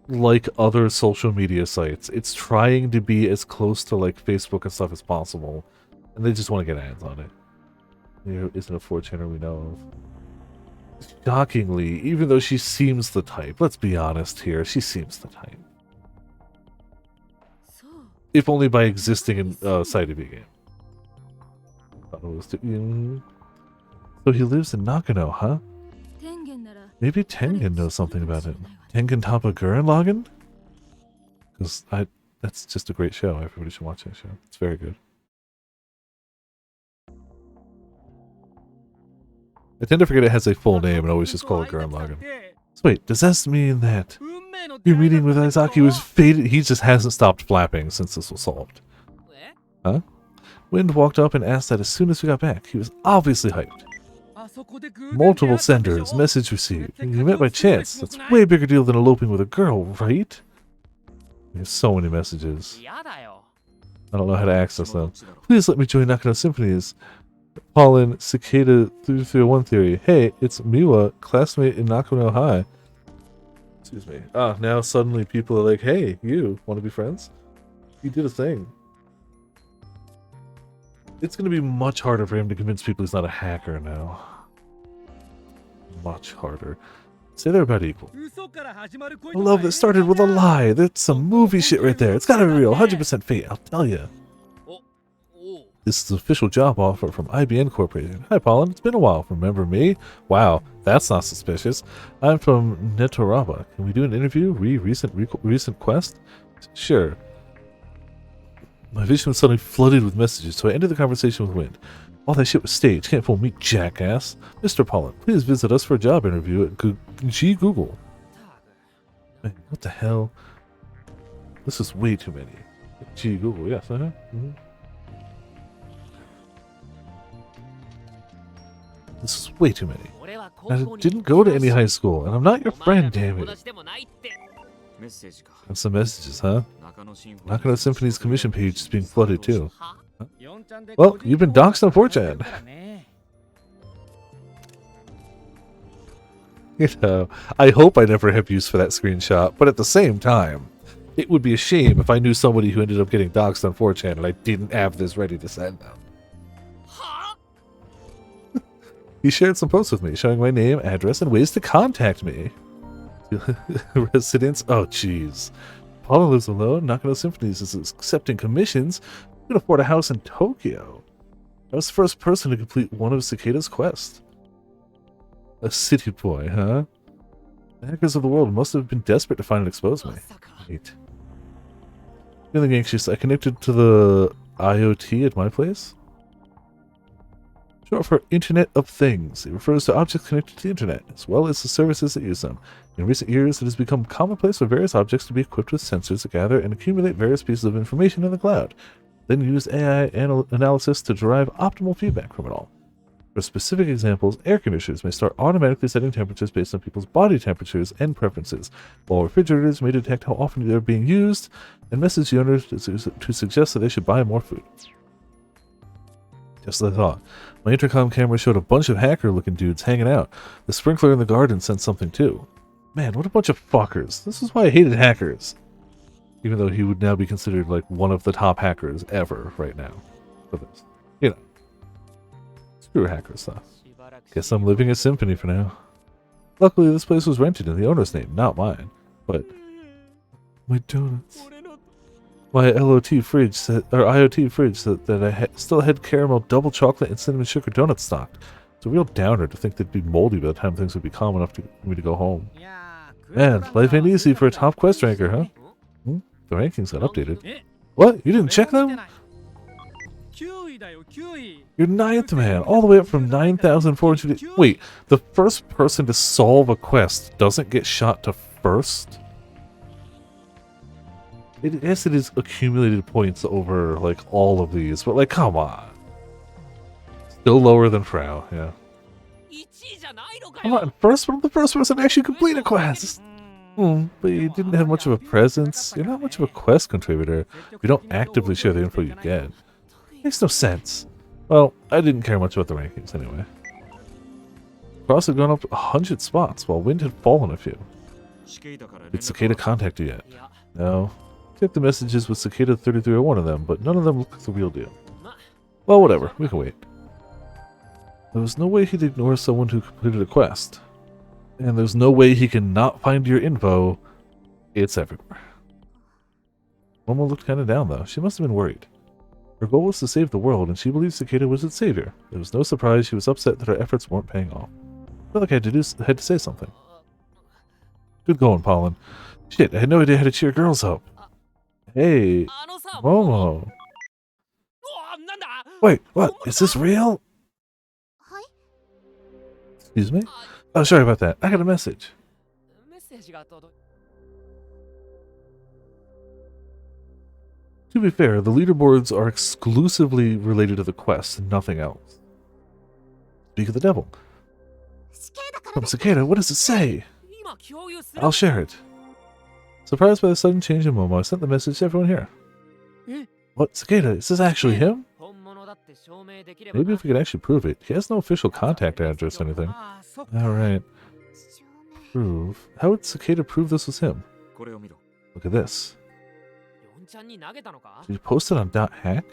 like other social media sites. It's trying to be as close to like Facebook and stuff as possible, and they just want to get hands on it. There isn't a 4chaner we know of. Shockingly, even though she seems the type, let's be honest here, she seems the type. If only by existing in Side game. So he lives in Nakano, huh? Maybe Tengen knows something about it. Tengen Toppa Gurren Lagann? Because that's just a great show. Everybody should watch that show. It's very good. I tend to forget it has a full name and always just call it Gurren Lagann. So wait, does this mean that your meeting with Izaki was fated? He just hasn't stopped flapping since this was solved. Huh? Wind walked up and asked that as soon as we got back. He was obviously hyped. Multiple senders, message received. You met by chance. That's a way bigger deal than eloping with a girl, right? There's so many messages. I don't know how to access them. Please let me join Nakano Symphonies. Pollen, Cicada 301 Theory. Hey, it's Miwa, classmate in Nakano High. Excuse me. Now suddenly people are like, hey, you want to be friends? You did a thing. It's going to be much harder for him to convince people he's not a hacker now. Much harder. Say they're about equal. I love that started with a lie. That's some movie shit right there. It's gotta be real. 100% fate, I'll tell you. This is an official job offer from IBM Incorporated. Hi, Pollen. It's been a while. Remember me? Wow, that's not suspicious. I'm from Netoraba. Can we do an interview? Recent quest? Sure. My vision was suddenly flooded with messages, so I ended the conversation with wind. All that shit was staged. Can't fool me, jackass. Mr. Pollen, please visit us for a job interview at Google. Man, what the hell? This is way too many. Google, yes, This is way too many. I didn't go to any high school, and I'm not your friend, damn it. And some messages, huh? Nakano Symphony's commission page is being flooded too. Huh? Well, you've been doxxed on 4chan. You know, I hope I never have use for that screenshot, but at the same time, it would be a shame if I knew somebody who ended up getting doxxed on 4chan and I didn't have this ready to send them. He shared some posts with me showing my name, address, and ways to contact me. Residents? Oh, jeez. Paula lives alone. Nakano Symphonies is accepting commissions. You can afford a house in Tokyo. I was the first person to complete one of Cicada's quests. A city boy, huh? The hackers of the world must have been desperate to find and expose me. Wait. Feeling anxious, I connected to the IoT at my place. Short for Internet of Things. It refers to objects connected to the Internet, as well as the services that use them. In recent years, it has become commonplace for various objects to be equipped with sensors that gather and accumulate various pieces of information in the cloud, then use AI analysis to derive optimal feedback from it all. For specific examples, air conditioners may start automatically setting temperatures based on people's body temperatures and preferences, while refrigerators may detect how often they're being used and message the owners to suggest that they should buy more food. Just as I thought. My intercom camera showed a bunch of hacker-looking dudes hanging out. The sprinkler in the garden sent something too. Man, what a bunch of fuckers. This is why I hated hackers. Even though he would now be considered like one of the top hackers ever right now. For this. You know. Screw hacker stuff. Guess I'm living a symphony for now. Luckily, this place was rented in the owner's name, not mine. But my donuts. My LOT fridge said, or IoT fridge said that I still had caramel double chocolate and cinnamon sugar donuts stocked. It's a real downer to think they'd be moldy by the time things would be calm enough for me to go home. Man, life ain't easy for a top quest ranker, huh? The rankings got updated. What? You didn't check them? You're 9th, man. All the way up from 9,400. Wait, the first person to solve a quest doesn't get shot to first? Yes, it is accumulated points over, like, all of these, but, like, come on. Still lower than Frau, yeah. Come on, the first person to actually complete a quest! But you didn't have much of a presence. You're not much of a quest contributor if you don't actively share the info you get. Makes no sense. Well, I didn't care much about the rankings anyway. Cross had gone up 100 spots, while Wind had fallen a few. Did Cicada contact you yet? No. Checked the messages with Cicada 3301 of them, but none of them look like the real deal. Well, whatever. We can wait. There was no way he'd ignore someone who completed a quest. And there's no way he can not find your info. It's everywhere. Momo looked kind of down, though. She must have been worried. Her goal was to save the world, and she believed Cicada was its savior. It was no surprise she was upset that her efforts weren't paying off. I felt like I had to say something. Good going, Pollen. Shit, I had no idea how to cheer girls up. Hey, Momo. Wait, what? Is this real? Excuse me? Oh, sorry about that. I got a message. To be fair, the leaderboards are exclusively related to the quest and nothing else. Speak of the devil. From Cicada, what does it say? I'll share it. Surprised by the sudden change in Momo, I sent the message to everyone here. What, Cicada? Is this actually him? Maybe if we could actually prove it. He has no official contact address or anything. Alright. Prove. How would Cicada prove this was him? Look at this. Did you post it on .hack?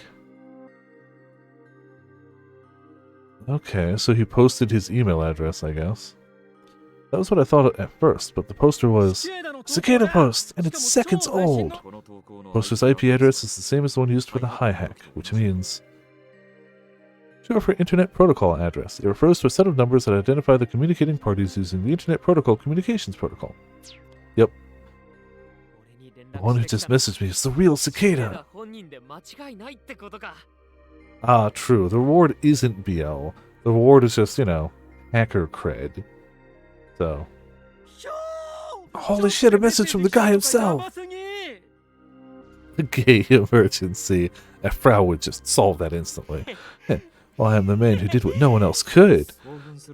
Okay, so he posted his email address, I guess. That was what I thought at first, but the poster was Cicada Post, and it's seconds old. Poster's IP address is the same as the one used for the hi-hack, which means short for Internet Protocol address. It refers to a set of numbers that identify the communicating parties using the Internet Protocol Communications Protocol. Yep. The one who just messaged me is the real Cicada. Ah, true. The reward isn't BL. The reward is just, hacker cred. So. Holy shit, a message from the guy himself! A gay emergency. A Frau would just solve that instantly. Well, I am the man who did what no one else could.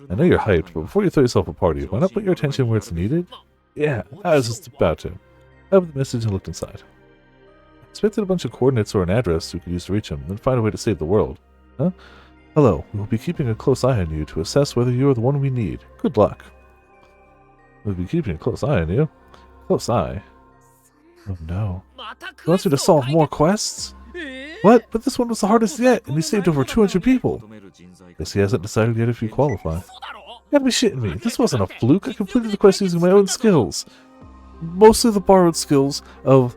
I know you're hyped, but before you throw yourself a party, why not put your attention where it's needed? Yeah, I was just about to. I opened the message and looked inside. I expected a bunch of coordinates or an address we could use to reach him, then find a way to save the world. Huh? Hello, we will be keeping a close eye on you to assess whether you are the one we need. Good luck. We'll be keeping a close eye on you. Close eye? Oh no. He wants me to solve more quests? What? But this one was the hardest yet, and he saved over 200 people. Guess he hasn't decided yet if you qualify. You gotta be shitting me. This wasn't a fluke. I completed the quest using my own skills. Mostly the borrowed skills of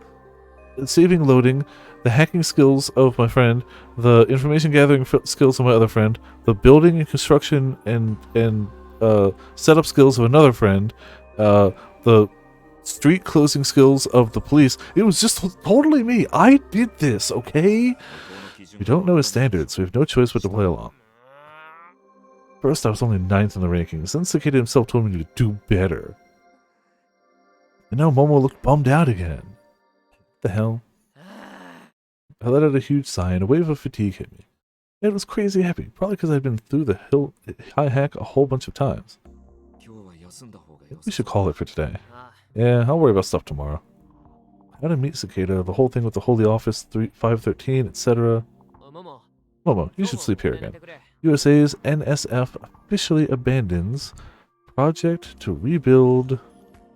saving loading, the hacking skills of my friend, the information gathering skills of my other friend, the building and construction and setup skills of another friend, the street closing skills of the police. It was just totally me. I did this, okay? We don't know his standards, so we have no choice but to play along. First, I was only 9th in the rankings, then Cicada himself told me to do better. And now Momo looked bummed out again. What the hell? I let out a huge sigh and a wave of fatigue hit me. It was crazy happy, probably because I'd been through the high hack a whole bunch of times. We should call it for today. Yeah, I'll worry about stuff tomorrow. How to meet Cicada, the whole thing with the Holy Office 513, etc. Momo, you should sleep here again. USA's NSF officially abandons project to rebuild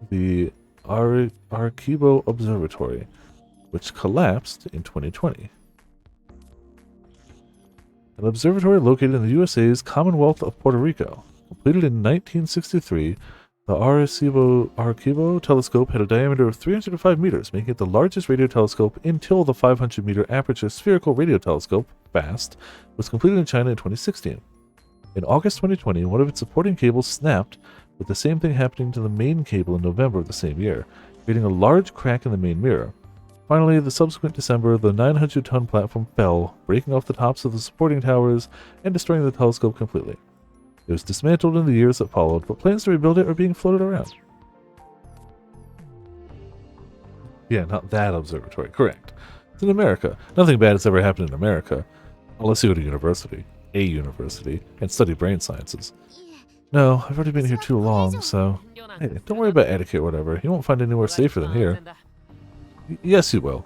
the Arecibo Observatory, which collapsed in 2020. An observatory located in the USA's Commonwealth of Puerto Rico. Completed in 1963, the Arecibo telescope had a diameter of 305 meters, making it the largest radio telescope until the 500-meter aperture spherical radio telescope, FAST, was completed in China in 2016. In August 2020, one of its supporting cables snapped, with the same thing happening to the main cable in November of the same year, creating a large crack in the main mirror. Finally, the subsequent December, the 900-ton platform fell, breaking off the tops of the supporting towers and destroying the telescope completely. It was dismantled in the years that followed, but plans to rebuild it are being floated around. Yeah, not that observatory, correct. It's in America. Nothing bad has ever happened in America, unless you go to university, and study brain sciences. No, I've already been here too long, so... Hey, don't worry about etiquette or whatever. You won't find anywhere safer than here. Yes, you will.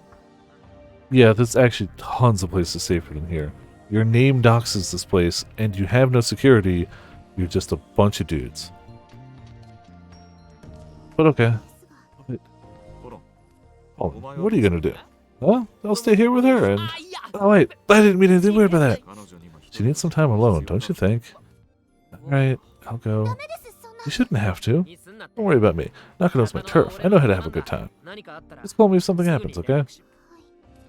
Yeah, there's actually tons of places safer than here. Your name doxes this place, and you have no security. You're just a bunch of dudes. But okay. Oh, what are you gonna do? Huh? I'll stay here with her and... Oh wait, I didn't mean anything weird by that. She needs some time alone, don't you think? Alright, I'll go. You shouldn't have to. Don't worry about me. Knocking off my turf. I know how to have a good time. Just call me if something happens, okay?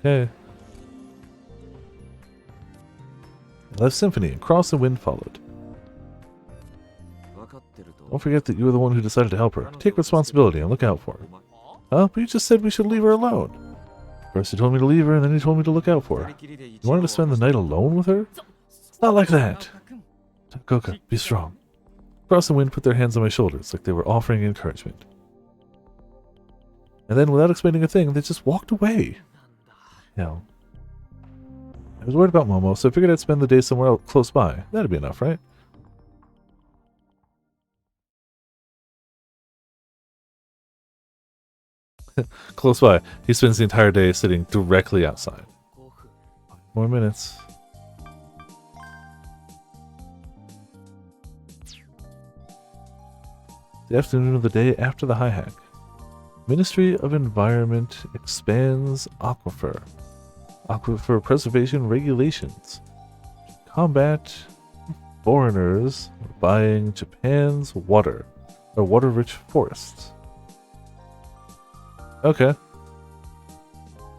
Okay. I left Symphony and Cross and Wind followed. Don't forget that you were the one who decided to help her. Take responsibility and look out for her. Huh? But you just said we should leave her alone. First you told me to leave her, and then you told me to look out for her. You wanted to spend the night alone with her? It's not like that. Goka, be strong. Cross and Wind put their hands on my shoulders like they were offering encouragement. And then, without explaining a thing, they just walked away. Hell. I was worried about Momo, so I figured I'd spend the day somewhere else close by. That'd be enough, right? Close by. He spends the entire day sitting directly outside. 5 more minutes. The afternoon of the day after the high hack. Ministry of Environment expands aquifer preservation regulations. Combat foreigners buying Japan's water, or water-rich forests. Okay.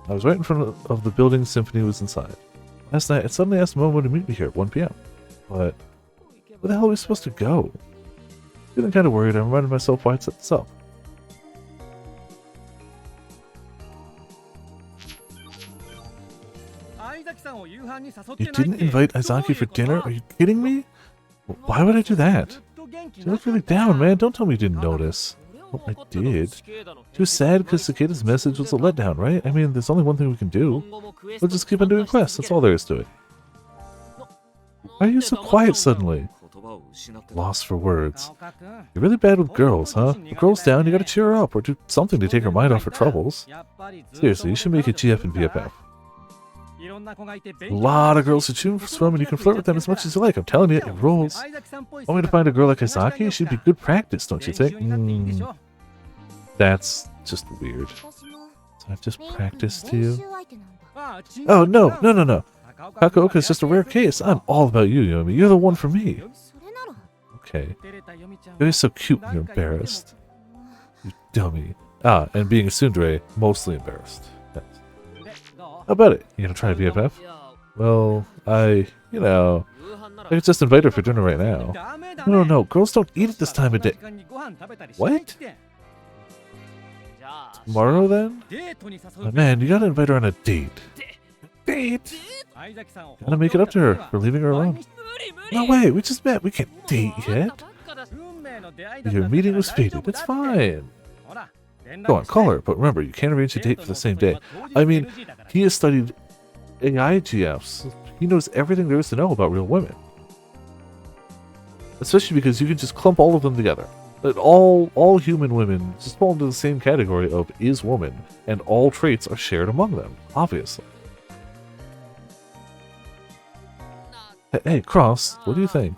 I was right in front of the building Symphony was inside. Last night, I suddenly asked Momo to meet me here at 1 p.m. But where the hell are we supposed to go? Feeling kind of worried, I reminded myself why I set this up. You didn't invite Izaki for dinner? Are you kidding me? Why would I do that? She looked really down, man. Don't tell me you didn't notice. Well, I did. She was sad because Cicada's message was a letdown, right? I mean, there's only one thing we can do. We'll just keep on doing quests. That's all there is to it. Why are you so quiet suddenly? Lost for words. You're really bad with girls, huh? If a girl's down, you gotta cheer her up or do something to take her mind off her troubles. Seriously, you should make a GF and BFF. A lot of girls to choose from, and you can flirt with them as much as you like. I'm telling you, it rolls. Want me to find a girl like Izaki? She'd be good practice, don't you think? That's just weird. So I've just practiced to you? Oh, no. Kakaoka's just a rare case. I'm all about you, Yomi. You're the one for me. Okay. You're so cute when you're embarrassed. You dummy. Ah, and being a tsundere, mostly embarrassed. Yes. How about it? You gonna try a BFF? Well, I could just invite her for dinner right now. No, girls don't eat at this time of day. What? Tomorrow then? Oh, man, you gotta invite her on a date. Date? Gotta make it up to her for leaving her alone. No way, we just met. We can't date yet. Your meeting was fated. It's fine. Go on, call her. But remember, you can't arrange a date for the same day. I mean, he has studied AI GFs. He knows everything there is to know about real women. Especially because you can just clump all of them together. That all human women just fall into the same category of is woman, and all traits are shared among them, obviously. Hey, Cross, what do you think?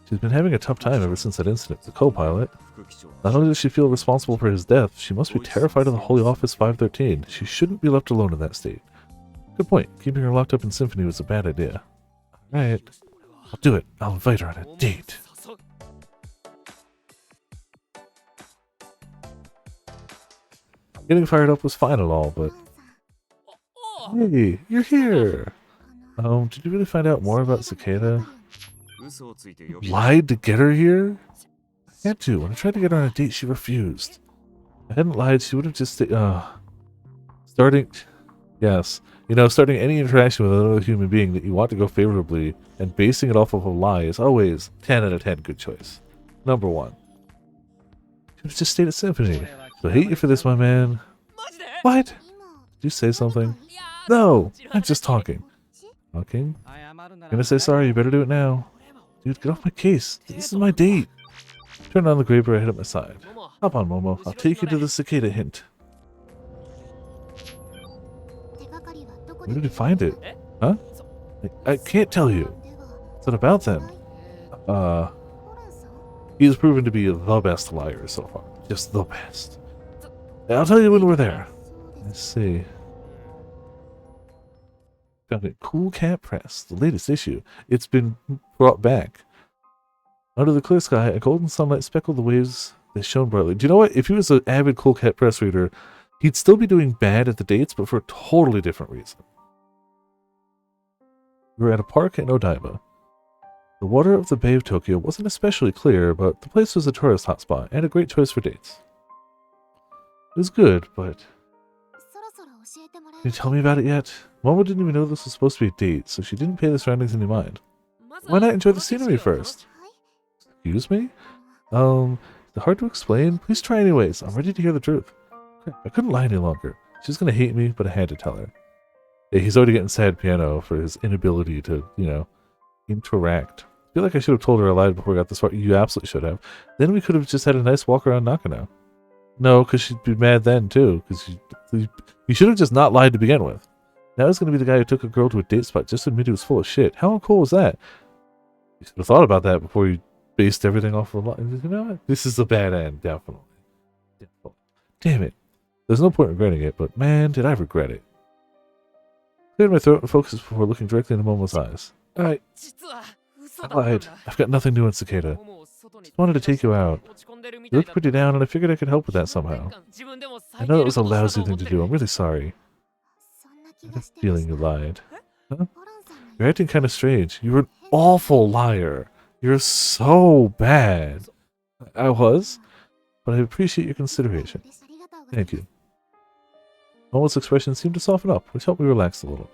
She's been having a tough time ever since that incident with the co-pilot. Not only does she feel responsible for his death, she must be terrified of the Holy Office 513. She shouldn't be left alone in that state. Good point. Keeping her locked up in Symphony was a bad idea. Alright. I'll do it. I'll invite her on a date. Getting fired up was fine and all, but... Hey, you're here! Did you really find out more about Cicada? You lied to get her here? I had to. When I tried to get her on a date, she refused. If I hadn't lied, she would have just starting any interaction with another human being that you want to go favorably and basing it off of a lie is always 10 out of 10 good choice. Number 1. She would have just stayed at Symphony. So I hate you for this, my man. What? Did you say something? No! I'm just talking. Talking? I'm gonna say sorry, you better do it now. Dude, get off my case. This is my date. Turn on the Graber ahead at my side. Hop on, Momo. I'll take you to the Cicada hint. Where did you find it? Huh? I can't tell you. What's it about then? He has proven to be the best liar so far. Just the best. I'll tell you when we're there. Let's see. Found it. Cool Cat Press, the latest issue. It's been brought back. Under the clear sky, a golden sunlight speckled the waves that shone brightly. Do you know what? If he was an avid Cool Cat Press reader, he'd still be doing bad at the dates, but for a totally different reason. We were at a park in Odaiba. The water of the Bay of Tokyo wasn't especially clear, but the place was a tourist hotspot and a great choice for dates. It was good, but... Can you tell me about it yet? Momo didn't even know this was supposed to be a date, so she didn't pay the surroundings any mind. Why not enjoy the scenery first? Excuse me? Is it hard to explain? Please try anyways. I'm ready to hear the truth. Crap, I couldn't lie any longer. She's gonna hate me, but I had to tell her. Yeah, he's already getting sad piano for his inability to, interact. I feel like I should have told her I lied before we got this far. You absolutely should have. Then we could have just had a nice walk around Nakano. No, because she'd be mad then, too. Because you should have just not lied to begin with. Now he's going to be the guy who took a girl to a date spot just to admit he was full of shit. How cool was that? You should have thought about that before you based everything off of a lie. You know what? This is a bad end, definitely. Damn it. There's no point in regretting it, but man, did I regret it. Cleared my throat and focused before looking directly into Momo's eyes. Alright. I lied. I've got nothing new in Cicada. Just wanted to take you out. You looked pretty down, and I figured I could help with that somehow. I know it was a lousy thing to do. I'm really sorry. I have a feeling you lied. Huh? You're acting kind of strange. You're an awful liar. You're so bad. I was, but I appreciate your consideration. Thank you. Momo's expression seemed to soften up, which helped me relax a little.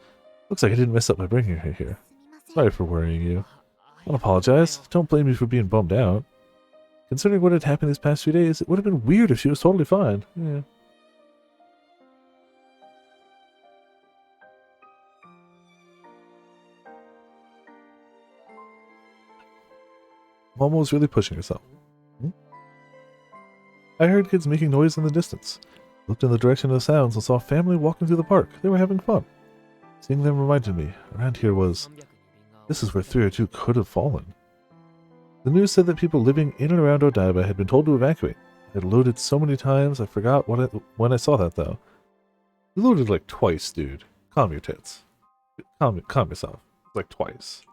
Looks like I didn't mess up by bringing her here. Sorry for worrying you. Don't apologize. Don't blame me for being bummed out. Considering what had happened these past few days, it would have been weird if she was totally fine. Yeah. Momo was really pushing herself. I heard kids making noise in the distance. Looked in the direction of the sounds and saw a family walking through the park. They were having fun. Seeing them reminded me, around here was... This is where 3 or 2 could have fallen. The news said that people living in and around Odaiba had been told to evacuate. I had loaded so many times, I forgot when I saw that, though. You loaded like twice, dude. Calm your tits. Calm yourself. Like twice.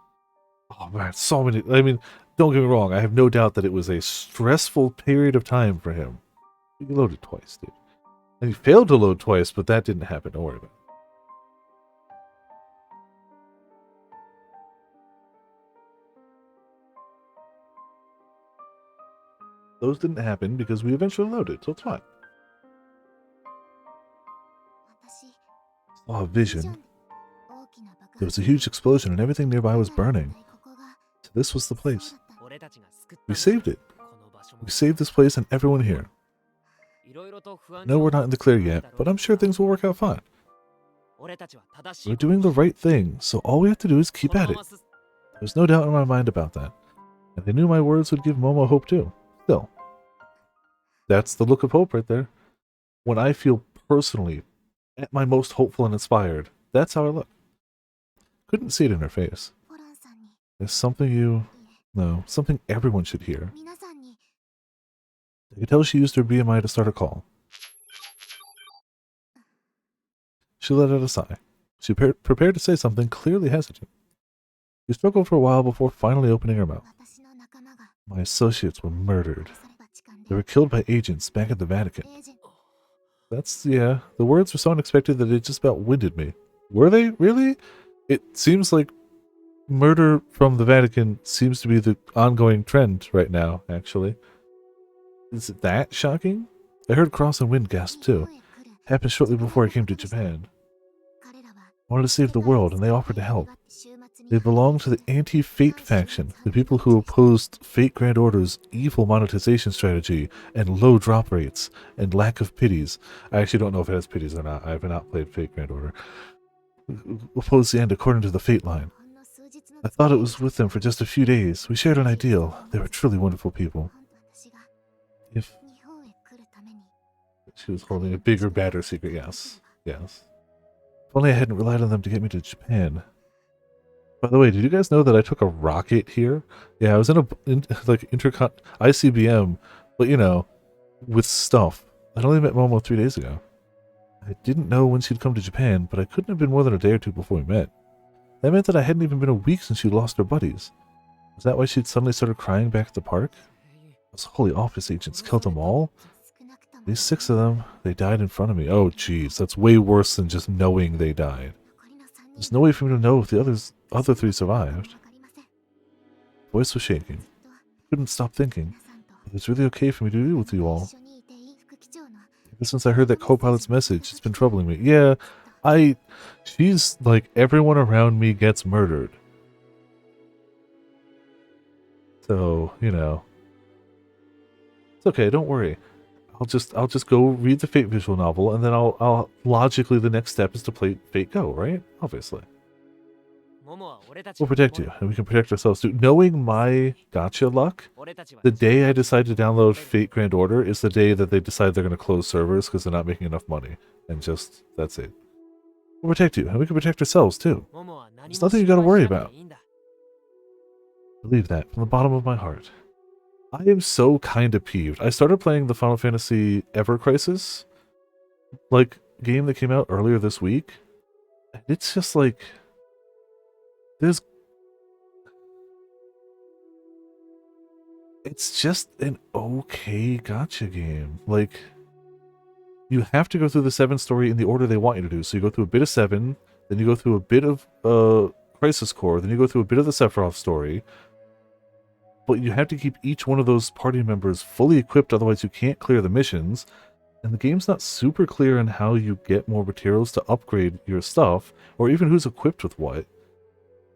Oh man, so many... I mean, don't get me wrong, I have no doubt that it was a stressful period of time for him. You loaded twice, dude. And he failed to load twice, but that didn't happen. Don't worry about it. Those didn't happen because we eventually loaded, so it's fine. Saw a vision. There was a huge explosion and everything nearby was burning. So this was the place. We saved it. We saved this place and everyone here. No, we're not in the clear yet, but I'm sure things will work out fine. We're doing the right thing, so all we have to do is keep at it. There's no doubt in my mind about that. And I knew my words would give Momo hope too. Still. That's the look of hope right there. When I feel personally at my most hopeful and inspired, that's how I look. Couldn't see it in her face. There's something something everyone should hear. I could tell she used her BMI to start a call. She let out a sigh. She prepared to say something, clearly hesitant. She struggled for a while before finally opening her mouth. My associates were murdered. They were killed by agents back at the Vatican. The words were so unexpected that it just about winded me. Were they? Really? It seems like murder from the Vatican seems to be the ongoing trend right now, actually. Is it that shocking? I heard Cross and Wind gasp too. Happened shortly before I came to Japan. I wanted to save the world, and they offered to help. They belonged to the anti-Fate faction, the people who opposed Fate Grand Order's evil monetization strategy and low drop rates and lack of pities. I actually don't know if it has pities or not. I have not played Fate Grand Order. Opposed the end according to the Fate line. I thought it was with them for just a few days. We shared an ideal. They were truly wonderful people. If she was holding a bigger, badder secret, yes. Yes. If only I hadn't relied on them to get me to Japan. By the way, did you guys know that I took a rocket here? Yeah, I was in intercon ICBM, but you know, with stuff. I'd only met Momo 3 days ago. I didn't know when she'd come to Japan, but I couldn't have been more than a day or two before we met. That meant that I hadn't even been a week since she'd lost her buddies. Was that why she'd suddenly started crying back at the park? Those holy office agents killed them all? These 6 of them, they died in front of me. Oh jeez, that's way worse than just knowing they died. There's no way for me to know if the other 3 survived. Voice was shaking. Couldn't stop thinking. It's really okay for me to be with you all. Ever since I heard that co-pilot's message, it's been troubling me. Yeah, she's like, everyone around me gets murdered. So, you know. It's okay, don't worry. I'll just go read the Fate visual novel, and then I'll logically the next step is to play Fate Go, right? Obviously. We'll protect you, and we can protect ourselves too. Knowing my gacha luck, the day I decide to download Fate Grand Order is the day that they decide they're going to close servers because they're not making enough money. And just, that's it. We'll protect you, and we can protect ourselves too. There's nothing you gotta worry about. Believe that from the bottom of my heart. I am so kind of peeved. I started playing the Final Fantasy Ever Crisis, game that came out earlier this week. And it's just like, it's just an okay gacha game. Like, you have to go through the 7 story in the order they want you to do. So you go through a bit of 7, then you go through a bit of Crisis Core, then you go through a bit of the Sephiroth story. But you have to keep each one of those party members fully equipped, otherwise you can't clear the missions. And the game's not super clear on how you get more materials to upgrade your stuff, or even who's equipped with what.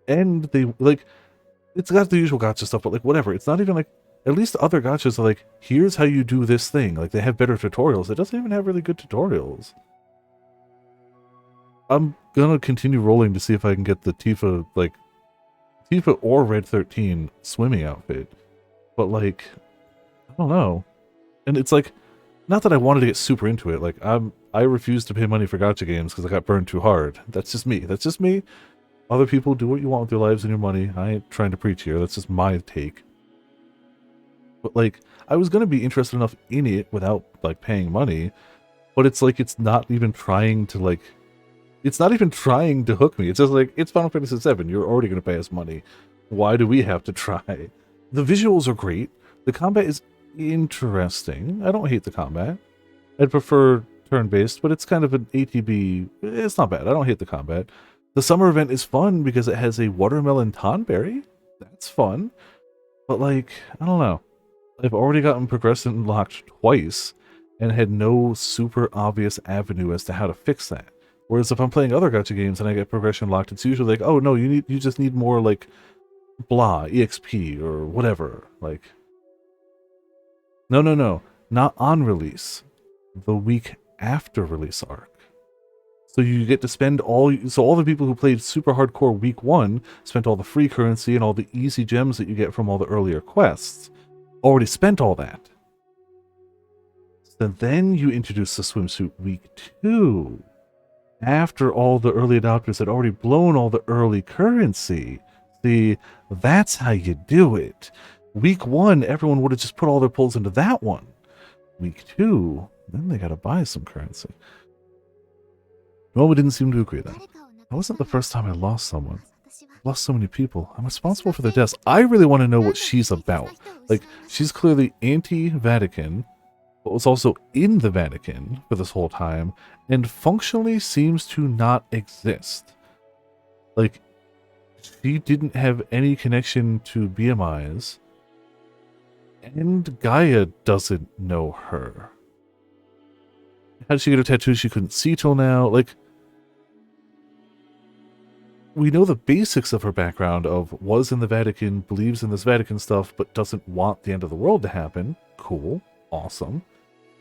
And they, like, it's got the usual gacha stuff, but like, whatever. It's not even like, at least other gachas are like, here's how you do this thing. Like, they have better tutorials. It doesn't even have really good tutorials. I'm gonna continue rolling to see if I can get the Tifa, like, Tifa or Red 13 swimming outfit. But, like, I don't know. And it's like, not that I wanted to get super into it. Like, I refuse to pay money for gacha games because I got burned too hard. That's just me. That's just me. Other people do what you want with your lives and your money. I ain't trying to preach here. That's just my take. But, like, I was going to be interested enough in it without, like, paying money. But it's like, it's not even trying to, like... It's not even trying to hook me. It's just like, it's Final Fantasy VII. You're already going to pay us money. Why do we have to try? The visuals are great. The combat is interesting. I don't hate the combat. I'd prefer turn-based, but it's kind of an ATB. It's not bad. I don't hate the combat. The summer event is fun because it has a watermelon tonberry. That's fun. But, like, I don't know. I've already gotten progression locked twice and had no super obvious avenue as to how to fix that. Whereas if I'm playing other gacha games and I get progression locked, it's usually like, oh no, you just need more, like, blah, EXP or whatever. Like, no, not on release. The week after release arc. So you get to spend all the people who played super hardcore week 1 spent all the free currency and all the easy gems that you get from all the earlier quests. Already spent all that. So then you introduce the swimsuit week 2. After all the early adopters had already blown all the early currency. See, that's how you do it. Week 1, everyone would have just put all their pulls into that one. Week 2, then they gotta buy some currency. Momo didn't seem to agree then. That wasn't the first time I lost someone. I've lost so many people. I'm responsible for their deaths. I really want to know what she's about. Like, she's clearly anti-Vatican, but was also in the Vatican for this whole time, and functionally seems to not exist. Like, she didn't have any connection to BMIs, and Gaia doesn't know her. How did she get a tattoo she couldn't see till now? Like, we know the basics of her background of was in the Vatican, believes in this Vatican stuff, but doesn't want the end of the world to happen. Cool. Awesome.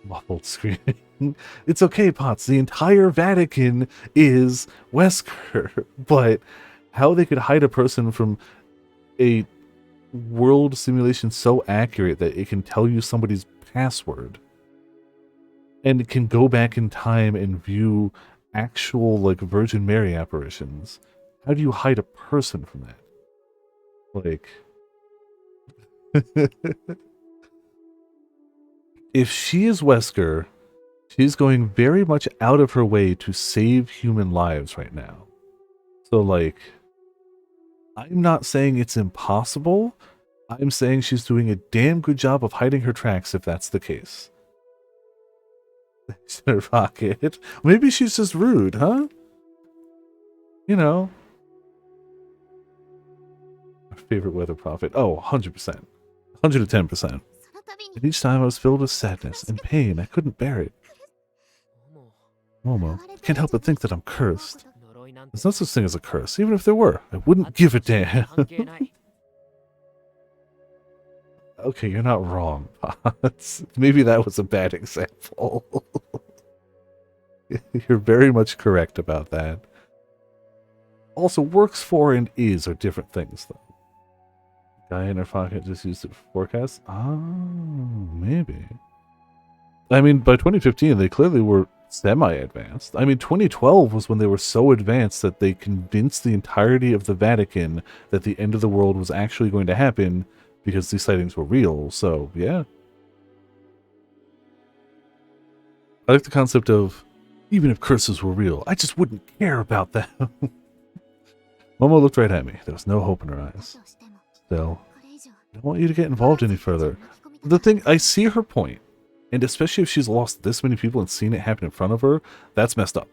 Muffled screaming. It's okay, Potts. The entire Vatican is Wesker. But how they could hide a person from a world simulation so accurate that it can tell you somebody's password and it can go back in time and view actual, like, Virgin Mary apparitions. How do you hide a person from that? Like... If she is Wesker, she's going very much out of her way to save human lives right now. So, like, I'm not saying it's impossible. I'm saying she's doing a damn good job of hiding her tracks if that's the case. Rocket. Maybe she's just rude, huh? You know. Our favorite weather prophet. Oh, 100%. 110%. And each time I was filled with sadness and pain. I couldn't bear it. Momo, I can't help but think that I'm cursed. There's no such thing as a curse. Even if there were, I wouldn't give a damn. Okay, you're not wrong, Potts. Maybe that was a bad example. You're very much correct about that. Also, works for and is are different things, though. Guy in her pocket just used it for forecasts? Oh, maybe. I mean, by 2015, they clearly were semi-advanced. I mean, 2012 was when they were so advanced that they convinced the entirety of the Vatican that the end of the world was actually going to happen because these sightings were real. So, yeah. I like the concept of, even if curses were real, I just wouldn't care about them. Momo looked right at me. There was no hope in her eyes. Still, I don't want you to get involved any further. The thing, I see her point, and especially if she's lost this many people and seen it happen in front of her, that's messed up.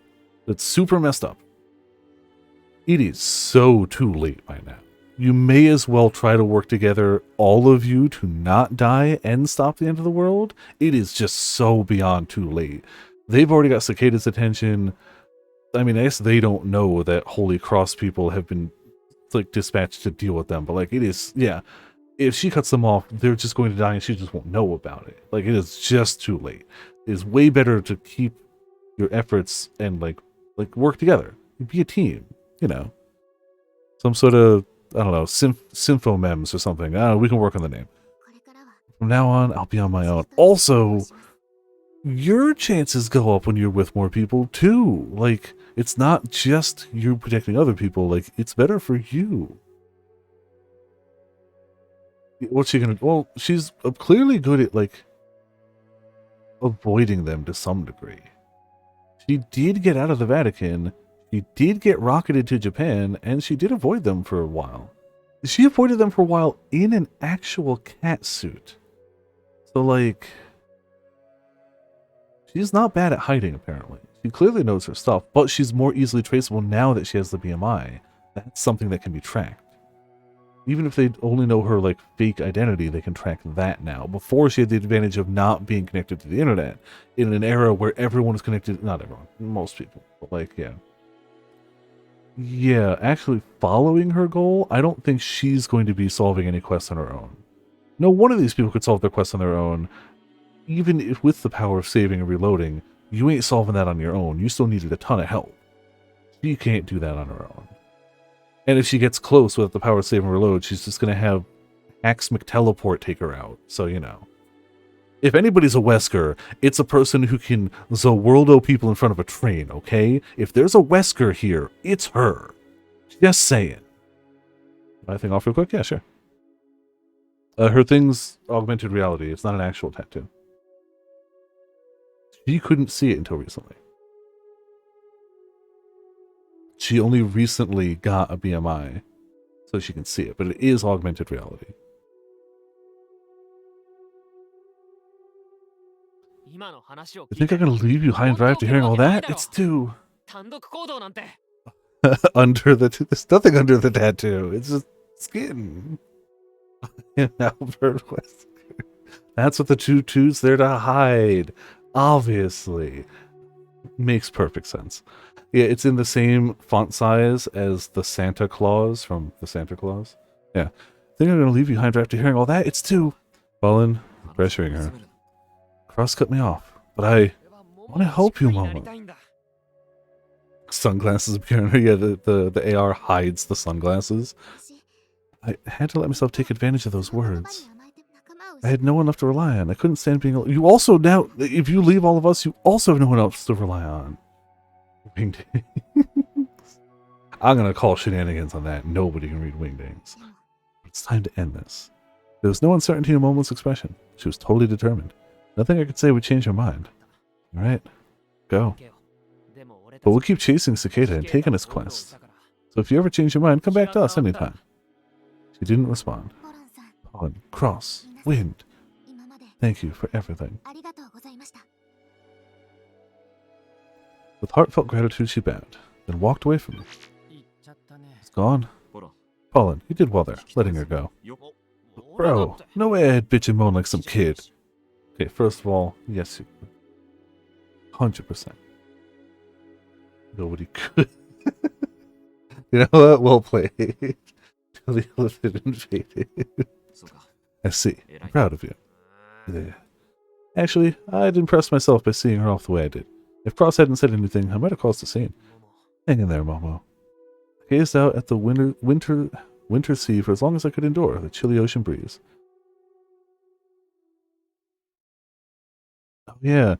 That's super messed up. It is so too late by now. You may as well try to work together, all of you, to not die and stop the end of the world. It is just so beyond too late. They've already got Cicada's attention. I mean, I guess they don't know that Holy Cross people have been like dispatched to deal with them, but like it is, yeah. If she cuts them off, they're just going to die and she just won't know about it. Like it is just too late. It is way better to keep your efforts and like work together. Be a team, you know. Some sort of, I don't know, Symphomems or something. We can work on the name. From now on, I'll be on my own. Also, your chances go up when you're with more people too. Like, it's not just you protecting other people. Like, it's better for you. What's she gonna? Well, she's clearly good at like avoiding them to some degree. She did get out of the Vatican. She did get rocketed to Japan, and she did avoid them for a while. She avoided them for a while in an actual cat suit. So, like, she's not bad at hiding, apparently. She clearly knows her stuff, but she's more easily traceable now that she has the BMI. That's something that can be tracked. Even if they only know her, like, fake identity, they can track that now. Before, she had the advantage of not being connected to the internet in an era where everyone is connected. Not everyone, most people, but, like, yeah. Yeah, actually following her goal, I don't think she's going to be solving any quests on her own. No one of these people could solve their quests on their own. Even if with the power of saving and reloading, you ain't solving that on your own. You still needed a ton of help. She can't do that on her own. And if she gets close with the power of save and reload, she's just going to have Axe McTeleport take her out. So, you know. If anybody's a Wesker, it's a person who can Zworldo people in front of a train, okay? If there's a Wesker here, it's her. Just saying. I think off real quick? Yeah, sure. Her thing's augmented reality. It's not an actual tattoo. She couldn't see it until recently. She only recently got a BMI, so she can see it, but it is augmented reality. I think I'm gonna leave you high and dry after hearing all that? It's too... under the... There's nothing under the tattoo. It's just skin. Albert Wesker. That's what the tutu's there to hide. Obviously. Makes perfect sense. Yeah, it's in the same font size as the Santa Claus from the Santa Claus. Yeah. I think I'm gonna leave you high and dry after hearing all that. It's too... Fallen, pressuring her. Cross cut me off, but I want to help you, Momo. Sunglasses appear on her. Yeah, the AR hides the sunglasses. I had to let myself take advantage of those words. I had no one left to rely on. I couldn't stand being... You also now, if you leave all of us, you also have no one else to rely on. Wingdings. I'm going to call shenanigans on that. Nobody can read Wingdings. It's time to end this. There was no uncertainty in Momo's expression. She was totally determined. Nothing I could say would change her mind. Alright, go. But we'll keep chasing Cicada and take on his quest. So if you ever change your mind, come back to us anytime. She didn't respond. Pollen, Cross, Wind. Thank you for everything. With heartfelt gratitude, she bowed, then walked away from me. It's gone. Pollen, you did well there, letting her go. Bro, no way I'd bitch and moan like some kid. Okay, first of all, yes, you could. 100%. Nobody could. You know what? Well played. Till the elephant invaded. I see. I'm proud of you. Yeah. Actually, I'd impressed myself by seeing her off the way I did. If Cross hadn't said anything, I might have caused a scene. Hang in there, Momo. I gazed out at the winter sea for as long as I could endure the chilly ocean breeze. Oh, yeah.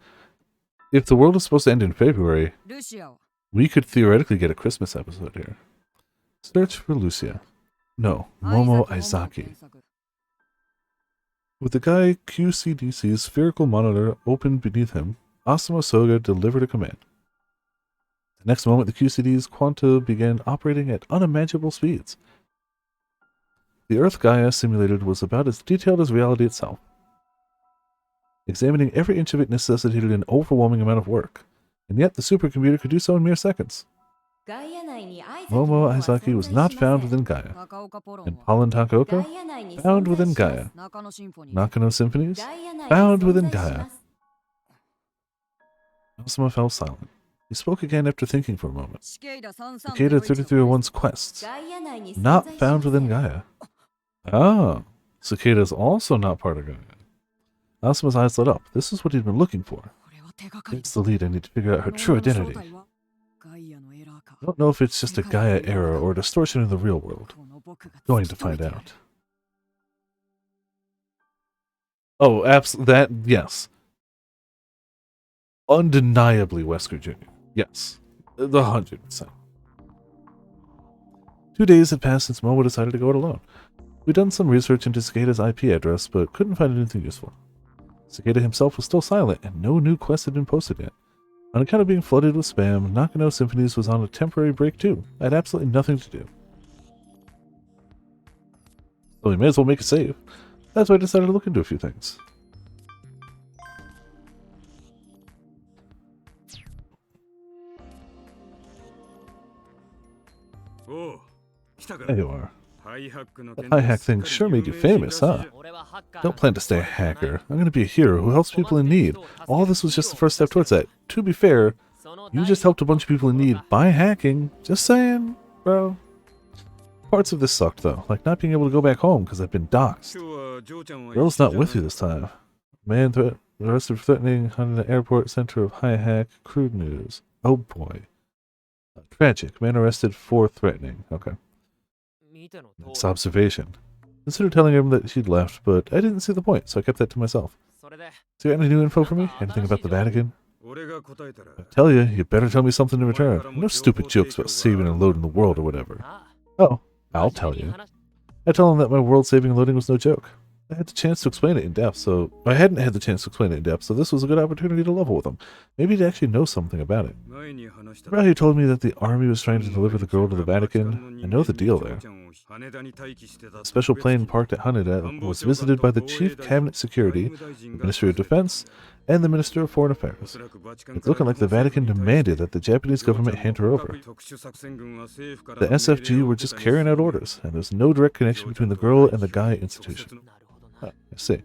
If the world is supposed to end in February, we could theoretically get a Christmas episode here. Search for Lucia. No, Momo Aizaki. With the guy QCDC's spherical monitor open beneath him, Asuma Soga delivered a command. The next moment, the QCD's quanta began operating at unimaginable speeds. The Earth Gaia simulated was about as detailed as reality itself. Examining every inch of it necessitated an overwhelming amount of work, and yet the supercomputer could do so in mere seconds. Momo Aizaki was not found within Gaia, and Pollen Takoka found within Gaia. Nakano Symphonies found within Gaia. Asuma fell silent. He spoke again after thinking for a moment. Cicada 3301's quests, not found within Gaia. Ah, Cicada is also not part of Gaia. Asuma's eyes lit up. This is what he'd been looking for. It's the lead. I need to figure out her true identity. I don't know if it's just a Gaia error or a distortion in the real world. Going to find out. Oh, yes. Undeniably Wesker Jr. Yes. 100%. 2 days had passed since Momo decided to go it alone. We'd done some research into Cicada's IP address, but couldn't find anything useful. Cicada himself was still silent, and no new quest had been posted yet. On account of being flooded with spam, Nakano Symphonies was on a temporary break too. I had absolutely nothing to do. So we may as well make a save. That's why I decided to look into a few things. There you are. That high hack thing sure made you famous, huh? Don't plan to stay a hacker. I'm gonna be a hero who helps people in need. All this was just the first step towards that. To be fair, you just helped a bunch of people in need by hacking. Just saying, bro. Parts of this sucked, though, like not being able to go back home because I've been doxxed. Girl's not with you this time. Man arrested for threatening Haneda Airport Center of high hack. Crude news. Oh boy. Tragic. Man arrested for threatening. Okay. Nice observation. Considered telling him that she'd left, but I didn't see the point, so I kept that to myself. So you got any new info for me? Anything about the Vatican? I tell you, you better tell me something in return. No stupid jokes about saving and loading the world or whatever. Oh, I'll tell you. I told him that my world saving and loading was no joke. I had the chance to explain it in depth, so I hadn't had the chance to explain it in depth, so this was a good opportunity to level with him. Maybe he'd actually know something about it. Remember how he told me that the army was trying to deliver the girl to the Vatican? I know the deal there. A special plane parked at Haneda was visited by the Chief Cabinet Security, the Ministry of Defense, and the Minister of Foreign Affairs. It's looking like the Vatican demanded that the Japanese government hand her over. The SFG were just carrying out orders, and there's no direct connection between the girl and the Gaia institution. I see.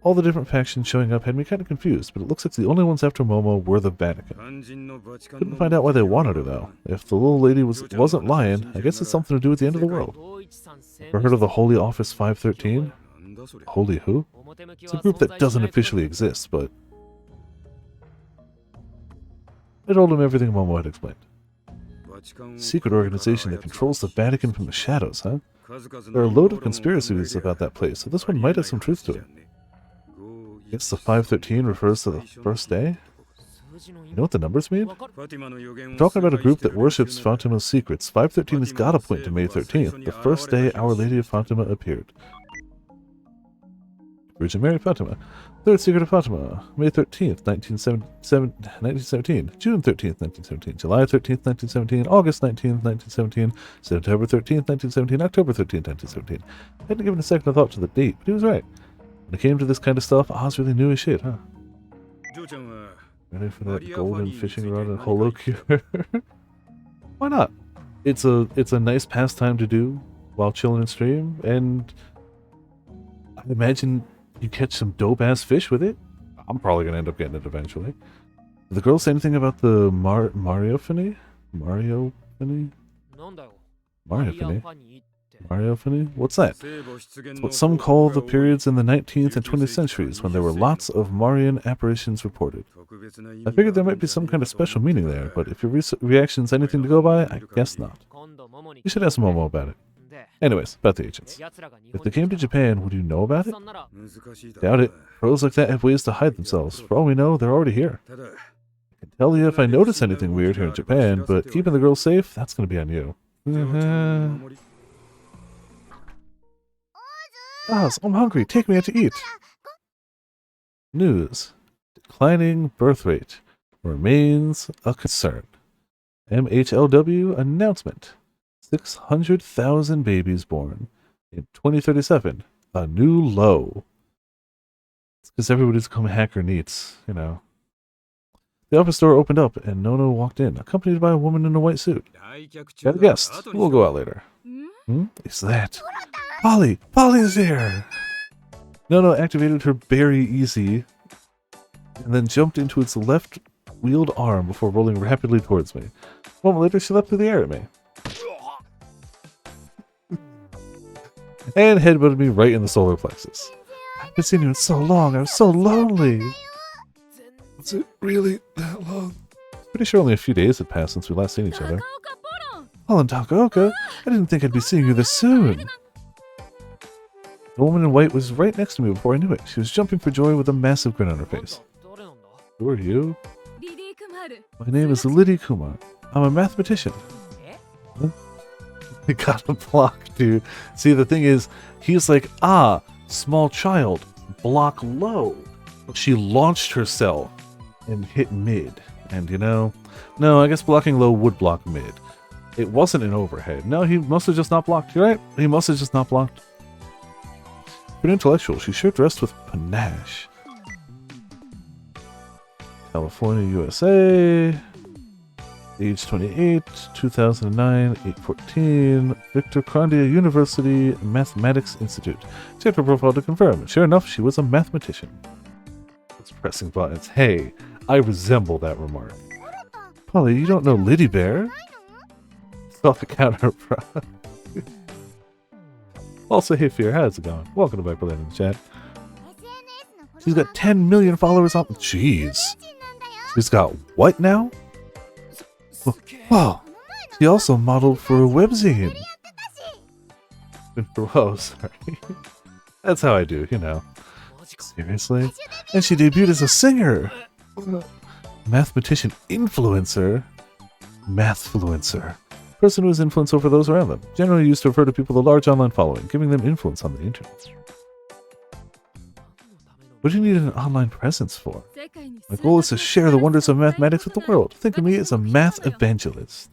All the different factions showing up had me kind of confused, but it looks like the only ones after Momo were the Vatican. Couldn't find out why they wanted her, though. If the little lady wasn't lying, I guess it's something to do with the end of the world. Ever heard of the Holy Office 513? Holy who? It's a group that doesn't officially exist, but... I told him everything Momo had explained. Secret organization that controls the Vatican from the shadows, huh? There are a load of conspiracies about that place, so this one might have some truth to it. I guess the 513 refers to the first day? You know what the numbers mean? We're talking about a group that worships Fatima's secrets. 513 has got to point to May 13th, the first day Our Lady of Fatima appeared. Virgin Mary Fatima. Third Secret of Fatima. May 13th, 1917. June 13th, 1917. July 13th, 1917. August 19th, 1917. September 13th, 1917. October 13th, 1917. I hadn't given a second thought to the date, but he was right. When it came to this kind of stuff, Oz really knew his shit, huh? Ready for that golden fishing rod and holo cure? Why not? It's a nice pastime to do while chilling in stream, and I imagine you catch some dope-ass fish with it. I'm probably going to end up getting it eventually. Did the girl say anything about the Mariophony? Mariophony? Mariophony? What's that? It's what some call the periods in the 19th and 20th centuries when there were lots of Marian apparitions reported. I figured there might be some kind of special meaning there, but if your reaction's anything to go by, I guess not. You should ask Momo about it. Anyways, about the agents. If they came to Japan, would you know about it? Doubt it. Pros like that have ways to hide themselves. For all we know, they're already here. I can tell you if I notice anything weird here in Japan, but keeping the girls safe, that's going to be on you. Oz, I'm hungry. Take me out to eat. News. Declining birth rate remains a concern. MHLW announcement. 600,000 babies born. in 2037, a new low. It's because everybody's become hacker neats, you know. The office door opened up and Nono walked in, accompanied by a woman in a white suit. Got a guest. We'll go out later. Is that Polly? Polly's here! Nono activated her Berry Easy and then jumped into its left-wheeled arm before rolling rapidly towards me. A moment later, she leapt through the air at me. And headbutted me right in the solar plexus. I've been seeing you in so long, I was so lonely! Was it really that long? Pretty sure only a few days had passed since we last seen each other. Holland Takaoka, I didn't think I'd be seeing you this soon. The woman in white was right next to me before I knew it. She was jumping for joy with a massive grin on her face. Who are you? My name is Liddy Kumar. I'm a mathematician. I got a block, dude. See, the thing is, he's like, small child, block low. She launched herself and hit mid. And you know, no, I guess blocking low would block mid. It wasn't an overhead. No, he must have just not blocked. You're right. He must have just not blocked. Pretty intellectual. She sure dressed with panache. California, USA. Age 28, 2009, 814. Victor Crandia University Mathematics Institute. Checked her profile to confirm. And sure enough, she was a mathematician. It's pressing buttons. Hey, I resemble that remark. Polly, you don't know Liddy Bear? Off the counter. Also, hey Fear, how's it going? Welcome to Viperland in the chat. She's got 10 million followers on. Jeez. She's got what now? Wow. She also modeled for a webzine. Oh, sorry. That's how I do, you know. Seriously? And she debuted as a singer. Mathematician influencer. Mathfluencer. Person who has influence over those around them. Generally used to refer to people with a large online following, giving them influence on the internet. What do you need an online presence for? My goal is to share the wonders of mathematics with the world. Think of me as a math evangelist.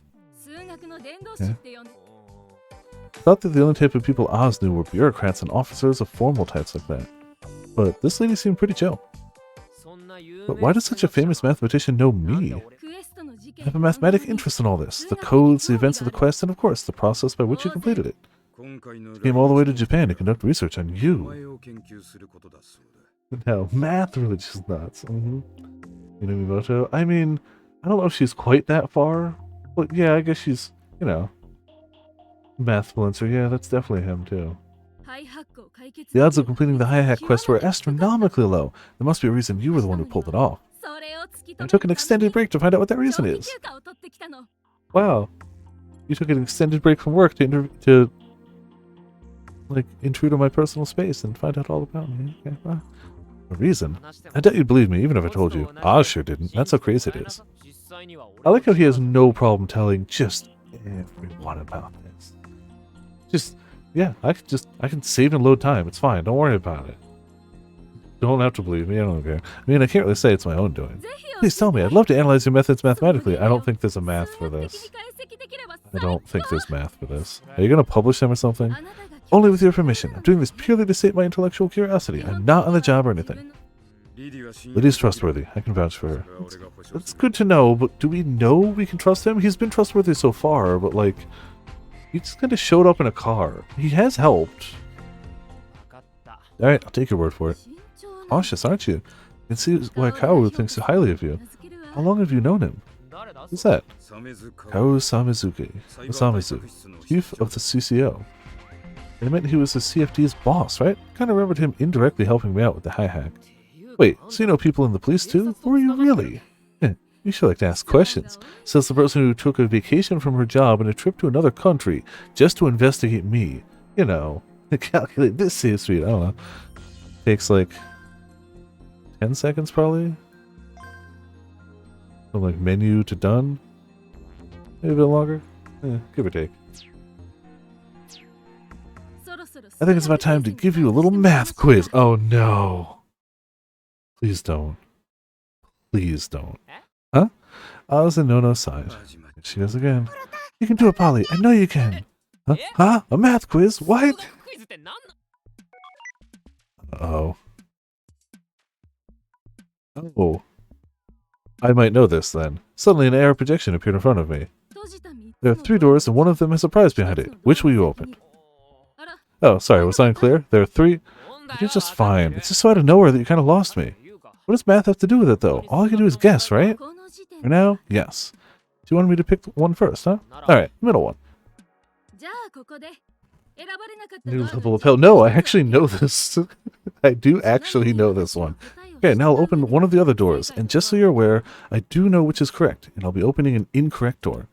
Okay. I thought that the only type of people Oz knew were bureaucrats and officers of formal types like that. But this lady seemed pretty chill. But why does such a famous mathematician know me? I have a mathematic interest in all this. The codes, the events of the quest, and of course, the process by which you completed it. She came all the way to Japan to conduct research on you. Now, math really just nuts. Minamimoto. I mean, I don't know if she's quite that far, but yeah, I guess she's, you know, mathfluencer. Yeah, that's definitely him too. The odds of completing the hi-hat quest were astronomically low. There must be a reason you were the one who pulled it off. I took an extended break to find out what that reason is. Wow. You took an extended break from work to like, intrude on my personal space and find out all about me. Okay, well, a reason? I doubt you'd believe me, even if I told you. Oz sure didn't. That's how crazy it is. I like how he has no problem telling just everyone about this. Just, yeah, I can save and load time. It's fine. Don't worry about it. Don't have to believe me. I don't care. I mean, I can't really say it's my own doing. Please tell me. I'd love to analyze your methods mathematically. I don't think there's a math for this. I don't think there's math for this. Are you going to publish them or something? Only with your permission. I'm doing this purely to sate my intellectual curiosity. I'm not on the job or anything. Liddy's trustworthy. I can vouch for her. That's good to know, but do we know we can trust him? He's been trustworthy so far, but like, he just kind of showed up in a car. He has helped. Alright, I'll take your word for it. Cautious, aren't you? You can see why Kaoru thinks so highly of you. How long have you known him? Who's that? Kaoru Samizu, chief of the CCO. I meant he was the CFD's boss, right? Kind of remembered him indirectly helping me out with the hi-hack. Wait, so you know people in the police too? Who are you really? You should like to ask questions, says the person who took a vacation from her job and a trip to another country just to investigate me. You know, calculate this save speed, I don't know. Takes like 10 seconds probably? From like menu to done? Maybe a bit longer? Give or take. I think it's about time to give you a little math quiz. Oh no. Please don't. Please don't. Huh? Oz and Nono sighed. Here she goes again. You can do it, Polly. I know you can. Huh? A math quiz? What? Uh-oh. Oh. I might know this then. Suddenly an AR projection appeared in front of me. There are 3 doors and one of them has a prize behind it. Which will you open? Oh, sorry, was I unclear? There are 3... You're just fine. It's just so out of nowhere that you kind of lost me. What does math have to do with it, though? All I can do is guess, right? For now, yes. Do you want me to pick one first, huh? Alright, middle one. New level of hell. No, I actually know this. I do actually know this one. Okay, now I'll open one of the other doors, and just so you're aware, I do know which is correct, and I'll be opening an incorrect door.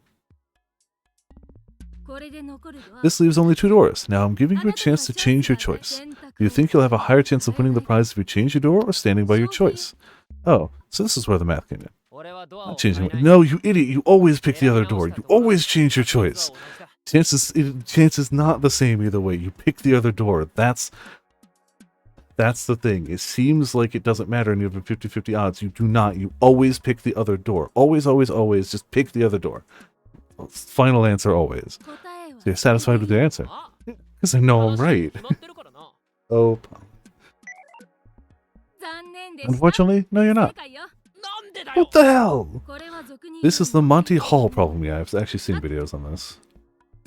This leaves only 2 doors. Now I'm giving you a chance to change your choice. Do you think you'll have a higher chance of winning the prize if you change your door or standing by your choice? Oh, so this is where the math came in. Not changing. No, you idiot! You always pick the other door. You always change your choice. Chances not the same either way. You pick the other door. That's the thing. It seems like it doesn't matter and you have a 50-50 odds. You do not. You always pick the other door. Always, always, always. Just pick the other door. Final answer always. So you're satisfied with your answer? Because I know I'm right. Oh. Unfortunately, no you're not. What the hell? This is the Monty Hall problem. Yeah, I've actually seen videos on this.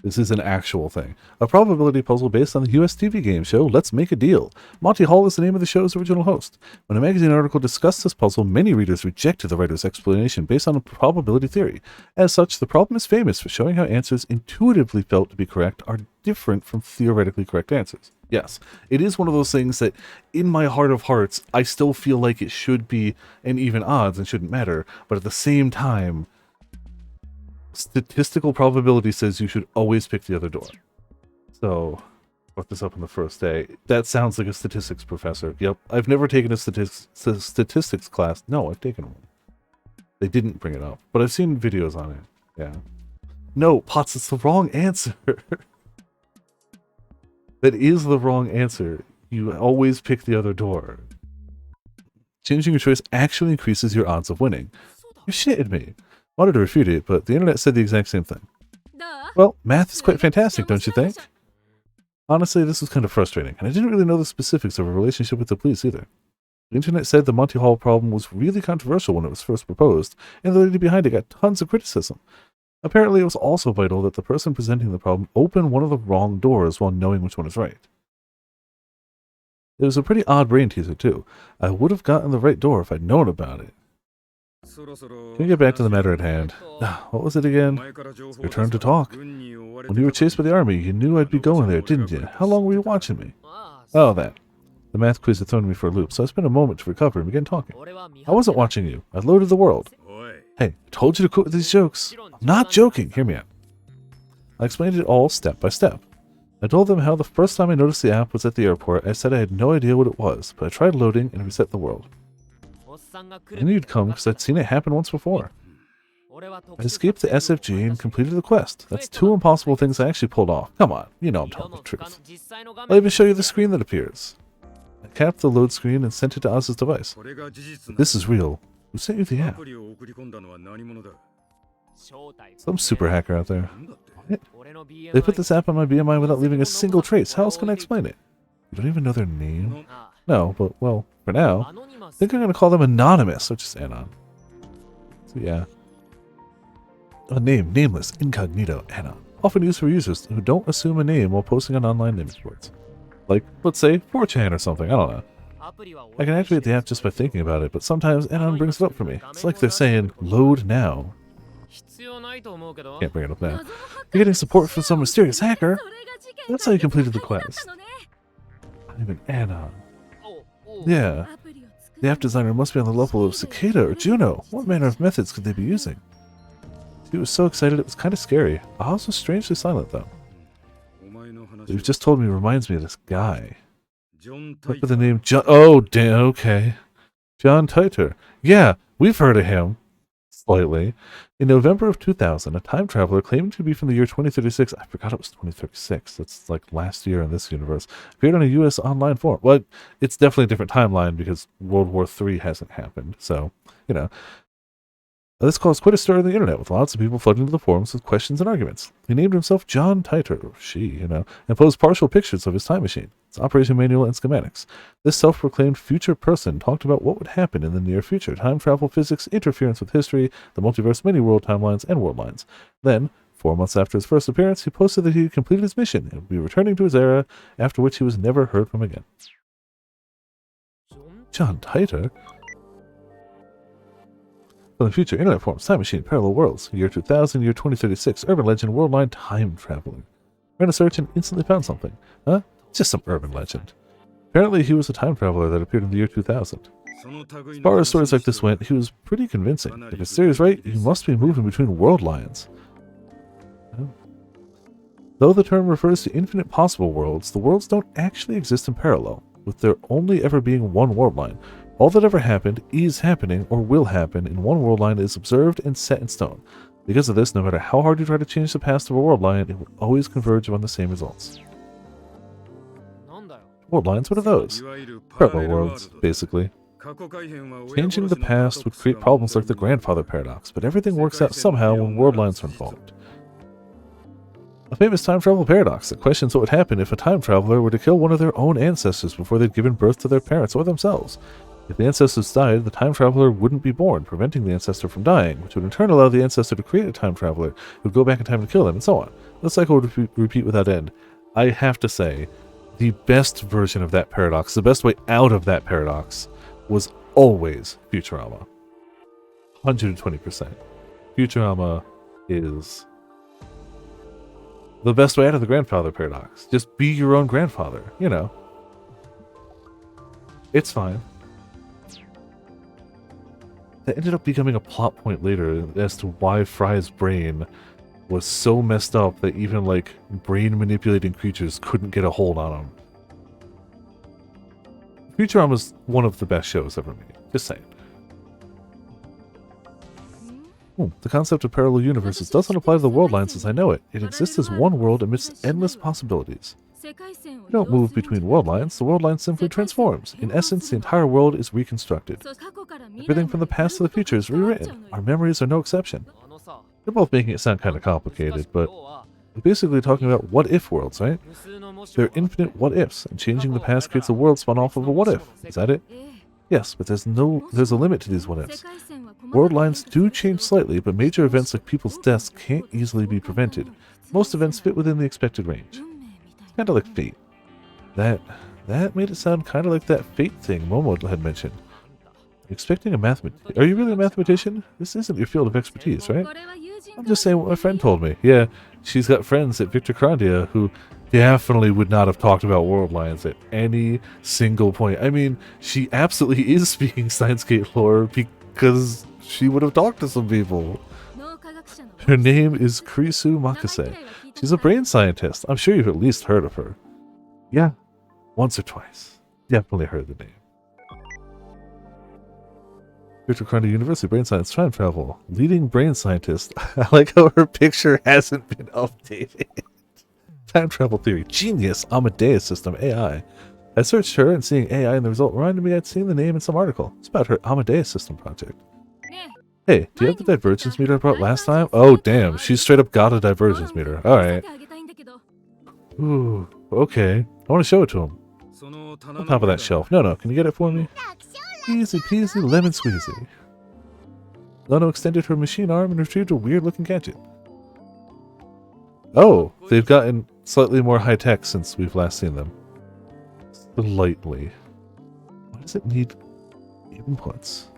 This is an actual thing. A probability puzzle based on the US TV game show Let's Make a Deal. Monty Hall is the name of the show's original host. When a magazine article discussed this puzzle, many readers rejected the writer's explanation based on a probability theory. As such, the problem is famous for showing how answers intuitively felt to be correct are different from theoretically correct answers. Yes, it is one of those things that, in my heart of hearts, I still feel like it should be an even odds and shouldn't matter, but at the same time, statistical probability says you should always pick the other door. So, brought this up on the first day. That sounds like a statistics professor. Yep, I've never taken a statistics class. No, I've taken one. They didn't bring it up, but I've seen videos on it. Yeah. No, Potts, it's the wrong answer. That is the wrong answer. You always pick the other door. Changing your choice actually increases your odds of winning. You're shitting me. Wanted to refute it, but the internet said the exact same thing. Well, math is quite fantastic, don't you think? Honestly, this was kind of frustrating, and I didn't really know the specifics of a relationship with the police either. The internet said the Monty Hall problem was really controversial when it was first proposed, and the lady behind it got tons of criticism. Apparently, it was also vital that the person presenting the problem open one of the wrong doors while knowing which one is right. It was a pretty odd brain teaser, too. I would have gotten the right door if I'd known about it. Can we get back to the matter at hand? What was it again? It's your turn to talk. When you were chased by the army, you knew I'd be going there, didn't you? How long were you watching me? Oh, that. The math quiz had thrown me for a loop, so I spent a moment to recover and begin talking. I wasn't watching you. I loaded the world. Hey, I told you to quit with these jokes. I'm not joking. Hear me out. I explained it all step by step. I told them how the first time I noticed the app was at the airport. I said I had no idea what it was, but I tried loading and reset the world. I knew you'd come because I'd seen it happen once before. I escaped the SFG and completed the quest. That's 2 impossible things I actually pulled off. Come on, you know I'm telling the truth. I'll even show you the screen that appears. I capped the load screen and sent it to Oz's device. This is real. Who sent you the app? Some super hacker out there. What? They put this app on my BMI without leaving a single trace. How else can I explain it? You don't even know their name? No, but, well, for now, I think I'm going to call them Anonymous, or just Anon. So, yeah. A name, nameless, incognito, Anon. Often used for users who don't assume a name while posting on online image boards. Like, let's say, 4chan or something, I don't know. I can activate the app just by thinking about it, but sometimes Anon brings it up for me. It's like they're saying, load now. Can't bring it up now. You're getting support from some mysterious hacker? That's how you completed the quest. I'm an Anon. Yeah. The app designer must be on the level of Cicada or Juno. What manner of methods could they be using? He was so excited it was kind of scary. Oz was strangely silent, though. What you've just told me reminds me of this guy. Look at the name John. Oh, damn, okay. John Titor. Yeah, we've heard of him. Slightly. In November of 2000, a time traveler claiming to be from the year 2036, I forgot it was 2036, that's like last year in this universe, appeared on a U.S. online forum. Well, it's definitely a different timeline because World War III hasn't happened, so, you know. This caused quite a stir on the internet, with lots of people flooding to the forums with questions and arguments. He named himself John Titor, or she, and posed partial pictures of his time machine, its operation manual and schematics. This self-proclaimed future person talked about what would happen in the near future: time travel, physics, interference with history, the multiverse, many world timelines, and world lines. Then, 4 months after his first appearance, he posted that he had completed his mission and would be returning to his era, after which he was never heard from again. John Titor? From the future, internet forums, time machine, parallel worlds, year 2000, year 2036, urban legend, world line, time traveler. Ran a search and instantly found something. Huh? Just some urban legend. Apparently he was a time traveler that appeared in the year 2000. As far as stories like this went, he was pretty convincing. If his theory is right, he must be moving between world lines. Though the term refers to infinite possible worlds, the worlds don't actually exist in parallel, with there only ever being one world line. All that ever happened, is happening, or will happen in one world line is observed and set in stone. Because of this, no matter how hard you try to change the past of a world line, it will always converge on the same results. World lines? What are those? Parallel worlds, basically. Changing the past would create problems like the grandfather paradox, but everything works out somehow when world lines are involved. A famous time travel paradox that questions what would happen if a time traveler were to kill one of their own ancestors before they'd given birth to their parents or themselves. If the ancestors died, the time traveler wouldn't be born, preventing the ancestor from dying, which would in turn allow the ancestor to create a time traveler who would go back in time to kill them, and so on. The cycle would repeat without end. I have to say, the best version of that paradox, the best way out of that paradox, was always Futurama. 120%. Futurama is the best way out of the grandfather paradox. Just be your own grandfather, It's fine. That ended up becoming a plot point later as to why Fry's brain was so messed up that even, brain manipulating creatures couldn't get a hold on him. Futurama's one of the best shows ever made. Just saying. The concept of parallel universes doesn't apply to the world lines as I know it. It exists as one world amidst endless possibilities. You don't move between world lines, the world line simply transforms. In essence, the entire world is reconstructed. Everything from the past to the future is rewritten. Our memories are no exception. They're both making it sound kind of complicated, but they're basically talking about what-if worlds, right? They're infinite what-ifs, and changing the past creates a world spun off of a what-if. Is that it? Yes, but there's a limit to these what-ifs. World lines do change slightly, but major events like people's deaths can't easily be prevented. Most events fit within the expected range. Kind of like Fate. That made it sound kind of like that Fate thing Momo had mentioned. Expecting a mathematician? Are you really a mathematician? This isn't your field of expertise, right? I'm just saying what my friend told me. Yeah, she's got friends at Victor Crandia who definitely would not have talked about world lines at any single point. I mean, she absolutely is speaking Steins;Gate lore because she would have talked to some people. Her name is Kurisu Makase. She's a brain scientist. I'm sure you've at least heard of her. Yeah, once or twice. Definitely heard the name. Victor Crandia University, brain science, time travel. Leading brain scientist. I like how her picture hasn't been updated. Time travel theory. Genius. Amadeus system. AI. I searched her and seeing AI in the result reminded me I'd seen the name in some article. It's about her Amadeus system project. Hey, do you have the divergence meter I brought last time? Oh, damn. She's straight up got a divergence meter. Alright. Ooh, okay. I want to show it to him. On top of that shelf. No, can you get it for me? Easy peasy lemon squeezy. Lono extended her machine arm and retrieved a weird looking gadget. Oh, they've gotten slightly more high tech since we've last seen them. Slightly. Why does it need inputs?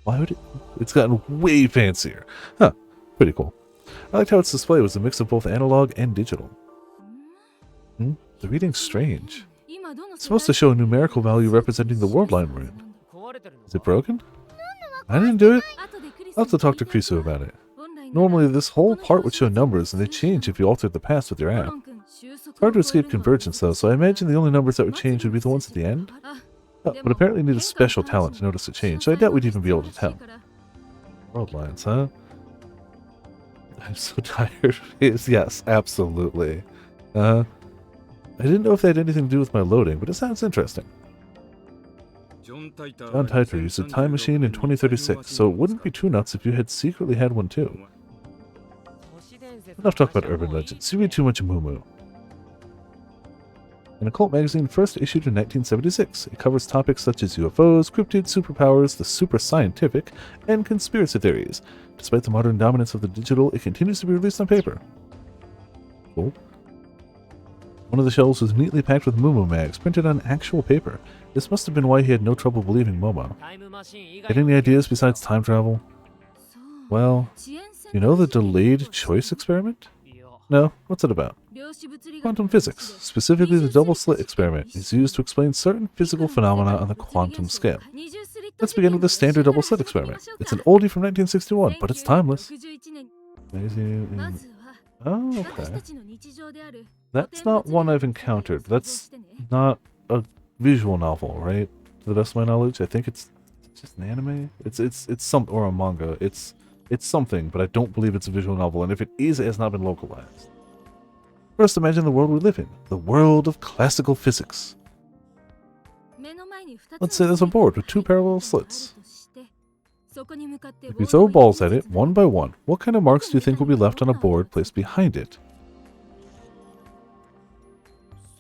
Why would it? It's gotten way fancier. Huh, pretty cool. I liked how its display was a mix of both analog and digital. The reading's strange. It's supposed to show a numerical value representing the world line we're in. Is it broken? I didn't do it. I'll have to talk to Krisu about it. Normally, this whole part would show numbers, and they change if you altered the past with your app. It's hard to escape convergence, though, so I imagine the only numbers that would change would be the ones at the end. Oh, but apparently you need a special talent to notice a change, so I doubt we'd even be able to tell. World lines, huh? I'm so tired. Yes, absolutely. I didn't know if they had anything to do with my loading, but it sounds interesting. John John Titor used a time machine in 2036, so it wouldn't be too nuts if you had secretly had one too. Enough talk about urban legends. You read too much Moo Moo. An occult magazine first issued in 1976. It covers topics such as UFOs, cryptids, superpowers, the super scientific, and conspiracy theories. Despite the modern dominance of the digital, it continues to be released on paper. Cool. One of the shelves was neatly packed with Moo Moo mags, printed on actual paper. This must have been why he had no trouble believing Momo. Had any ideas besides time travel? Well, you know the delayed choice experiment? No? What's it about? Quantum physics, specifically the double slit experiment, is used to explain certain physical phenomena on the quantum scale. Let's begin with the standard double slit experiment. It's an oldie from 1961, but it's timeless. Oh, okay. That's not one I've encountered. That's not a visual novel, right? To the best of my knowledge, I think it's just an anime. It's some or a manga. It's something, but I don't believe it's a visual novel. And if it is, it has not been localized. First, imagine the world we live in, the world of classical physics. Let's say there's a board with two parallel slits. If you throw balls at it, one by one, what kind of marks do you think will be left on a board placed behind it?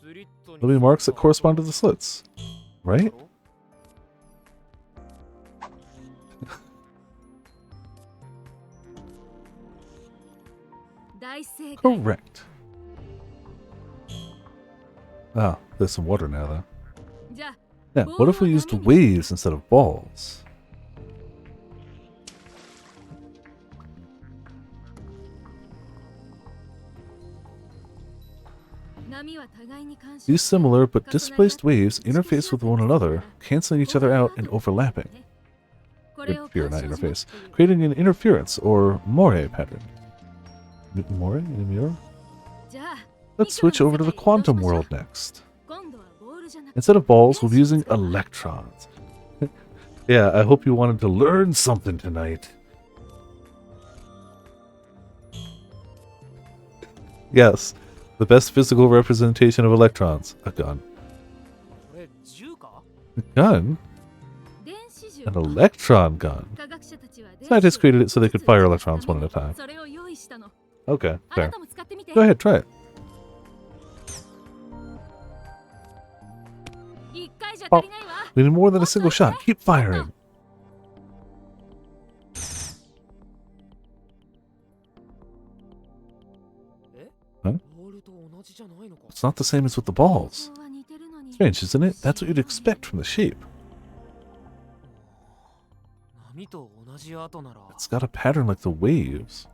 There'll be marks that correspond to the slits, right? Correct. Ah, there's some water now, though. Now, what if we used waves instead of balls? These similar but displaced waves interface with one another, canceling each other out and overlapping. Interfere, not interface. Creating an interference, or moire pattern. Moire? Mirror? Let's switch over to the quantum world next. Instead of balls, we'll be using electrons. Yeah, I hope you wanted to learn something tonight. Yes, the best physical representation of electrons. A gun. A gun? An electron gun. Scientists created it so they could fire electrons one at a time. Okay, fair. Go ahead, try it. Oh, we need more than a single shot. Keep firing. Huh? It's not the same as with the balls. Strange, isn't it? That's what you'd expect from the shape. It's got a pattern like the waves.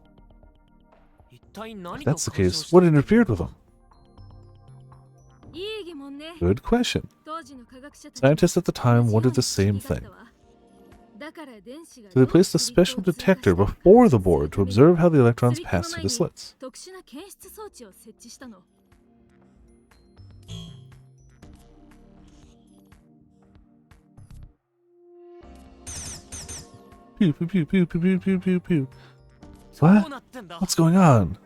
If that's the case, what interfered with them? Good question. Scientists at the time wondered the same thing. So they placed a special detector before the board to observe how the electrons pass through the slits. Pew, pew, pew, pew, pew, pew, pew, pew. What? What's going on?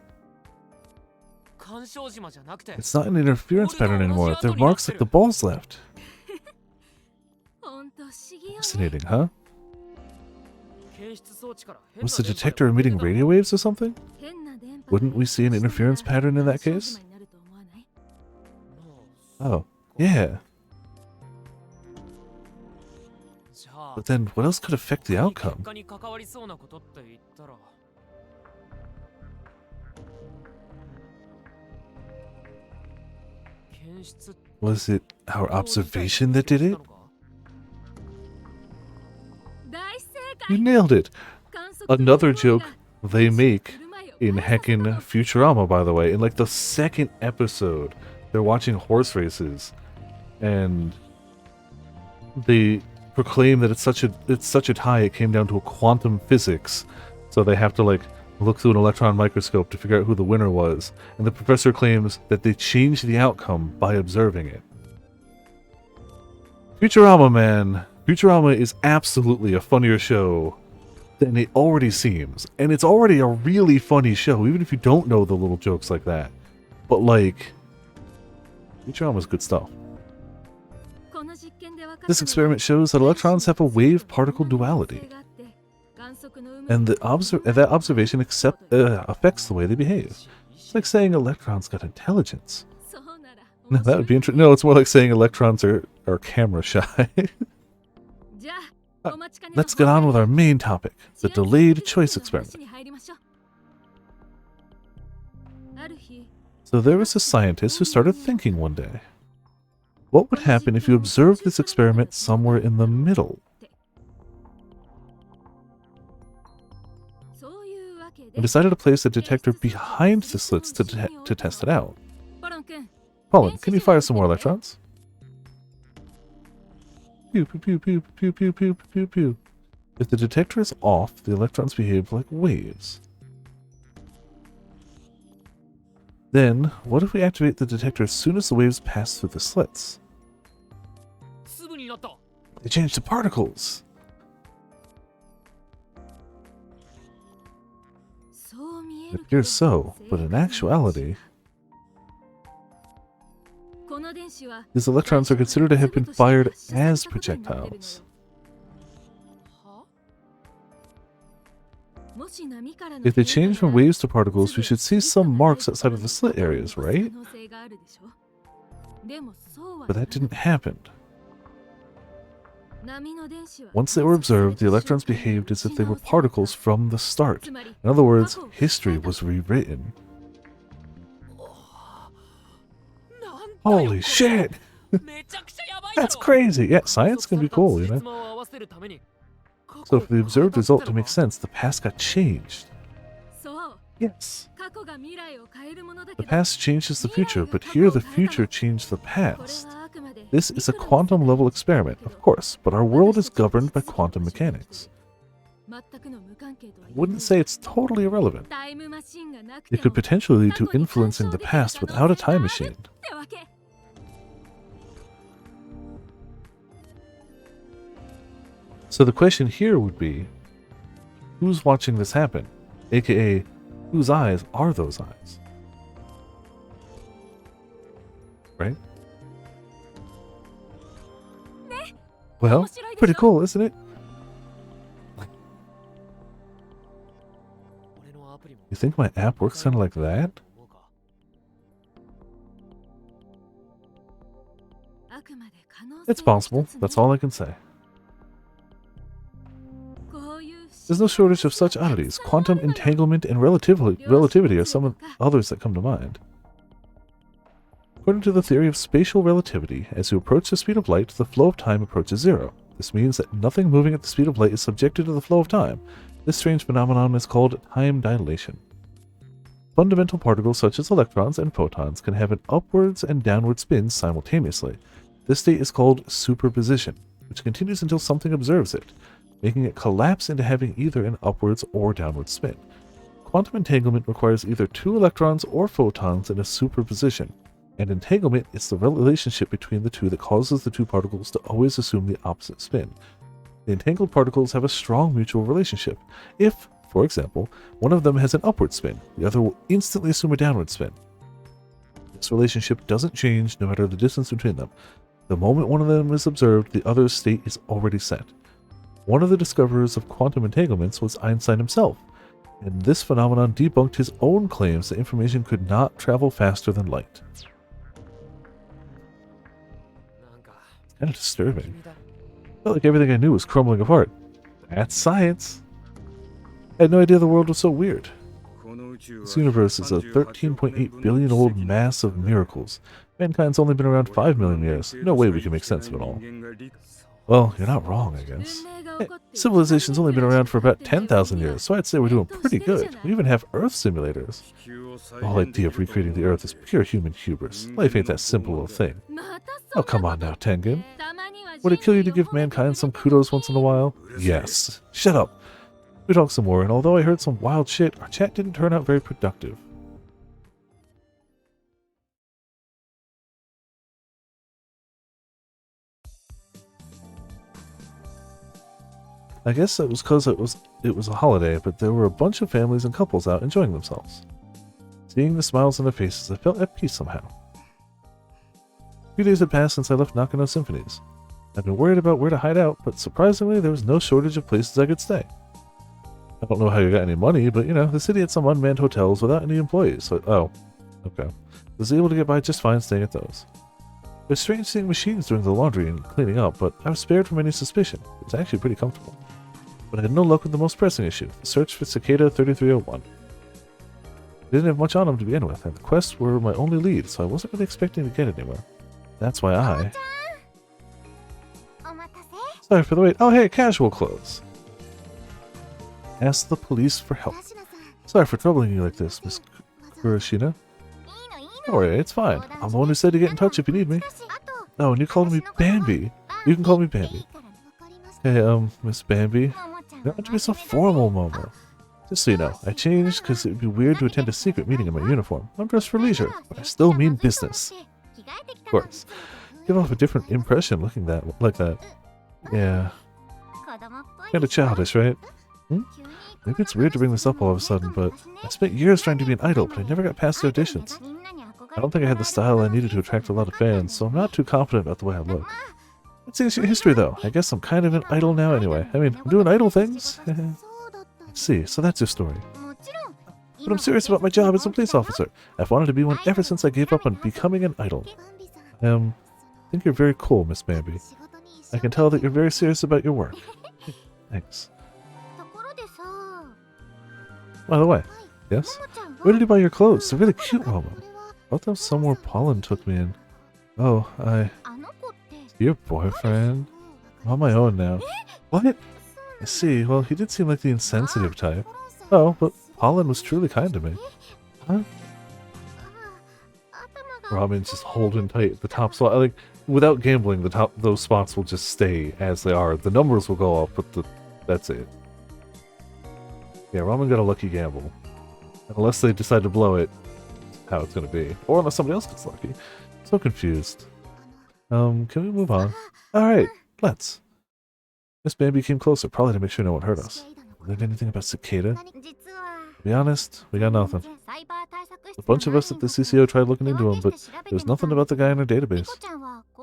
It's not an interference pattern anymore. They're marks like the balls left. Fascinating, huh? Was the detector emitting radio waves or something? Wouldn't we see an interference pattern in that case? Oh, yeah. But then what else could affect the outcome? Was it our observation that did it? You nailed it! Another joke they make in heckin' Futurama, by the way. In like the second episode, they're watching horse races, and they proclaim that it's such a tie it came down to a quantum physics, so they have to like look through an electron microscope to figure out who the winner was, and the professor claims that they changed the outcome by observing it. Futurama, man. Futurama is absolutely a funnier show than it already seems, and it's already a really funny show, even if you don't know the little jokes like that. But like, Futurama's good stuff. This experiment shows that electrons have a wave-particle duality, and that observation affects the way they behave. It's like saying electrons got intelligence. No, that would be interesting. No, it's more like saying electrons are camera shy. Let's get on with our main topic, the delayed choice experiment. So there was a scientist who started thinking one day, what would happen if you observed this experiment somewhere in the middle? And decided to place a detector behind the slits to test it out. Colin, can you fire some more electrons? Pew, pew, pew, pew, pew, pew, pew, pew, pew. If the detector is off, the electrons behave like waves. Then, what if we activate the detector as soon as the waves pass through the slits? They change to particles! It appears so, but in actuality, these electrons are considered to have been fired as projectiles. If they change from waves to particles, we should see some marks outside of the slit areas, right? But that didn't happen. Once they were observed, the electrons behaved as if they were particles from the start. In other words, history was rewritten. Holy shit! That's crazy! Yeah, science can be cool, you know? So for the observed result to make sense, the past got changed. Yes. The past changes the future, but here the future changed the past. This is a quantum level experiment, of course, but our world is governed by quantum mechanics. I wouldn't say it's totally irrelevant. It could potentially lead to influencing the past without a time machine. So the question here would be, who's watching this happen? AKA, whose eyes are those eyes? Right? Well, pretty cool, isn't it? You think my app works kind of like that? It's possible, that's all I can say. There's no shortage of such oddities. Quantum entanglement and relativity are some of others that come to mind. According to the theory of spatial relativity, as you approach the speed of light, the flow of time approaches zero. This means that nothing moving at the speed of light is subjected to the flow of time. This strange phenomenon is called time dilation. Fundamental particles such as electrons and photons can have an upwards and downward spin simultaneously. This state is called superposition, which continues until something observes it, making it collapse into having either an upwards or downward spin. Quantum entanglement requires either two electrons or photons in a superposition, and entanglement is the relationship between the two that causes the two particles to always assume the opposite spin. The entangled particles have a strong mutual relationship. If, for example, one of them has an upward spin, the other will instantly assume a downward spin. This relationship doesn't change no matter the distance between them. The moment one of them is observed, the other's state is already set. One of the discoverers of quantum entanglements was Einstein himself, and this phenomenon debunked his own claims that information could not travel faster than light. Kind of disturbing. Felt like everything I knew was crumbling apart. That's science. I had no idea the world was so weird. This universe is a 13.8 billion old mass of miracles. Mankind's only been around 5 million years. No way we can make sense of it all. Well, you're not wrong, I guess. Hey, civilization's only been around for about 10,000 years, so I'd say we're doing pretty good. We even have Earth simulators. The whole idea of recreating the Earth is pure human hubris. Life ain't that simple a thing. Oh, come on now, Tengen. Would it kill you to give mankind some kudos once in a while? Yes. Shut up. We talked some more, and although I heard some wild shit, our chat didn't turn out very productive. I guess it was because it was a holiday, but there were a bunch of families and couples out enjoying themselves. Seeing the smiles on their faces, I felt at peace somehow. A few days had passed since I left Nakano Symphonies. I've been worried about where to hide out, but surprisingly, there was no shortage of places I could stay. I don't know how you got any money, but you know, the city had some unmanned hotels without any employees, so oh, okay. I was able to get by just fine staying at those. It was strange seeing machines doing the laundry and cleaning up, but I was spared from any suspicion. It was actually pretty comfortable. But I had no luck with the most pressing issue, the search for Cicada 3301. I didn't have much on him to begin with, and the quests were my only lead, so I wasn't really expecting to get anywhere. That's why I... Sorry for the wait. Oh hey, casual clothes. Ask the police for help. Sorry for troubling you like this, Miss Kurashina. Don't worry, it's fine. I'm the one who said to get in touch if you need me. Oh, and you called me Bambi. You can call me Bambi. Hey, Miss Bambi. You don't have to be so formal, Momo. Just so you know, I changed because it'd be weird to attend a secret meeting in my uniform. I'm dressed for leisure, but I still mean business. Of course. Give off a different impression looking like that. Yeah. Kinda childish, right? Maybe it's weird to bring this up all of a sudden, but I spent years trying to be an idol, but I never got past the auditions. I don't think I had the style I needed to attract a lot of fans, so I'm not too confident about the way I look. It's ancient history, though. I guess I'm kind of an idol now anyway. I mean, I'm doing idol things. Let's see, so that's your story. But I'm serious about my job as a police officer. I've wanted to be one ever since I gave up on becoming an idol. I think you're very cool, Miss Bambi. I can tell that you're very serious about your work. Thanks. By the way, yes? Where did you buy your clothes? They're really cute, Momo. I thought that was somewhere Pollen took me in. Oh, your boyfriend? I'm on my own now. What? I see. Well, he did seem like the insensitive type. Oh, but Pollen was truly kind to me. Huh? Robin's just holding tight at the top spot. Like, without gambling, those spots will just stay as they are. The numbers will go up, but that's it. Yeah, Ramen got a lucky gamble. Unless they decide to blow it, how it's gonna be. Or unless somebody else gets lucky. So confused. Can we move on? Alright, let's. Miss Bambi came closer, probably to make sure no one heard us. Learned anything about Cicada? To be honest, we got nothing. A bunch of us at the CCO tried looking into him, but there was nothing about the guy in our database.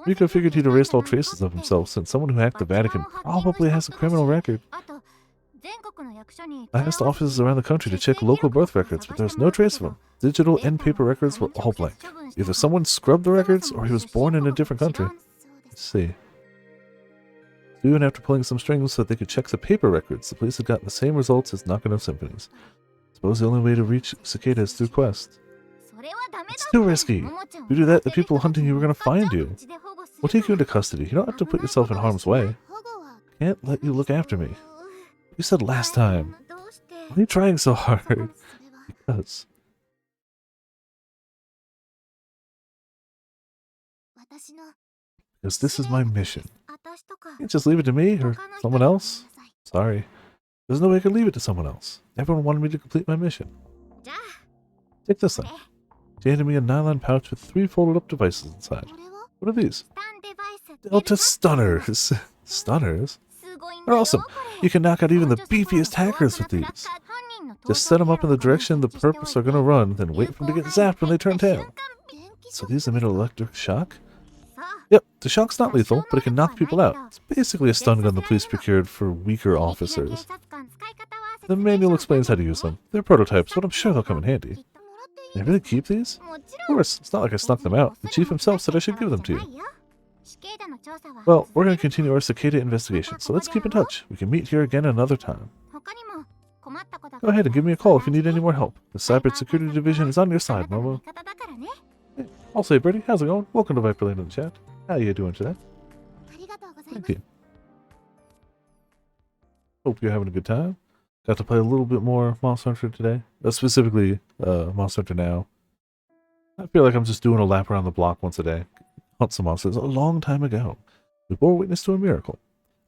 Rico figured he'd erased all traces of himself, since someone who hacked the Vatican probably has a criminal record. I asked offices around the country to check local birth records, but there was no trace of him. Digital and paper records were all blank. Either someone scrubbed the records, or he was born in a different country. Let's see. Even after pulling some strings so that they could check the paper records, the police had gotten the same results as Nakano Symphonies. Suppose the only way to reach Cicada is through Quest. It's too risky. If you do that, the people hunting you are going to find you. We'll take you into custody. You don't have to put yourself in harm's way. I can't let you look after me. You said last time. Why are you trying so hard? Because this is my mission. You can't just leave it to me or someone else. Sorry. There's no way I could leave it to someone else. Everyone wanted me to complete my mission. Take this then. She handed me a nylon pouch with 3 folded up devices inside. What are these? Delta Stunners. Stunners? They're awesome. You can knock out even the beefiest hackers with these. Just set them up in the direction the purpose are going to run, then wait for them to get zapped when they turn tail. So these emit electric shock? Yep, the shock's not lethal, but it can knock people out. It's basically a stun gun the police procured for weaker officers. The manual explains how to use them. They're prototypes, but I'm sure they'll come in handy. Can I really keep these? Of course, it's not like I snuck them out. The chief himself said I should give them to you. Well, we're going to continue our Cicada investigation, so let's keep in touch. We can meet here again another time. Go ahead and give me a call if you need any more help. The Cyber Security Division is on your side, Momo. Hey, I'll say, Birdie, how's it going? Welcome to Viperland in the chat. How are you doing today? Thank you. Hope you're having a good time. Got to play a little bit more Monster Hunter today. Specifically, Monster Hunter Now. I feel like I'm just doing a lap around the block once a day. Hunt some monsters. A long time ago, we bore witness to a miracle.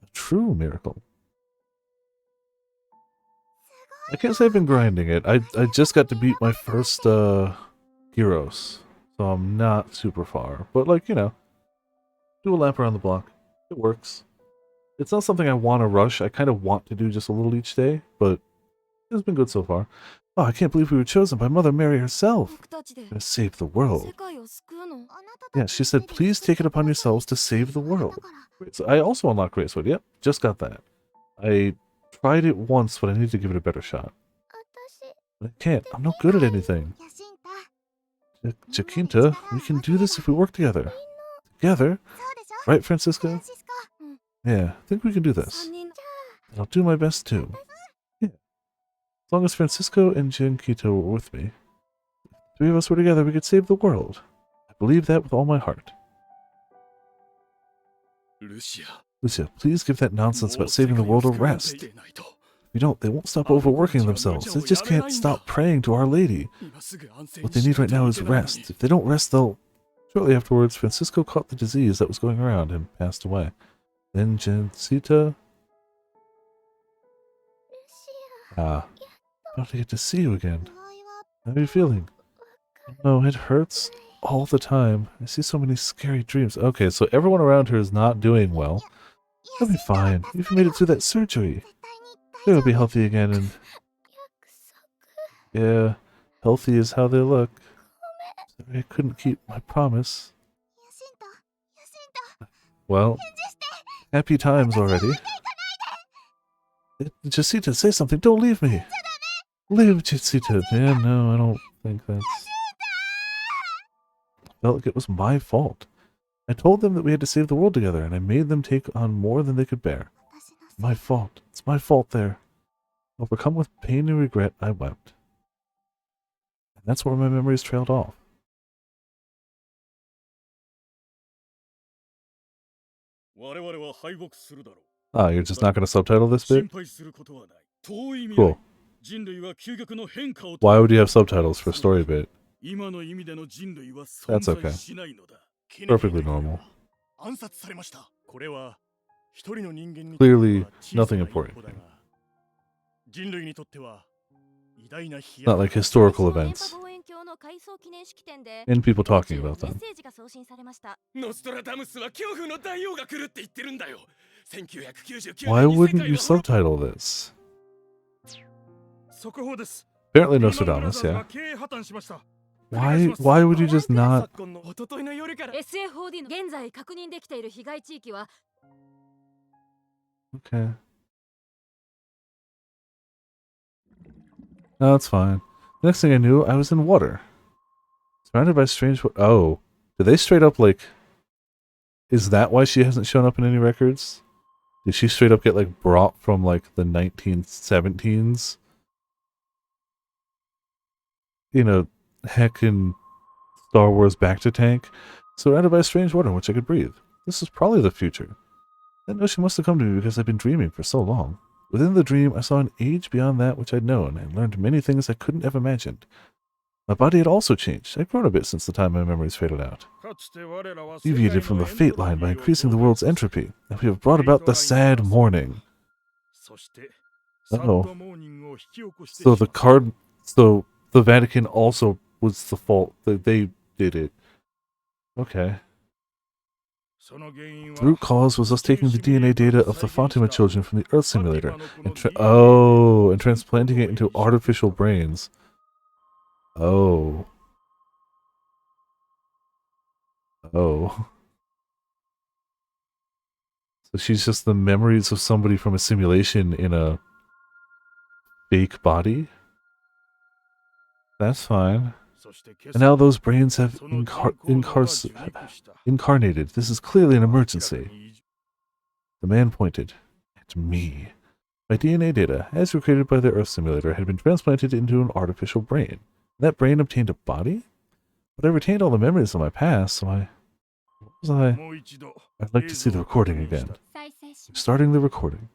A true miracle. I can't say I've been grinding it. I just got to beat my first heroes. So I'm not super far. But like, you know, do a lap around the block. It works. It's not something I want to rush. I kind of want to do just a little each day, but it's been good so far. Oh, I can't believe we were chosen by Mother Mary herself 僕たちで to save the 世 world. 界を救うの Yeah, she said, please take it upon yourselves to save the world. So I also unlocked Great Sword. Yep, just got that. I tried it once, but I need to give it a better shot. But I can't. I'm no good at anything. Jacinta, we can do this if we work together. Together? Right, Francisco? Yeah, I think we can do this. 3人 And I'll do my best too. Yeah. As long as Francisco and Jacinta were with me, if the three of us were together, we could save the world. I believe that with all my heart. ルシア Lucia, please give that nonsense about saving the world a rest. If you don't, they won't stop overworking themselves. They just can't stop praying to Our Lady. What they need right now is rest. If they don't rest, they'll... Shortly afterwards, Francisco caught the disease that was going around and passed away. Then Jacinta... about to get to see you again. How are you feeling? No, it hurts all the time. I see so many scary dreams. Okay, so everyone around her is not doing well. You'll be fine. You've made it through that surgery. They'll be healthy again and... Yeah, healthy is how they look. Sorry I couldn't keep my promise. Well, happy times already. Jacinta, say something. Don't leave me. Leave Jacinta. Yeah, no, I don't think that's... Felt like it was my fault. I told them that we had to save the world together, and I made them take on more than they could bear. My fault. It's my fault there. Overcome with pain and regret, I wept. And that's where my memories trailed off. Ah, you're just not going to subtitle this bit? Cool. Why would you have subtitles for a story bit? That's okay. Perfectly normal. Clearly, nothing important. Not like historical events. And people talking about them. ノストラダムスは恐怖の大王が来るって言ってるんだよ。1999 Why wouldn't you subtitle this? 速報です。 Apparently Nostradamus, yeah. 経営破綻しました。 Why would you just not... 一昨日の夜から SFOD の現在確認できている被害地域は Okay. No, it's fine. The next thing I knew, I was in water. Surrounded by strange... Oh. Did they straight up, like... Is that why she hasn't shown up in any records? Did she straight up get, like, brought from, like, the 1917s? You know, heckin' Star Wars back to tank? Surrounded by strange water in which I could breathe. This is probably the future. That notion must have come to me because I've been dreaming for so long. Within the dream, I saw an age beyond that which I'd known, and learned many things I couldn't have imagined. My body had also changed. I'd grown a bit since the time my memories faded out. Deviated from the fate line by increasing the world's entropy, and we have brought about the sad morning. Uh-oh. So the Vatican also was the fault. They did it. Okay. The root cause was us taking the DNA data of the Fatima children from the Earth simulator and transplanting it into artificial brains. Oh. Oh. So she's just the memories of somebody from a simulation in a fake body? That's fine. And now those brains have incarnated. This is clearly an emergency. The man pointed at me. My DNA data, as recreated by the Earth simulator, had been transplanted into an artificial brain. That brain obtained a body? But I retained all the memories of my past, so what was I? I'd like to see the recording again. Starting the recording.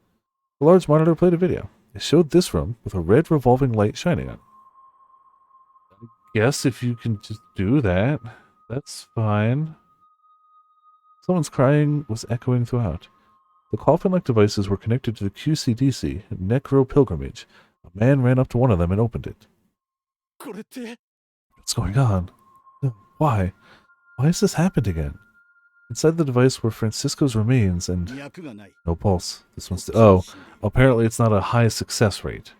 The large monitor played a video. It showed this room with a red revolving light shining on it. Yes, if you can just do that, that's fine. Someone's crying was echoing throughout. The coffin-like devices were connected to the QCDC, Necro Pilgrimage. A man ran up to one of them and opened it. What's going on? Why? Why has this happened again? Inside the device were Francisco's remains and... no pulse. This one's... Oh, apparently it's not a high success rate.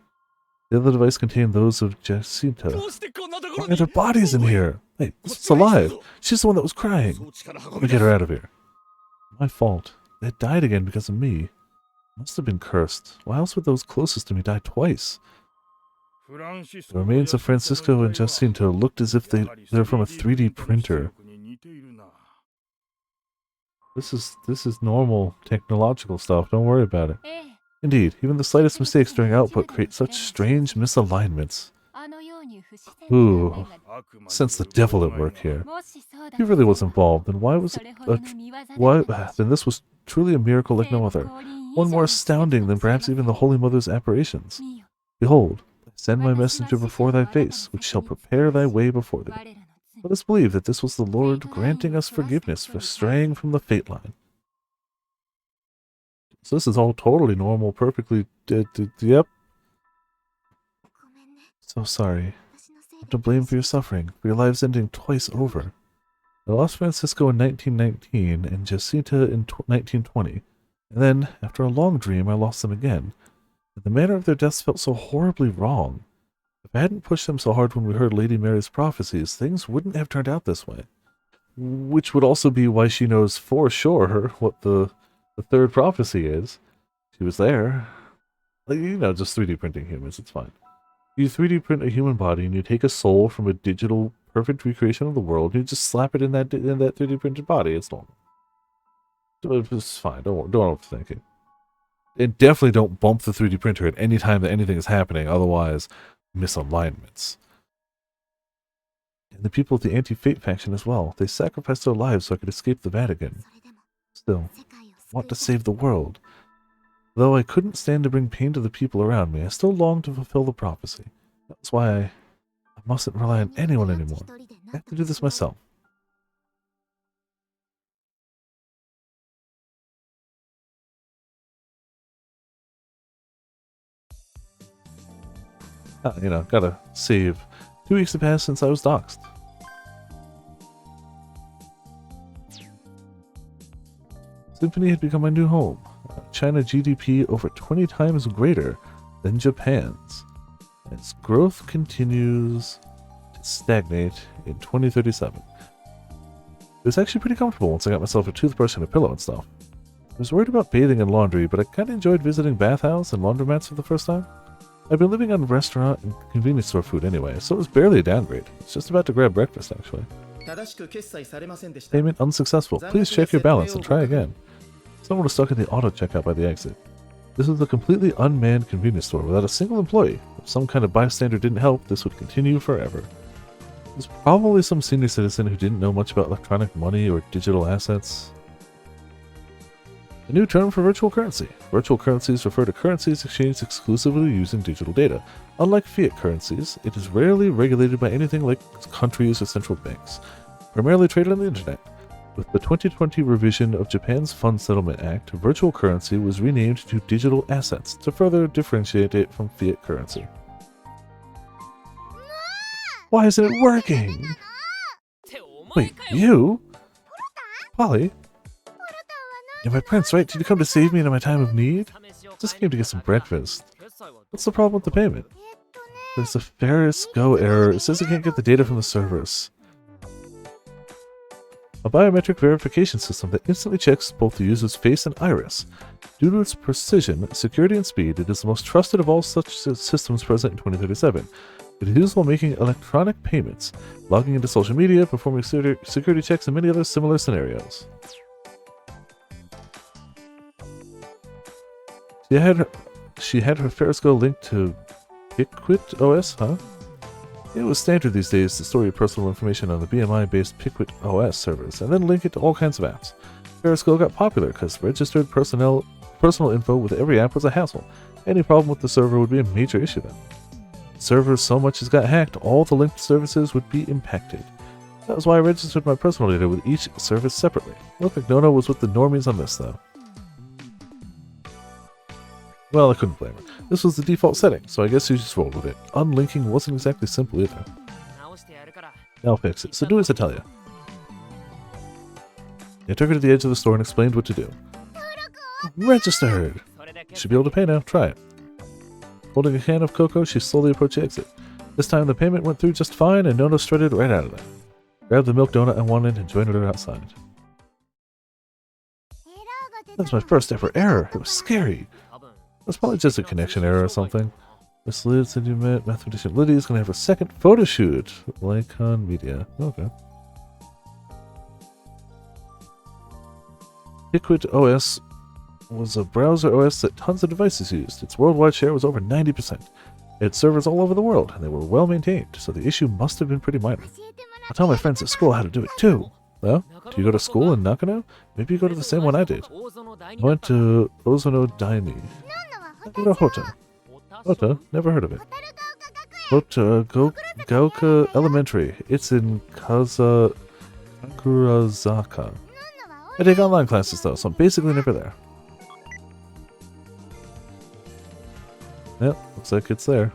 The other device contained those of Jacinta. どうしてこんなところ Why are there bodies in here? Hey, this is alive. She's the one that was crying. 装置から Let 運 me び出 get す her out of here. My fault. They died again because of me. Must have been cursed. Why else would those closest to me die twice? フランシス The コ remains of Francisco and Jacinto looked as if they're from a 3D printer. に似ているな This is normal technological stuff. Don't worry about it. ええ Indeed, even the slightest mistakes during output create such strange misalignments. あのように不自然 Ooh. な面が Sense the devil at work here. もしそうだ If he really was involved, then why was そ it れほど a の見業だった why ら then this was truly a miracle like no other. 成功輪以 One 上 more の astounding than perhaps even the Holy Mother's apparitions. 見よ Behold, I send my messenger before thy face, which shall prepare thy way before thee. 我らの Let us believe that this was the Lord granting us forgiveness for straying from the fate line. So this is all totally normal, perfectly yep. ごめんね So sorry. 私のせい I'm で to blame for your suffering, for your lives ending twice over. I lost Francisco in 1919 and Jacinta in 1920. And then, after a long dream, I lost them again. And the manner of their deaths felt so horribly wrong. If I hadn't pushed them so hard when we heard Lady Mary's prophecies, things wouldn't have turned out this way. Which would also be why she knows for sure what the third prophecy is. She was there. Like, you know, just 3D printing humans, it's fine. You 3D print a human body and you take a soul from a digital perfect recreation of the world and you just slap it in that 3D printed body. It's normal. It's fine. Don't overthink it. And definitely don't bump the 3D printer at any time that anything is happening. Otherwise, misalignments. And the people of the Anti-Fate faction as well. They sacrificed their lives so I could escape the Vatican. それでも Still, 世界を want to 救い save the world. Though I couldn't stand to bring pain to the people around me, I still longed to fulfill the prophecy. That's why I mustn't rely on anyone anymore. I have to do this myself. You know, gotta save. 2 weeks have passed since I was doxxed. Symphony had become my new home. China GDP over 20 times greater than Japan's. Its growth continues to stagnate in 2037. It was actually pretty comfortable once I got myself a toothbrush and a pillow and stuff. I was worried about bathing and laundry, but I kinda enjoyed visiting bathhouse and laundromats for the first time. I've been living on restaurant and convenience store food anyway, so it was barely a downgrade. It's just about to grab breakfast, actually. 正しく決済されませんでした Payment unsuccessful. Please check your balance and try again. Someone was stuck in the auto checkout by the exit. This was a completely unmanned convenience store without a single employee. If some kind of bystander didn't help, this would continue forever. There's probably some senior citizen who didn't know much about electronic money or digital assets. A new term for virtual currency. Virtual currencies refer to currencies exchanged exclusively using digital data. Unlike fiat currencies, it is rarely regulated by anything like countries or central banks, primarily traded on the internet. With the 2020 revision of Japan's Fund Settlement Act, virtual currency was renamed to digital assets to further differentiate it from fiat currency. Why isn't it working? Wait, you? Polly? You're my prince, right? Did you come to save me in my time of need? Just came to get some breakfast. What's the problem with the payment? There's a Ferris Go error. It says it can't get the data from the servers. A biometric verification system that instantly checks both the user's face and iris. Due to its precision, security, and speed, it is the most trusted of all such systems present in 2037. It is used while making electronic payments, logging into social media, performing security checks, and many other similar scenarios. She had her Ferris Go linked to Piquit OS, huh? It was standard these days to store your personal information on the BMI-based Piquit OS servers, and then link it to all kinds of apps. Ferris Go got popular because registered personal info with every app was a hassle. Any problem with the server would be a major issue then. The server so much as got hacked, all the linked services would be impacted. That was why I registered my personal data with each service separately. Looked like Nona was with the normies on this, though. Well, I couldn't blame her. This was the default setting, so I guess you just rolled with it. Unlinking wasn't exactly simple either. I'll fix it, so do as I tell you. I took her to the edge of the store and explained what to do. Registered! Should be able to pay now. Try it. Holding a can of cocoa, she slowly approached the exit. This time the payment went through just fine, and Nono strutted right out of there. Grabbed the milk donut I wanted and joined her outside. That was my first ever error. It was scary. It was probably just a connection error or something. Miss Lid said you met mathematician Lydia's gonna have her second photo shoot. Lycon Media. Okay. Liquid OS was a browser OS that tons of devices used. Its worldwide share was over 90%. It had servers all over the world, and they were well maintained, so the issue must have been pretty minor. I'll tell my friends at school how to do it too. Well, do you go to school in Nakano? Maybe you go to the same one I did. I went to Ozono Daini. I go to Hota. Hota? Never heard of it. Hota Gauka Elementary. It's in Kakurazaka. I take online classes though, so I'm basically never there. Yep, looks like it's there.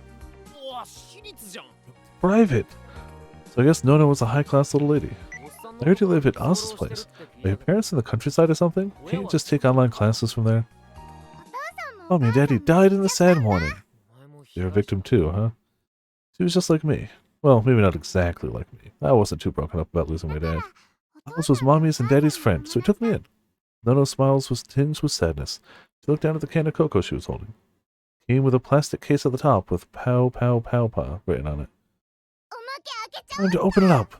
Private! So I guess Nono was a high-class little lady. I heard you live at Oz's place. Are your parents in the countryside or something? Can't you just take online classes from there? Mommy and Daddy died in the sad morning. You're a victim too, huh? She was just like me. Well, maybe not exactly like me. I wasn't too broken up about losing my dad. Oz was Mommy's and Daddy's friend, so he took me in. Nono's smiles was tinged with sadness. She looked down at the can of cocoa she was holding. Came with a plastic case at the top with Pow Pow Pow Pa written on it. Time to open it up!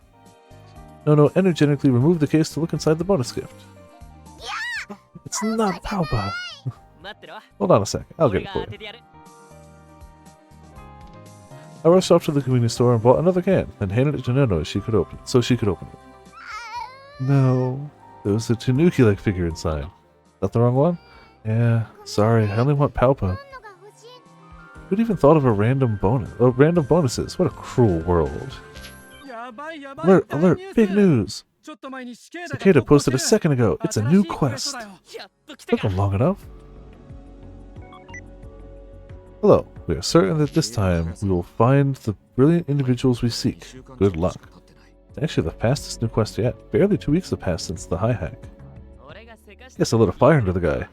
Nono energetically removed the case to look inside the bonus gift. It's not Pow Pa! Hold on a sec, I'll get it for you. I rushed off to the convenience store and bought another can, then handed it to Nono so she could open it. No, there was a Tanuki-like figure inside. Is that the wrong one? Yeah, sorry, I only want Pow Pa. Who'd even thought of a random bonuses? What a cruel world. Alert, alert, big news! Cicada posted a second ago. It's a new quest. Took them long enough. Hello, we are certain that this time we will find the brilliant individuals we seek. Good luck. It's actually the fastest new quest yet. Barely 2 weeks have passed since the high hack. Guess I lit a fire under the guy.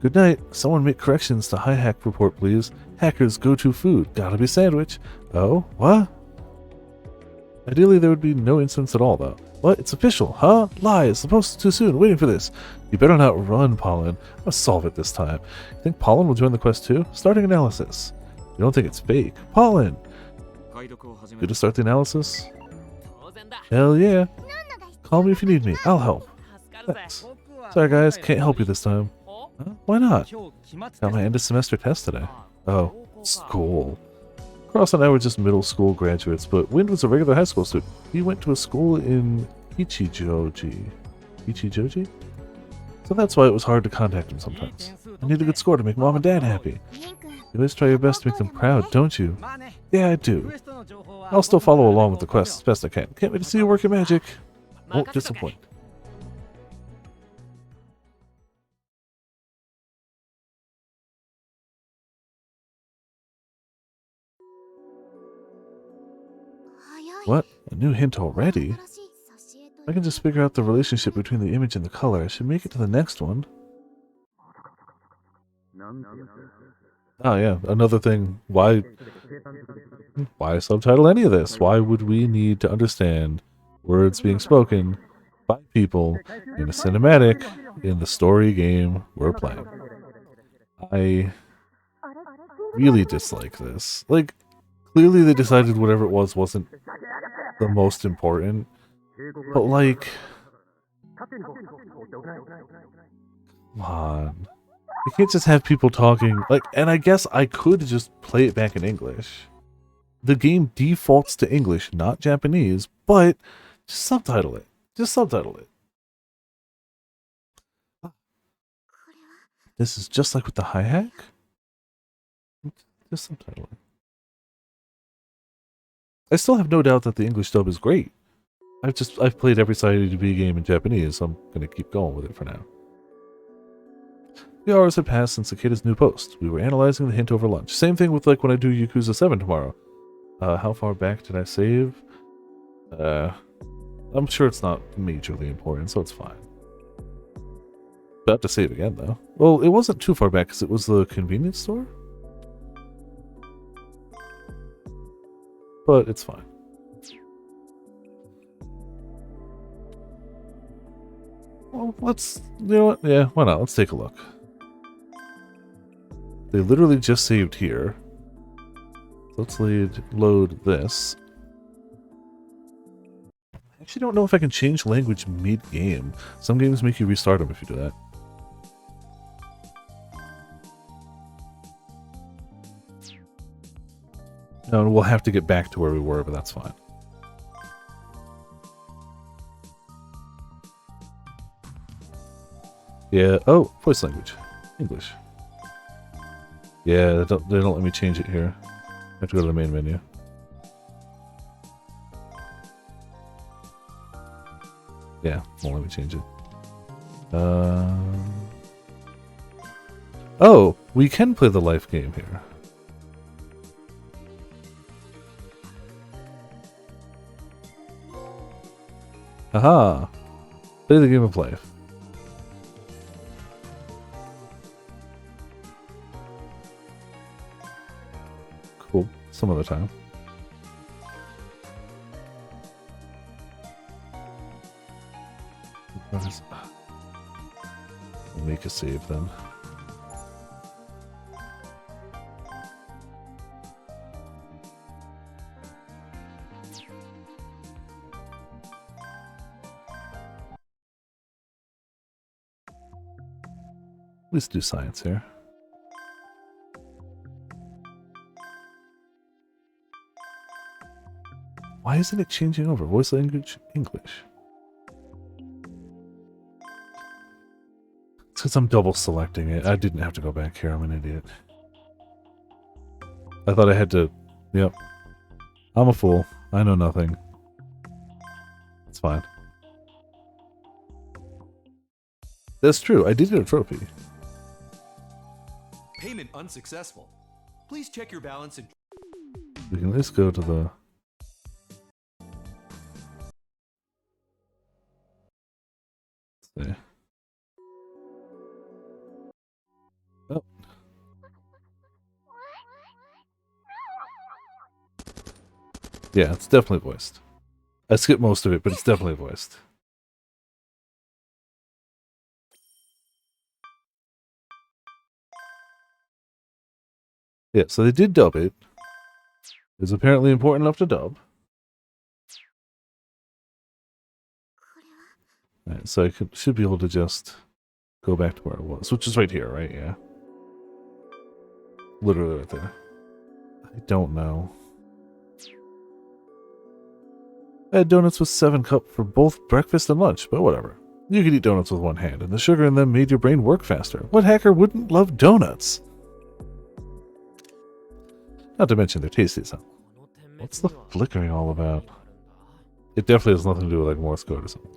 Good night. Someone make corrections to high hack report, please. Hackers go-to food. Gotta be sandwich. Oh, what? Ideally, there would be no incidents at all, though. What? It's official, huh? Lie. It's supposed too soon. Waiting for this. You better not run, Pollen. I'll solve it this time. You think Pollen will join the quest too? Starting analysis. You don't think it's fake? Pollen! Good to start the analysis? Hell yeah. Call me if you need me. I'll help. Thanks. Sorry guys, can't help you this time. Huh? Why not? Got my end of semester test today. Oh, school. Cross and I were just middle school graduates, but Wind was a regular high school student. He went to a school in Ichijoji. Ichijoji? So that's why it was hard to contact him sometimes. I need a good score to make Mom and Dad happy. You always try your best to make them proud, don't you? Yeah, I do. I'll still follow along with the quest as best I can. Can't wait to see you work your magic. Won't disappoint. What? A new hint already? I can just figure out the relationship between the image and the color. I should make it to the next one. Oh yeah, another thing. Why subtitle any of this? Why would we need to understand words being spoken by people in a cinematic in the story game we're playing? I really dislike this. Like, clearly they decided whatever it was wasn't the most important, but like, come on. You can't just have people talking, like, and I guess I could just play it back in English. The game defaults to English, not Japanese, but just subtitle it. Just subtitle it. This is just like with the high hack? Just subtitle it. I still have no doubt that the English dub is great. I've played every Side-B game in Japanese, so I'm gonna keep going with it for now. 3 hours had passed since Cicada's new post. We were analyzing the hint over lunch. Same thing with like when I do Yakuza 7 tomorrow. How far back did I save? I'm sure it's not majorly important, so it's fine. About to save again though. Well, it wasn't too far back because it was the convenience store? but it's fine. Well, let's, you know what? Yeah, why not? Let's take a look. They literally just saved here. Let's load this. I actually don't know if I can change language mid-game. Some games make you restart them if you do that. No, we'll have to get back to where we were, but that's fine. Yeah, oh, voice language. English. Yeah, they don't let me change it here. I have to go to the main menu. Yeah, won't let me change it. Oh, we can play the life game here. Aha! Play the game of life. Cool. Some other time. I'll make a save then. Let's do science here. Why isn't it changing over? Voice language, English. It's because I'm double selecting it. I didn't have to go back here. I'm an idiot. I thought I had to... Yep. I'm a fool. I know nothing. It's fine. That's true. I did get a trophy. Payment unsuccessful. Please check your balance and... We can at least go to the... Let's see. Oh. Yeah, it's definitely voiced. I skipped most of it, but it's definitely voiced. Yeah, so they did dub it. It's apparently important enough to dub. Alright, so I should be able to just go back to where it was, which is right here, right? Yeah. Literally right there. I don't know. I had donuts with 7-Cup for both breakfast and lunch, but whatever. You could eat donuts with one hand, and the sugar in them made your brain work faster. What hacker wouldn't love donuts? Not to mention they're tasty as hell. What's the flickering all about? It definitely has nothing to do with like Morse code or something.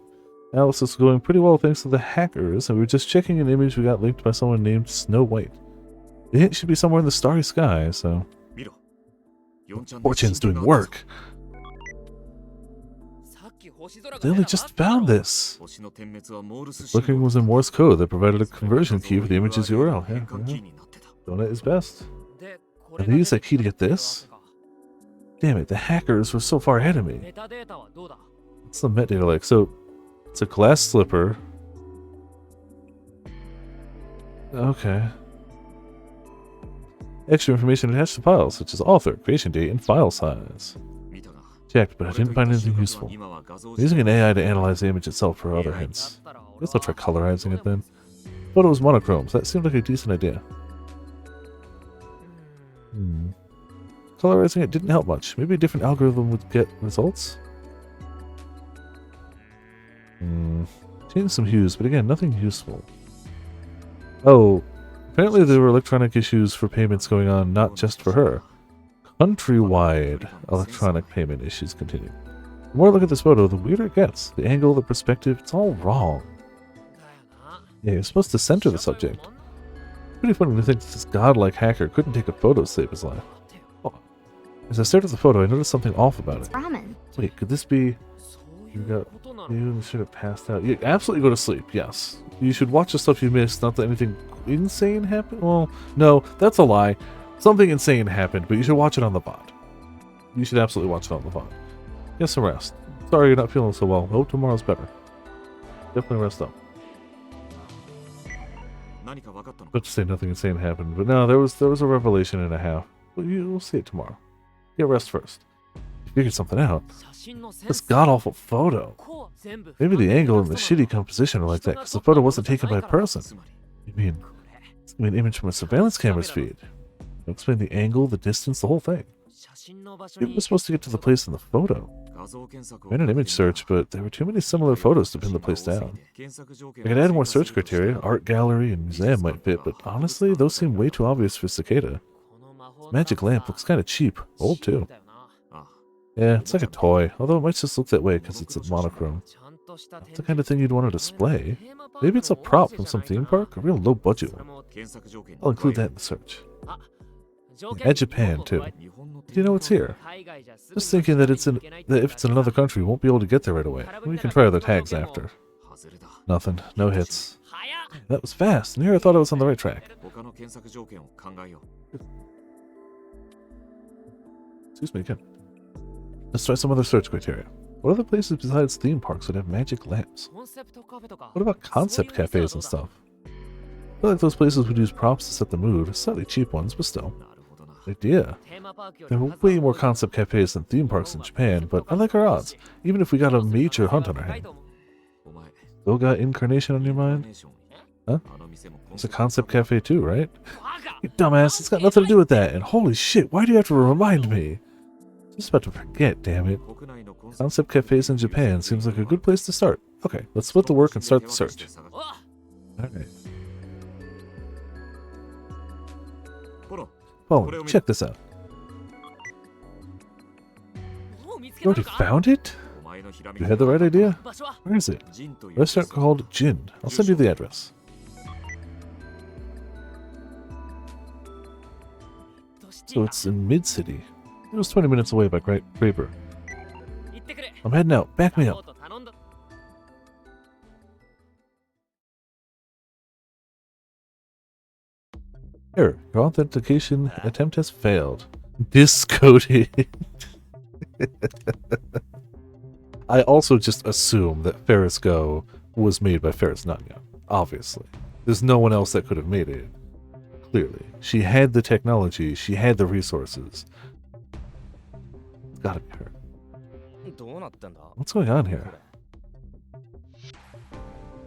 Alice is going pretty well thanks to the hackers, and we were just checking an image we got linked by someone named Snow White. The hint should be somewhere in the starry sky, so... Fortune's doing work! They only just found this! Flickering was in Morse code that provided a conversion key for the image's URL. Yeah. Donut is best. And they used that key to get this? Damn it, the hackers were so far ahead of me. What's the metadata like? So, it's a glass slipper. Okay. Extra information attached to files, such as author, creation date, and file size. Checked, but I didn't find anything useful. I'm using an AI to analyze the image itself for other hints. I guess I'll try colorizing it then. Photo was monochrome, so that seemed like a decent idea. Colorizing it didn't help much. Maybe a different algorithm would get results? Changed some hues, but again, nothing useful. Oh, apparently there were electronic issues for payments going on, not just for her. Countrywide electronic payment issues continue. The more I look at this photo, the weirder it gets. The angle, the perspective, it's all wrong. Yeah, you're supposed to center the subject. Pretty funny to think this godlike hacker couldn't take a photo to save his life. Oh. As I stared at the photo, I noticed something off about it. Ramen. Wait, could this be... You should have passed out. You absolutely go to sleep, yes. You should watch the stuff you missed, not that anything insane happened. Well, no, that's a lie. Something insane happened, but you should watch it on the bot. You should absolutely watch it on the phone. Get some rest. Sorry you're not feeling so well. Hope tomorrow's better. Definitely rest up. 何か分かったのか But to say nothing insane happened, but no, there was a revelation and a half. Well, you'll see it tomorrow. Get rest first. You figured something out. This god-awful photo. Maybe the angle and the shitty composition are like that because the photo wasn't taken by a person. You mean an image from a surveillance camera's feed? Explain the angle, the distance, the whole thing. It was supposed to get to the place in the photo. 画像検索を I ran an image search, but there were too many similar photos to pin the place down. 検索条件 I could add more search criteria. Art gallery and museum might fit, but honestly, those seem way too obvious for Cicada. This magic lamp looks kind of cheap. Old, too. あ Yeah, it's like a toy, although it might just look that way because it's a monochrome. It's the kind of thing you'd want to display. Maybe it's a prop from some theme park, a real low-budget one. 検索条件に I'll include that in the search. At Japan, too. Do you know it's here? Just thinking that that if it's in another country, we won't be able to get there right away. We can try other tags after. 外れだ Nothing. No hits. That was fast. And here I thought I was on the right track. 他の検索条件を考えよう Excuse me again. Let's try some other search criteria. What other places besides theme parks would have magic lamps? What about concept cafes and stuff? I feel like those places would use props to set the mood. Slightly cheap ones, but still. なるほどな Idea. There are way more concept cafes than theme parks in Japan, but I like our odds, even if we got a major hunt on our hand. お前 Still got Incarnation on your カー mind? ネーション Huh? あの店も It's a concept cafe too, right? You dumbass, it's got nothing to do with that, and holy shit, why do you have to remind me? Just about to forget, damn it. 国内のコンセプ Concept cafes in Japan seems like a good place to start. Okay, let's split the work and start the search. Alright. ほら Oh, check this out. You already found it? お前のひらめ You き had the right idea? 場所は Where is it? ジンという Restaurant called Jin. I'll send you the address. 都市 So it's in Mid-City. It was 20 minutes away by Graper. 行ってくれ I'm heading out. Back me サ up. ポート頼んだ Here, your authentication attempt has failed. Discoded. I also just assume that Ferris Go was made by Ferris Nanya. Obviously. There's no one else that could have made it. Clearly. She had the technology, she had the resources. It's gotta be her. どうなってんだ What's going on here?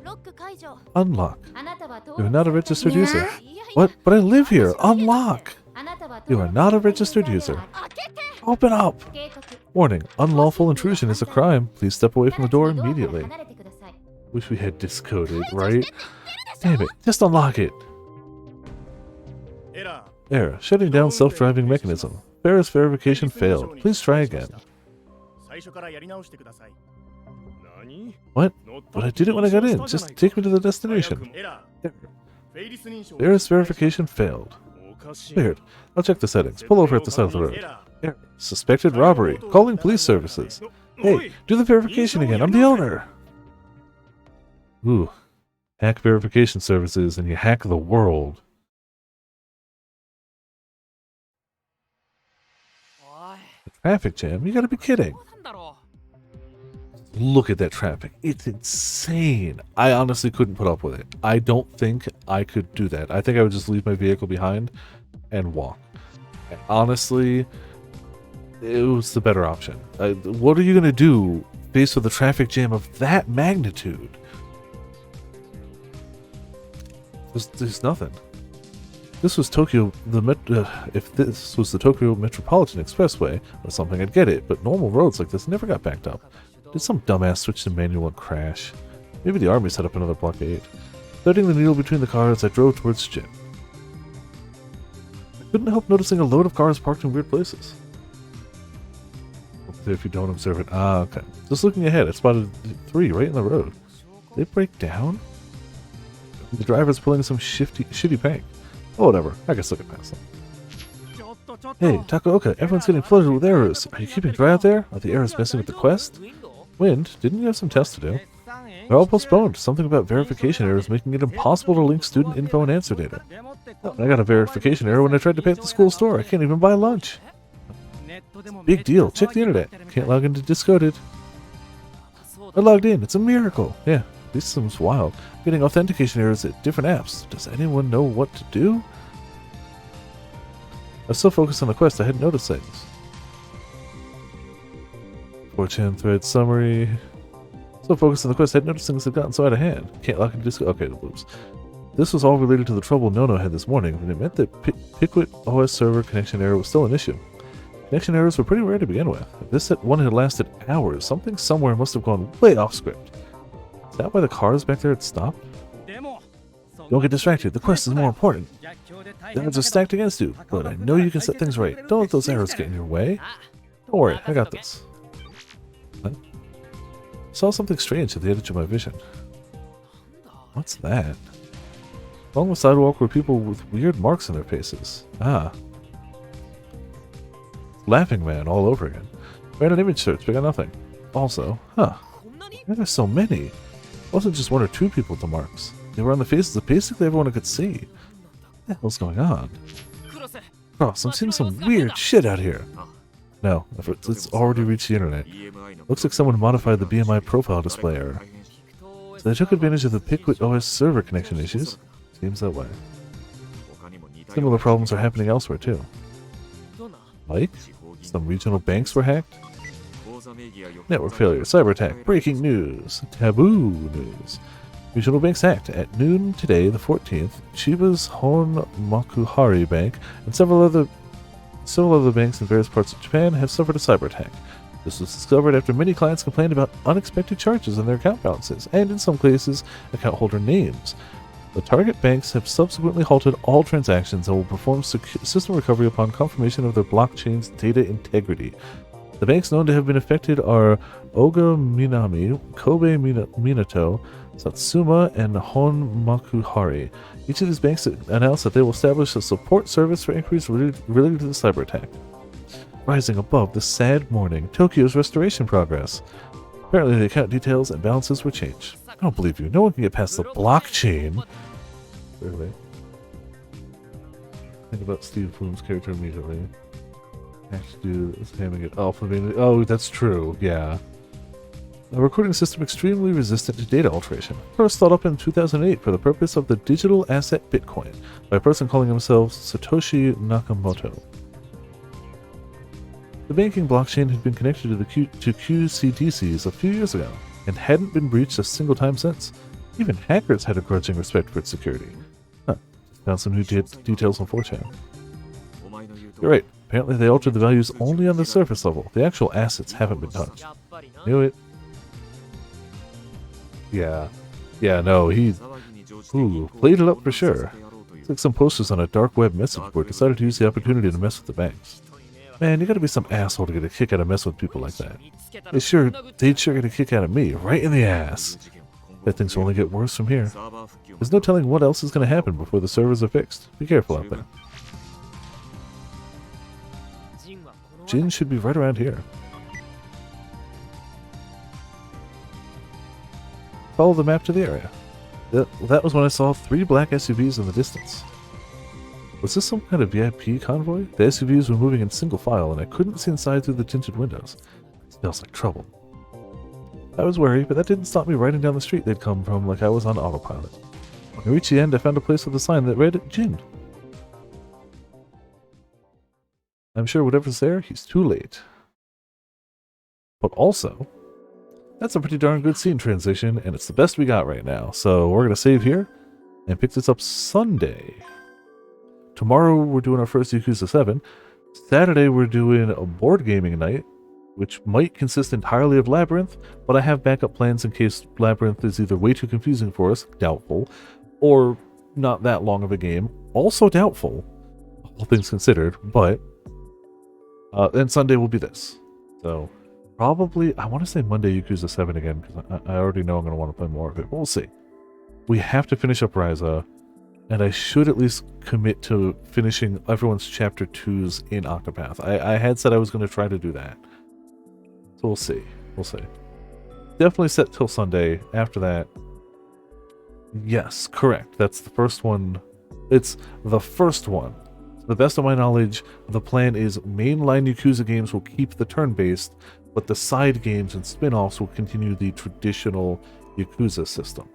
ロック解除 Unlock. あなたは You're not a registered user. いやいや What? But I live here. Unlock. あなたは You are not a registered user. 開けて Open up. 警告 Warning. Unlawful intrusion is a crime. Please step away from the door 直ちにドアから immediately. 離れてください Wish we had discoded, right? Damn it. Just unlock it. エラ Error. Shutting down self-driving mechanism. Ferris verification failed. Please try again. 最初からやり直してください 何 What? But I did it when I got in. Just take me to the destination. エラ Error. フェイリス認証 Ferris verification failed. おかしい Weird. I'll check the settings. Pull over at the side of the エ road. ラ Error. Suspected robbery. Calling police services. Hey, do the verification again. I'm the owner. Ooh. Hack verification services and you hack the world. おい Traffic jam? You gotta be kidding. どうなんだろ Look at that traffic. It's insane. I honestly couldn't put up with it. I don't think I could do that. I think I would just leave my vehicle behind and walk. And honestly, it was the better option. What are you going to do faced with a traffic jam of that magnitude? There's nothing. This was Tokyo, if this was the Tokyo Metropolitan Expressway or something, I'd get it, but normal roads like this never got backed up. Did some dumbass switch to manual and crash? Maybe the army set up another blockade. Threading the needle between the cars, I drove towards Jin. I couldn't help noticing a load of cars parked in weird places. If you don't observe it. Ah, okay. Just looking ahead, I spotted 3 right in the road. They break down? The driver's pulling some shitty prank. Oh, whatever. I guess I'll get past them. Hey, Takaoka, everyone's getting flooded with errors. Are you keeping dry out there? Are the errors messing with the quest? Wind, didn't you have some tests to do? They're all postponed. Something about verification errors making it impossible to link student info and answer data. I got a verification error when I tried to pay at the school store. I can't even buy lunch. Big deal. Check the internet. Can't log into Discoded. I logged in. It's a miracle. Yeah, this seems wild. Getting authentication errors at different apps. Does anyone know what to do? I was so focused on the quest I hadn't noticed things. 4chan thread summary. So focused on the quest I hadn't noticed things had gotten so out of hand. Can't log into Discord. Okay, whoops. This was all related to the trouble Nono had this morning, and it meant that Piquet OS server connection error was still an issue. Connection errors were pretty rare to begin with. If this one had lasted hours, something somewhere must have gone way off script. Is that why the cars back there had stopped? Don't get distracted. The quest is more important. The odds are stacked against you, but I know you can set things right. Don't let those errors get in your way. Don't worry, I got this. What? I saw something strange at the edge of my vision. What's that? Along the sidewalk were people with weird marks on their faces. Ah. Laughing Man all over again. Ran an image search, but got nothing. Also, why are there so many? It wasn't just one or two people with the marks. They were on the faces of basically everyone I could see. What the hell's going on? Cross, I'm seeing some weird shit out here. No, it's already reached the internet. Looks like someone modified the BMI profile display error. So they took advantage of the Piquet OS server connection issues. Seems that way. Similar problems are happening elsewhere too. Like, some regional banks were hacked? Network failure, cyber attack, breaking news, taboo news. Regional banks hacked. At noon today, the 14th, Chiba's Hon Makuhari Bank and several other banks in various parts of Japan have suffered a cyber attack. This was discovered after many clients complained about unexpected charges on their account balances, and in some cases, account holder names. The target banks have subsequently halted all transactions and will perform system recovery upon confirmation of their blockchain's data integrity. The banks known to have been affected are Oga Minami, Kobe Minato, Satsuma, and Hon Makuhari. Each of these banks announced that they will establish a support service for inquiries related to the cyber attack. Rising above the sad morning, Tokyo's restoration progress. Apparently the account details and balances were changed. I don't believe you. No one can get past the blockchain. Really? Think about Steve Bloom's character immediately. Actually, it's having it alpha. Oh, that's true. Yeah. A recording system extremely resistant to data alteration. First thought up in 2008 for the purpose of the digital asset Bitcoin by a person calling himself Satoshi Nakamoto. The banking blockchain had been connected to QCDCs a few years ago and hadn't been breached a single time since. Even hackers had a grudging respect for its security. Found some new details on 4chan. You're right. Apparently they altered the values only on the surface level. The actual assets haven't been touched. Knew it. Yeah. Yeah, no, he... Ooh, played it up for sure. It's like some posters on a dark web message board decided to use the opportunity to mess with the banks. Man, you gotta be some asshole to get a kick out of messing with people like that. They'd sure get a kick out of me, right in the ass. Bet things will only get worse from here. There's no telling what else is gonna happen before the servers are fixed. Be careful out there. Jin should be right around here. Follow the map to the area. That was when I saw 3 black SUVs in the distance. Was this some kind of VIP convoy? The SUVs were moving in single file and I couldn't see inside through the tinted windows. It smells like trouble. I was worried, but that didn't stop me riding down the street they'd come from like I was on autopilot. When I reached the end, I found a place with a sign that read Jin. I'm sure whatever's there, he's too late. But also, that's a pretty darn good scene transition, and it's the best we got right now. So we're going to save here and pick this up Sunday. Tomorrow we're doing our first Yakuza 7. Saturday we're doing a board gaming night, which might consist entirely of Labyrinth, but I have backup plans in case Labyrinth is either way too confusing for us, doubtful, or not that long of a game, also doubtful, all things considered, but then Sunday will be this. So probably, I want to say Monday Yakuza 7 again, because I already know I'm going to want to play more of it, but we'll see. We have to finish up Ryza, and I should at least commit to finishing everyone's Chapter 2s in Octopath. I had said I was going to try to do that. So we'll see. We'll see. Definitely set till Sunday. After that, yes, correct. That's the first one. It's the first one. To the best of my knowledge, the plan is mainline Yakuza games will keep the turn-based, but the side games and spin-offs will continue the traditional Yakuza system.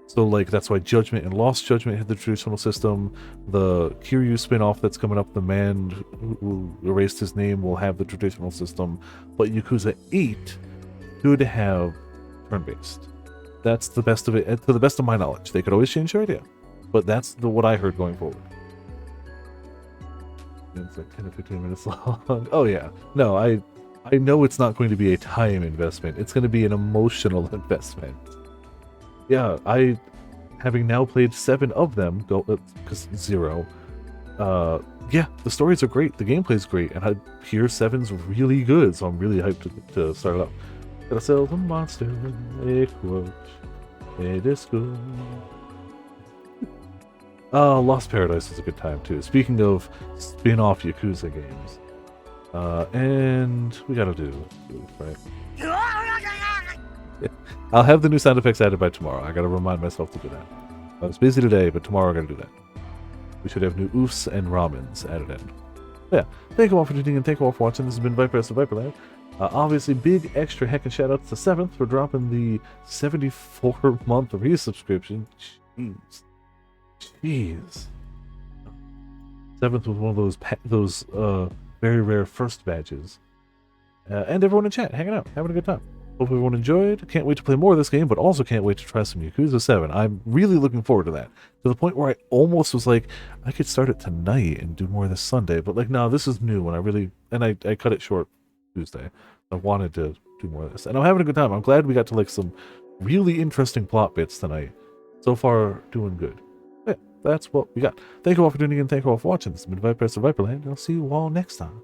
So, like, that's why Judgment and Lost Judgment had the traditional system. The Kiryu spin-off that's coming up, the man who erased his name, will have the traditional system. But Yakuza 8 should have turn-based. That's the best of it, to the best of my knowledge. They could always change their idea. But that's what I heard going forward. It's like 10 to 15 minutes long. Oh, yeah. No, I know it's not going to be a time investment. It's going to be an emotional investment. Yeah, having now played 7 of them, because 0, yeah, the stories are great, the gameplay's great, and I hear 7's really good, so I'm really hyped to start it up. Gotta sell the monster, a quote, a disco. Lost Paradise is a good time, too. Speaking of spin-off Yakuza games. And we gotta do right? I'll have the new sound effects added by tomorrow. I gotta remind myself to do that. I was busy today, but tomorrow I gotta do that. We should have new oofs and ramens added in. Yeah, thank you all for tuning in. Thank you all for watching. This has been Viper of Viperland. Obviously, big extra heckin' shout outs to 7th for dropping the 74-month resubscription. Jeez. 7th was one of those very rare first badges. And everyone in chat hanging out, having a good time. Hope everyone enjoyed. Can't wait to play more of this game, but also can't wait to try some Yakuza 7. I'm really looking forward to that. To the point where I almost was like, I could start it tonight and do more this Sunday. But like, no, this is new, and I cut it short Tuesday. I wanted to do more of this. And I'm having a good time. I'm glad we got to like some really interesting plot bits tonight. So far, doing good. Yeah, that's what we got. Thank you all for tuning in. Thank you all for watching. This has been Viper of Viperland, and I'll see you all next time.